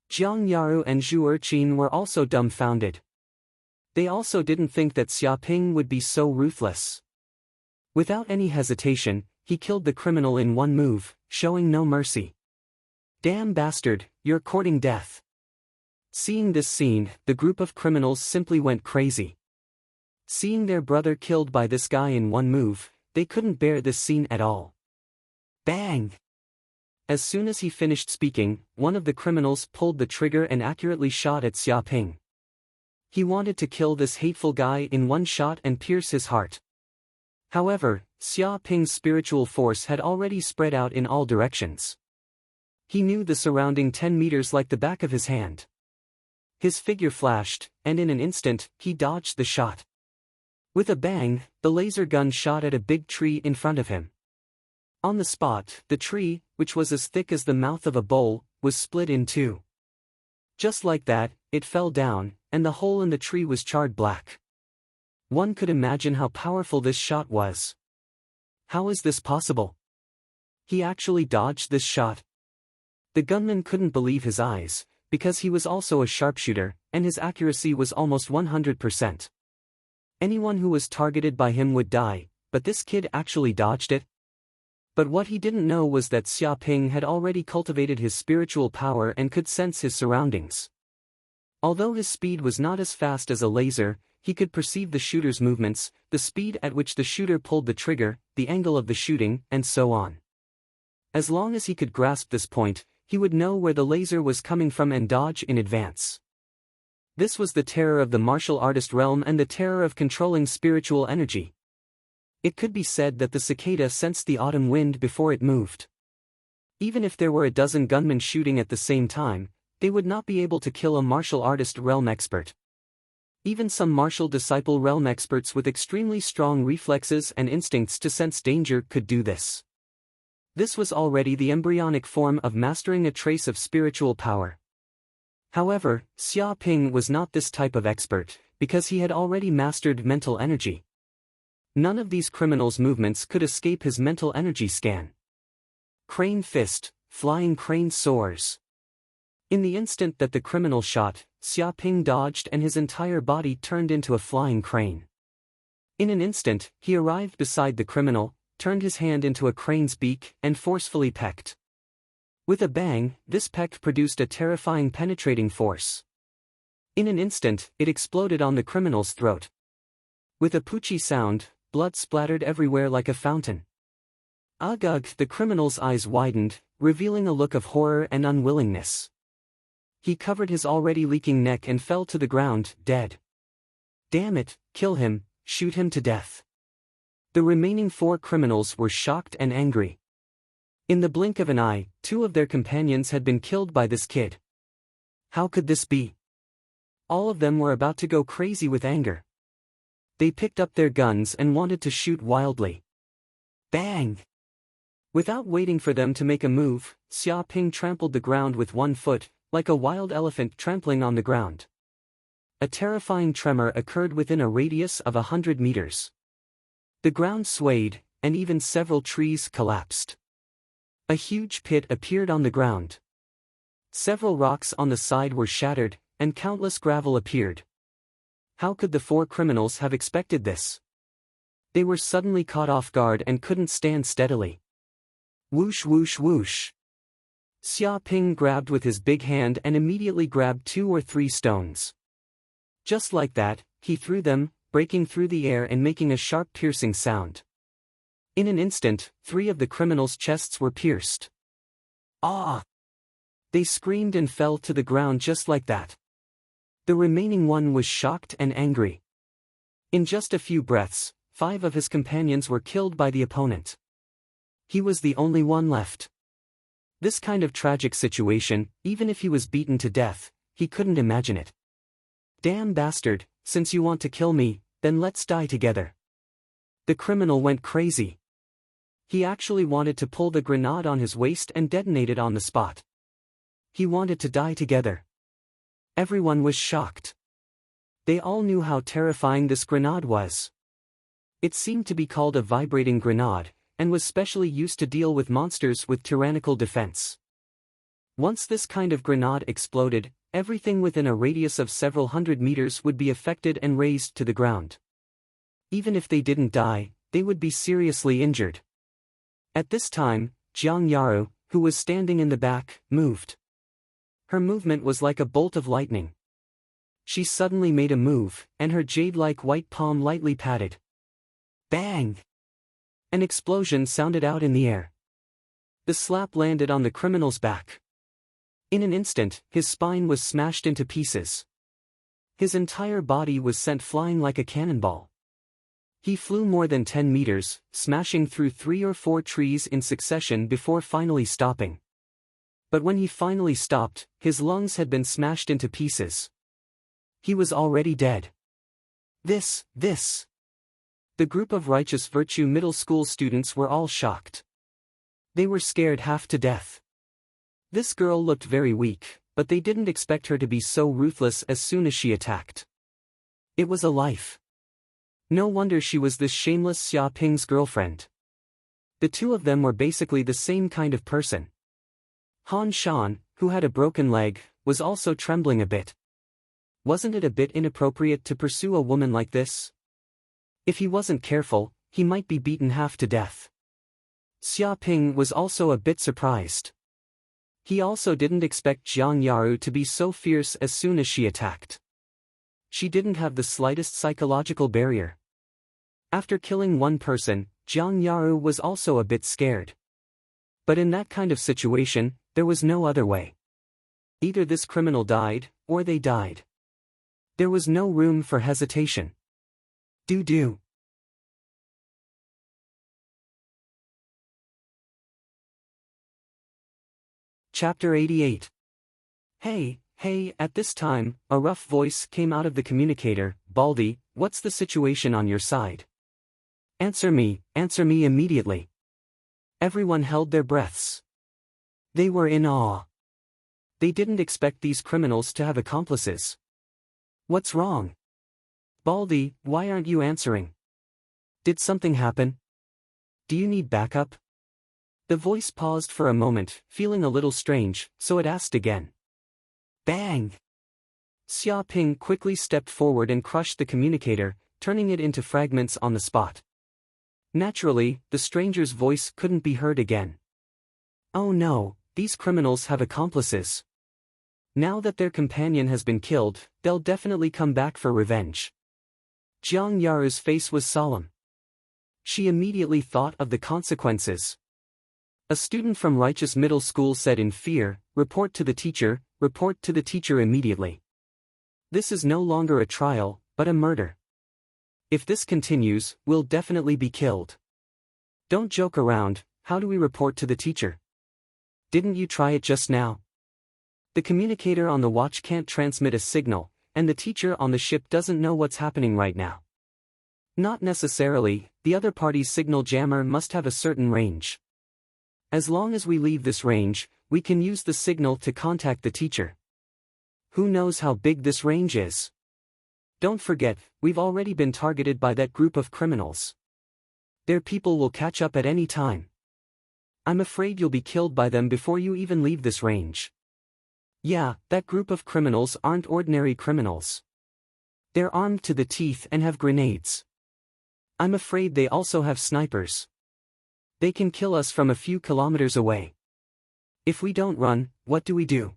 S1: Jiang Yaru and Zhu Erqin were also dumbfounded. They also didn't think that Xia Ping would be so ruthless. Without any hesitation, he killed the criminal in one move, showing no mercy. Damn bastard, you're courting death. Seeing this scene, the group of criminals simply went crazy. Seeing their brother killed by this guy in one move, they couldn't bear this scene at all. Bang! As soon as he finished speaking, one of the criminals pulled the trigger and accurately shot at Xia Ping. He wanted to kill this hateful guy in one shot and pierce his heart. However, Xia Ping's spiritual force had already spread out in all directions. He knew the surrounding 10 meters like the back of his hand. His figure flashed, and in an instant, he dodged the shot. With a bang, the laser gun shot at a big tree in front of him. On the spot, the tree, which was as thick as the mouth of a bowl, was split in two. Just like that, it fell down, and the hole in the tree was charred black. One could imagine how powerful this shot was. How is this possible? He actually dodged this shot. The gunman couldn't believe his eyes, because he was also a sharpshooter, and his accuracy was almost 100%. Anyone who was targeted by him would die, but this kid actually dodged it. But what he didn't know was that Xia Ping had already cultivated his spiritual power and could sense his surroundings. Although his speed was not as fast as a laser, he could perceive the shooter's movements, the speed at which the shooter pulled the trigger, the angle of the shooting, and so on. As long as he could grasp this point, he would know where the laser was coming from and dodge in advance. This was the terror of the martial artist realm and the terror of controlling spiritual energy. It could be said that the cicada sensed the autumn wind before it moved. Even if there were a dozen gunmen shooting at the same time, they would not be able to kill a martial artist realm expert. Even some martial disciple realm experts with extremely strong reflexes and instincts to sense danger could do this. This was already the embryonic form of mastering a trace of spiritual power. However, Xia Ping was not this type of expert, because he had already mastered mental energy. None of these criminals' movements could escape his mental energy scan. Crane fist, flying crane soars. In the instant that the criminal shot, Xia Ping dodged and his entire body turned into a flying crane. In an instant, he arrived beside the criminal, turned his hand into a crane's beak, and forcefully pecked. With a bang, this peck produced a terrifying penetrating force. In an instant, it exploded on the criminal's throat. With a poochie sound, blood splattered everywhere like a fountain. Ugh! The criminal's eyes widened, revealing a look of horror and unwillingness. He covered his already leaking neck and fell to the ground, dead. Damn it, kill him, shoot him to death. The remaining 4 criminals were shocked and angry. In the blink of an eye, 2 of their companions had been killed by this kid. How could this be? All of them were about to go crazy with anger. They picked up their guns and wanted to shoot wildly. Bang! Without waiting for them to make a move, Xia Ping trampled the ground with 1 foot, like a wild elephant trampling on the ground. A terrifying tremor occurred within a radius of 100 meters. The ground swayed, and even several trees collapsed. A huge pit appeared on the ground. Several rocks on the side were shattered, and countless gravel appeared. How could the 4 criminals have expected this? They were suddenly caught off guard and couldn't stand steadily. Whoosh whoosh whoosh. Xia Ping grabbed with his big hand and immediately grabbed 2 or 3 stones. Just like that, he threw them, breaking through the air and making a sharp piercing sound. In an instant, 3 of the criminals' chests were pierced. Ah! They screamed and fell to the ground just like that. The remaining one was shocked and angry. In just a few breaths, 5 of his companions were killed by the opponent. He was the only one left. This kind of tragic situation, even if he was beaten to death, he couldn't imagine it. Damn bastard, since you want to kill me, then let's die together. The criminal went crazy. He actually wanted to pull the grenade on his waist and detonate it on the spot. He wanted to die together. Everyone was shocked. They all knew how terrifying this grenade was. It seemed to be called a vibrating grenade, and was specially used to deal with monsters with tyrannical defense. Once this kind of grenade exploded, everything within a radius of several hundred meters would be affected and razed to the ground. Even if they didn't die, they would be seriously injured. At this time, Jiang Yaru, who was standing in the back, moved. Her movement was like a bolt of lightning. She suddenly made a move, and her jade-like white palm lightly patted. Bang! An explosion sounded out in the air. The slap landed on the criminal's back. In an instant, his spine was smashed into pieces. His entire body was sent flying like a cannonball. He flew more than 10 meters, smashing through 3 or 4 trees in succession before finally stopping. But when he finally stopped, his lungs had been smashed into pieces. He was already dead. This. The group of Righteous Virtue middle school students were all shocked. They were scared half to death. This girl looked very weak, but they didn't expect her to be so ruthless as soon as she attacked. It was a life. No wonder she was this shameless Xia Ping's girlfriend. The two of them were basically the same kind of person. Han Shan, who had a broken leg, was also trembling a bit. Wasn't it a bit inappropriate to pursue a woman like this? If he wasn't careful, he might be beaten half to death. Xia Ping was also a bit surprised. He also didn't expect Jiang Yaru to be so fierce as soon as she attacked. She didn't have the slightest psychological barrier. After killing one person, Jiang Yaru was also a bit scared. But in that kind of situation, there was no other way. Either this criminal died, or they died. There was no room for hesitation. Do. Chapter 88. Hey, at this time, a rough voice came out of the communicator. Baldy, what's the situation on your side? Answer me immediately. Everyone held their breaths. They were in awe. They didn't expect these criminals to have accomplices. What's wrong? Baldy, why aren't you answering? Did something happen? Do you need backup? The voice paused for a moment, feeling a little strange, so it asked again. Bang! Xia Ping quickly stepped forward and crushed the communicator, turning it into fragments on the spot. Naturally, the stranger's voice couldn't be heard again. Oh no, these criminals have accomplices. Now that their companion has been killed, they'll definitely come back for revenge. Jiang Yaru's face was solemn. She immediately thought of the consequences. A student from Righteous Middle School said in fear, report to the teacher immediately. This is no longer a trial, but a murder. If this continues, we'll definitely be killed. Don't joke around, how do we report to the teacher? Didn't you try it just now? The communicator on the watch can't transmit a signal, and the teacher on the ship doesn't know what's happening right now. Not necessarily, the other party's signal jammer must have a certain range. As long as we leave this range, we can use the signal to contact the teacher. Who knows how big this range is? Don't forget, we've already been targeted by that group of criminals. Their people will catch up at any time. I'm afraid you'll be killed by them before you even leave this range. Yeah, that group of criminals aren't ordinary criminals. They're armed to the teeth and have grenades. I'm afraid they also have snipers. They can kill us from a few kilometers away. If we don't run, what do we do?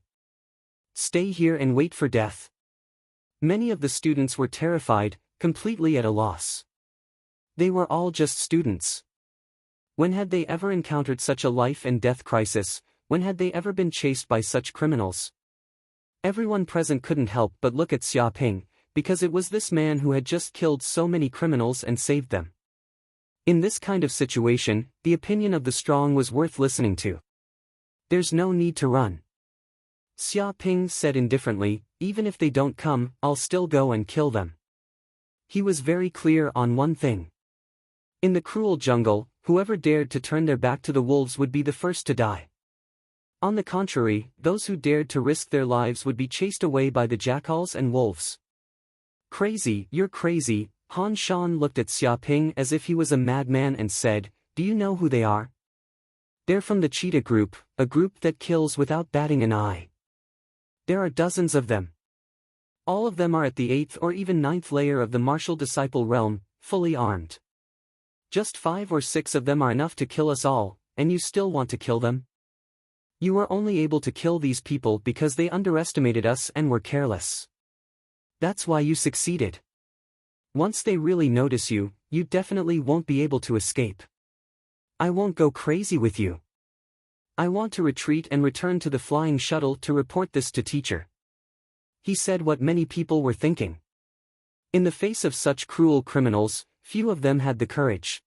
S1: Stay here and wait for death. Many of the students were terrified, completely at a loss. They were all just students. When had they ever encountered such a life and death crisis? When had they ever been chased by such criminals? Everyone present couldn't help but look at Xia Ping, because it was this man who had just killed so many criminals and saved them. In this kind of situation, the opinion of the strong was worth listening to. There's no need to run. Xia Ping said indifferently, even if they don't come, I'll still go and kill them. He was very clear on one thing. In the cruel jungle, whoever dared to turn their back to the wolves would be the first to die. On the contrary, those who dared to risk their lives would be chased away by the jackals and wolves. Crazy, you're crazy. Han Shan looked at Xia Ping as if he was a madman and said, do you know who they are? They're from the cheetah group, a group that kills without batting an eye. There are dozens of them. All of them are at the 8th or even 9th layer of the martial disciple realm, fully armed. Just 5 or 6 of them are enough to kill us all, and you still want to kill them? You were only able to kill these people because they underestimated us and were careless. That's why you succeeded. Once they really notice you, you definitely won't be able to escape. I won't go crazy with you. I want to retreat and return to the flying shuttle to report this to teacher. He said what many people were thinking. In the face of such cruel criminals, few of them had the courage.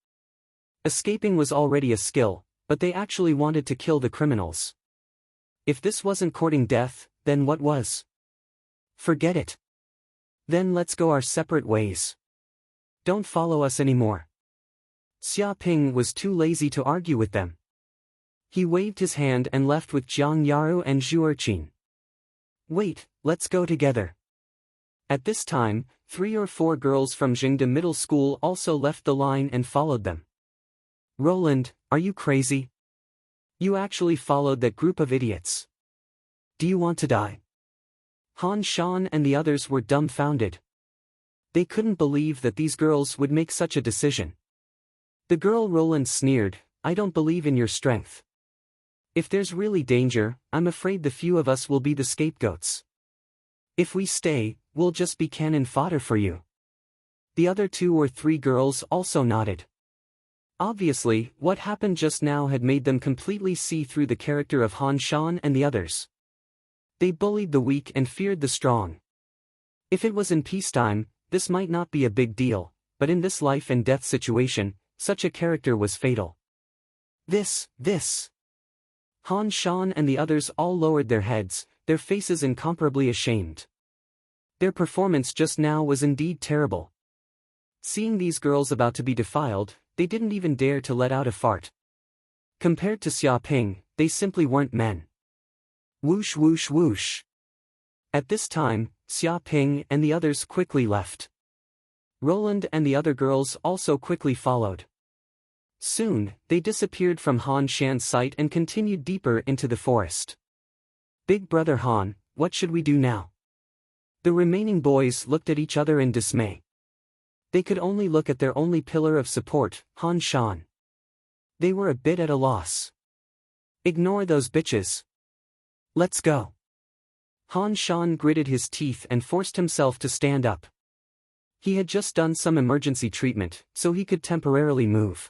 S1: Escaping was already a skill, but they actually wanted to kill the criminals. If this wasn't courting death, then what was? Forget it. Then let's go our separate ways. Don't follow us anymore. Xia Ping was too lazy to argue with them. He waved his hand and left with Jiang Yaru and Zhu Erqin. Wait, let's go together. At this time, 3 or 4 girls from Jingde Middle School also left the line and followed them. Roland, are you crazy? You actually followed that group of idiots. Do you want to die? Han Shan and the others were dumbfounded. They couldn't believe that these girls would make such a decision. The girl Roland sneered, I don't believe in your strength. If there's really danger, I'm afraid the few of us will be the scapegoats. If we stay, we'll just be cannon fodder for you. The other 2 or 3 girls also nodded. Obviously, what happened just now had made them completely see through the character of Han Shan and the others. They bullied the weak and feared the strong. If it was in peacetime, this might not be a big deal, but in this life and death situation, such a character was fatal. This. Han Shan and the others all lowered their heads, their faces incomparably ashamed. Their performance just now was indeed terrible. Seeing these girls about to be defiled, they didn't even dare to let out a fart. Compared to Xia Ping, they simply weren't men. Whoosh whoosh whoosh. At this time, Xia Ping and the others quickly left. Roland and the other girls also quickly followed. Soon, they disappeared from Han Shan's sight and continued deeper into the forest. Big brother Han, what should we do now? The remaining boys looked at each other in dismay. They could only look at their only pillar of support, Han Shan. They were a bit at a loss. Ignore those bitches. Let's go. Han Shan gritted his teeth and forced himself to stand up. He had just done some emergency treatment, so he could temporarily move.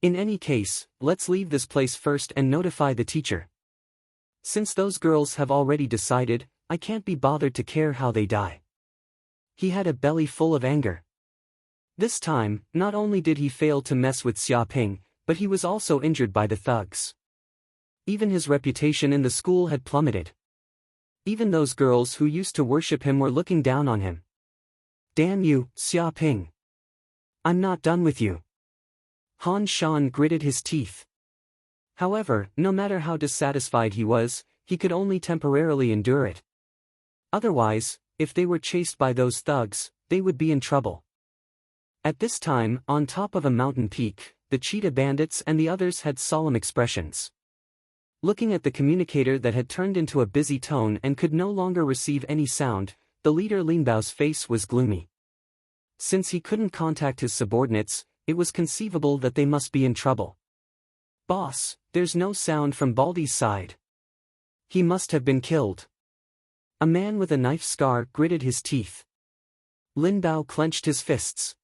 S1: In any case, let's leave this place first and notify the teacher. Since those girls have already decided, I can't be bothered to care how they die. He had a belly full of anger. This time, not only did he fail to mess with Xia Ping, but he was also injured by the thugs. Even his reputation in the school had plummeted. Even those girls who used to worship him were looking down on him. Damn you, Xia Ping. I'm not done with you. Han Shan gritted his teeth. However, no matter how dissatisfied he was, he could only temporarily endure it. Otherwise, if they were chased by those thugs, they would be in trouble. At this time, on top of a mountain peak, the cheetah bandits and the others had solemn expressions. Looking at the communicator that had turned into a busy tone and could no longer receive any sound, the leader Lin Bao's face was gloomy. Since he couldn't contact his subordinates, it was conceivable that they must be in trouble. Boss, there's no sound from Baldy's side. He must have been killed. A man with a knife scar gritted his teeth. Lin Bao clenched his fists.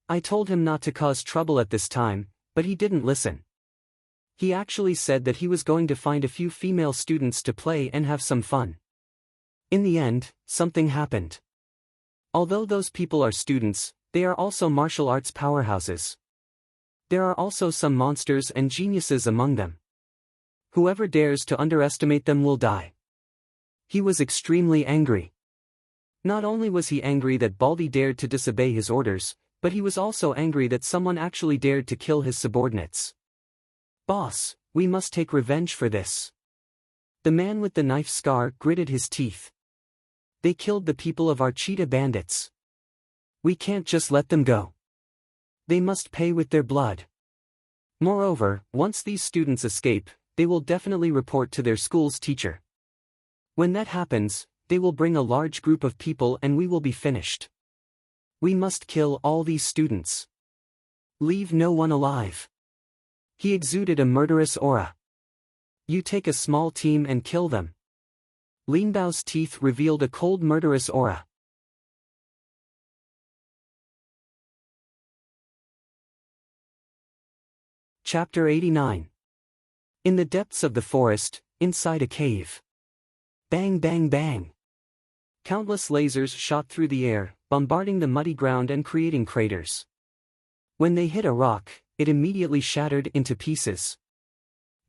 S1: I told him not to cause trouble at this time, but he didn't listen. He actually said that he was going to find a few female students to play and have some fun. In the end, something happened. Although those people are students, they are also martial arts powerhouses. There are also some monsters and geniuses among them. Whoever dares to underestimate them will die. He was extremely angry. Not only was he angry that Baldy dared to disobey his orders, but he was also angry that someone actually dared to kill his subordinates. Boss, we must take revenge for this. The man with the knife scar gritted his teeth. They killed the people of our cheetah bandits. We can't just let them go. They must pay with their blood. Moreover, once these students escape, they will definitely report to their school's teacher. When that happens, they will bring a large group of people and we will be finished. We must kill all these students. Leave no one alive. He exuded a murderous aura. You take a small team and kill them. Lin Bao's teeth revealed a cold murderous aura. Chapter 89. In the depths of the forest, inside a cave. Bang bang bang. Countless lasers shot through the air, bombarding the muddy ground and creating craters. When they hit a rock, it immediately shattered into pieces.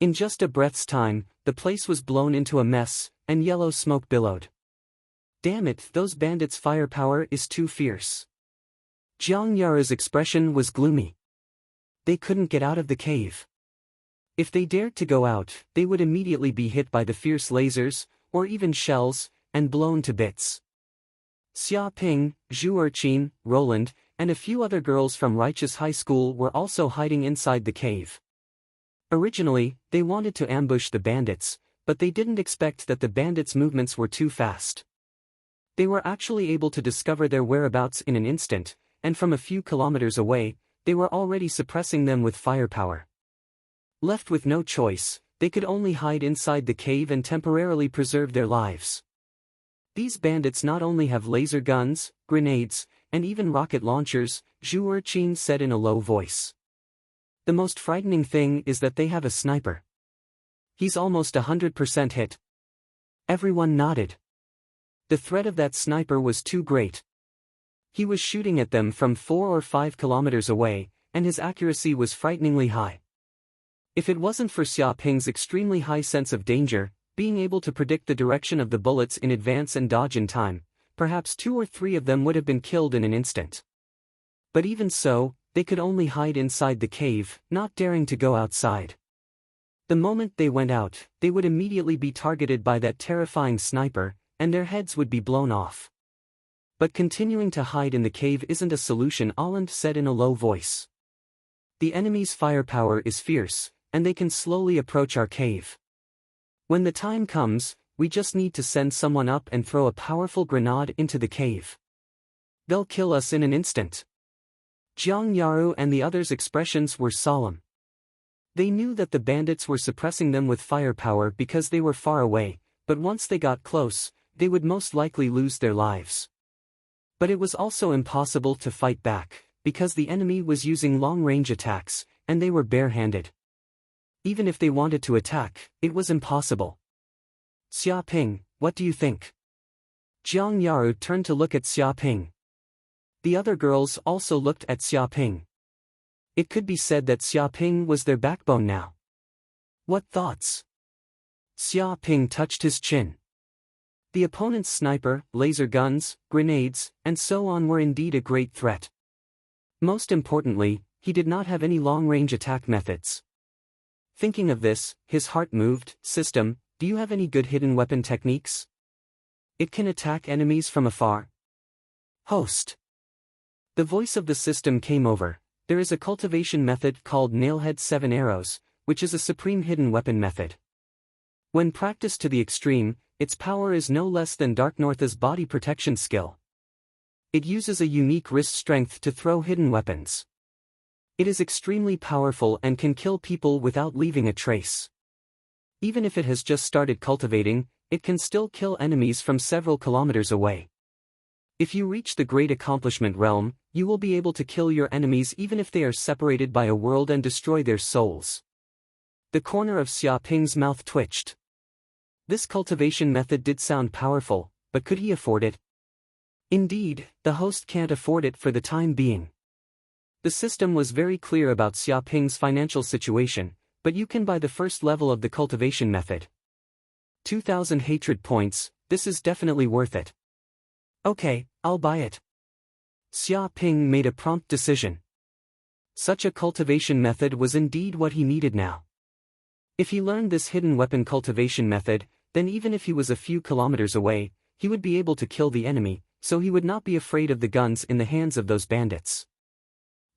S1: In just a breath's time, the place was blown into a mess, and yellow smoke billowed. Damn it, those bandits' firepower is too fierce. Jiang Yara's expression was gloomy. They couldn't get out of the cave. If they dared to go out, they would immediately be hit by the fierce lasers, or even shells, and blown to bits. Xia Ping, Zhu Erqin, Roland, and a few other girls from Righteous High School were also hiding inside the cave. Originally, they wanted to ambush the bandits, but they didn't expect that the bandits' movements were too fast. They were actually able to discover their whereabouts in an instant, and from a few kilometers away, they were already suppressing them with firepower. Left with no choice, they could only hide inside the cave and temporarily preserve their lives. These bandits not only have laser guns, grenades, and even rocket launchers, Zhu Erqin said in a low voice. The most frightening thing is that they have a sniper. He's almost 100% hit. Everyone nodded. The threat of that sniper was too great. He was shooting at them from 4 or 5 kilometers away, and his accuracy was frighteningly high. If it wasn't for Xia Ping's extremely high sense of danger, being able to predict the direction of the bullets in advance and dodge in time, perhaps 2 or 3 of them would have been killed in an instant. But even so, they could only hide inside the cave, not daring to go outside. The moment they went out, they would immediately be targeted by that terrifying sniper, and their heads would be blown off. But continuing to hide in the cave isn't a solution, Holland said in a low voice. The enemy's firepower is fierce, and they can slowly approach our cave. When the time comes, we just need to send someone up and throw a powerful grenade into the cave. They'll kill us in an instant. Jiang Yaru and the others' expressions were solemn. They knew that the bandits were suppressing them with firepower because they were far away, but once they got close, they would most likely lose their lives. But it was also impossible to fight back, because the enemy was using long-range attacks, and they were bare-handed. Even if they wanted to attack, it was impossible. Xia Ping, what do you think? Jiang Yaru turned to look at Xia Ping. The other girls also looked at Xia Ping. It could be said that Xia Ping was their backbone now. What thoughts? Xia Ping touched his chin. The opponent's sniper, laser guns, grenades, and so on were indeed a great threat. Most importantly, he did not have any long-range attack methods. Thinking of this, his heart moved. System, do you have any good hidden weapon techniques? It can attack enemies from afar. Host. The voice of the system came over. There is a cultivation method called Nailhead 7 Arrows, which is a supreme hidden weapon method. When practiced to the extreme, its power is no less than Dark North's body protection skill. It uses a unique wrist strength to throw hidden weapons. It is extremely powerful and can kill people without leaving a trace. Even if it has just started cultivating, it can still kill enemies from several kilometers away. If you reach the Great Accomplishment realm, you will be able to kill your enemies even if they are separated by a world and destroy their souls. The corner of Xia Ping's mouth twitched. This cultivation method did sound powerful, but could he afford it? Indeed, the host can't afford it for the time being. The system was very clear about Xia Ping's financial situation, but you can buy the first level of the cultivation method. 2,000 hatred points, this is definitely worth it. Okay, I'll buy it. Xia Ping made a prompt decision. Such a cultivation method was indeed what he needed now. If he learned this hidden weapon cultivation method, then even if he was a few kilometers away, he would be able to kill the enemy, so he would not be afraid of the guns in the hands of those bandits.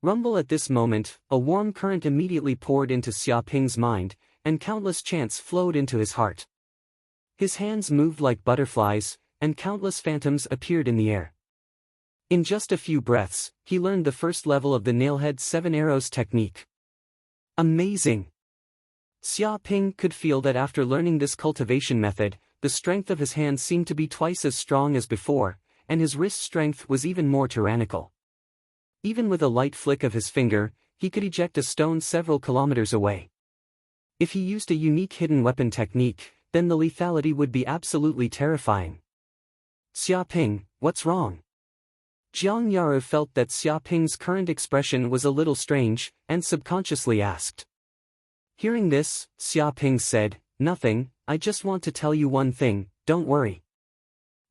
S1: Rumble at this moment, a warm current immediately poured into Xia Ping's mind, and countless chants flowed into his heart. His hands moved like butterflies, and countless phantoms appeared in the air. In just a few breaths, he learned the first level of the Nailhead 7 Arrows technique. Amazing! Xia Ping could feel that after learning this cultivation method, the strength of his hands seemed to be twice as strong as before, and his wrist strength was even more tyrannical. Even with a light flick of his finger, he could eject a stone several kilometers away. If he used a unique hidden weapon technique, then the lethality would be absolutely terrifying. Xia Ping, what's wrong? Jiang Yaru felt that Xia Ping's current expression was a little strange, and subconsciously asked. Hearing this, Xia Ping said, "Nothing, I just want to tell you one thing, don't worry."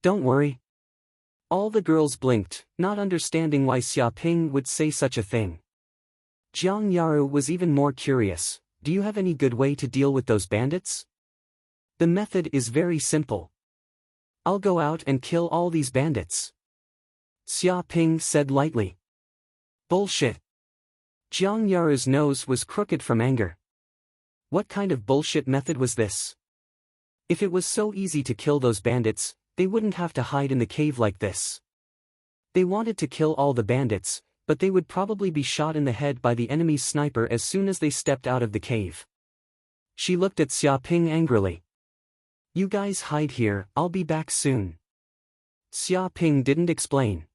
S1: Don't worry? All the girls blinked, not understanding why Xia Ping would say such a thing. Jiang Yaru was even more curious. Do you have any good way to deal with those bandits? The method is very simple. I'll go out and kill all these bandits. Xia Ping said lightly. Bullshit. Jiang Yaru's nose was crooked from anger. What kind of bullshit method was this? If it was so easy to kill those bandits, they wouldn't have to hide in the cave like this. They wanted to kill all the bandits, but they would probably be shot in the head by the enemy's sniper as soon as they stepped out of the cave. She looked at Xia Ping angrily. You guys hide here, I'll be back soon. Xia Ping didn't explain.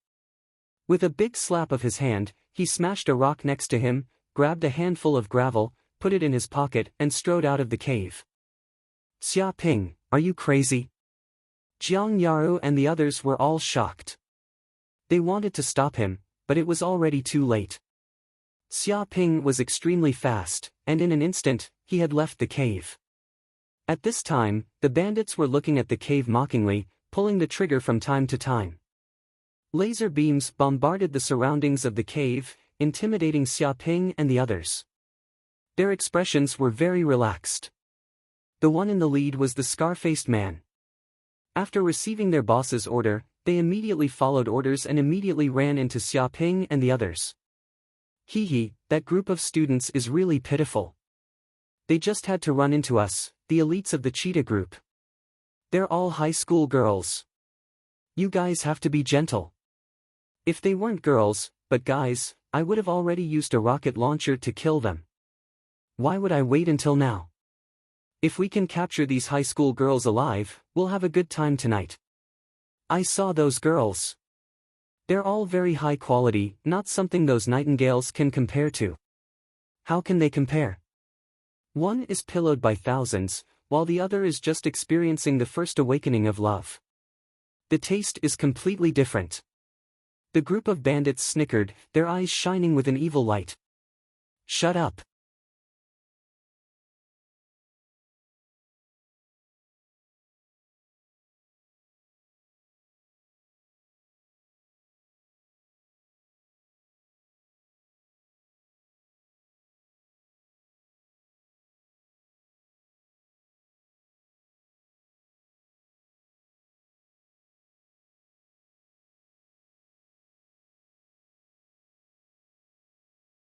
S1: With a big slap of his hand, he smashed a rock next to him, grabbed a handful of gravel, put it in his pocket and strode out of the cave. Xia Ping, are you crazy? Jiang Yaru and the others were all shocked. They wanted to stop him, but it was already too late. Xia Ping was extremely fast, and in an instant, he had left the cave. At this time, the bandits were looking at the cave mockingly, pulling the trigger from time to time. Laser beams bombarded the surroundings of the cave, intimidating Xia Ping and the others. Their expressions were very relaxed. The one in the lead was the scar-faced man. After receiving their boss's order, they immediately followed orders and immediately ran into Xia Ping and the others. Hee, that group of students is really pitiful. They just had to run into us, the elites of the cheetah group. They're all high school girls. You guys have to be gentle. If they weren't girls, but guys, I would have already used a rocket launcher to kill them. Why would I wait until now? If we can capture these high school girls alive, we'll have a good time tonight. I saw those girls. They're all very high quality, not something those nightingales can compare to. How can they compare? One is pillowed by thousands, while the other is just experiencing the first awakening of love. The taste is completely different. The group of bandits snickered, their eyes shining with an evil light. Shut up.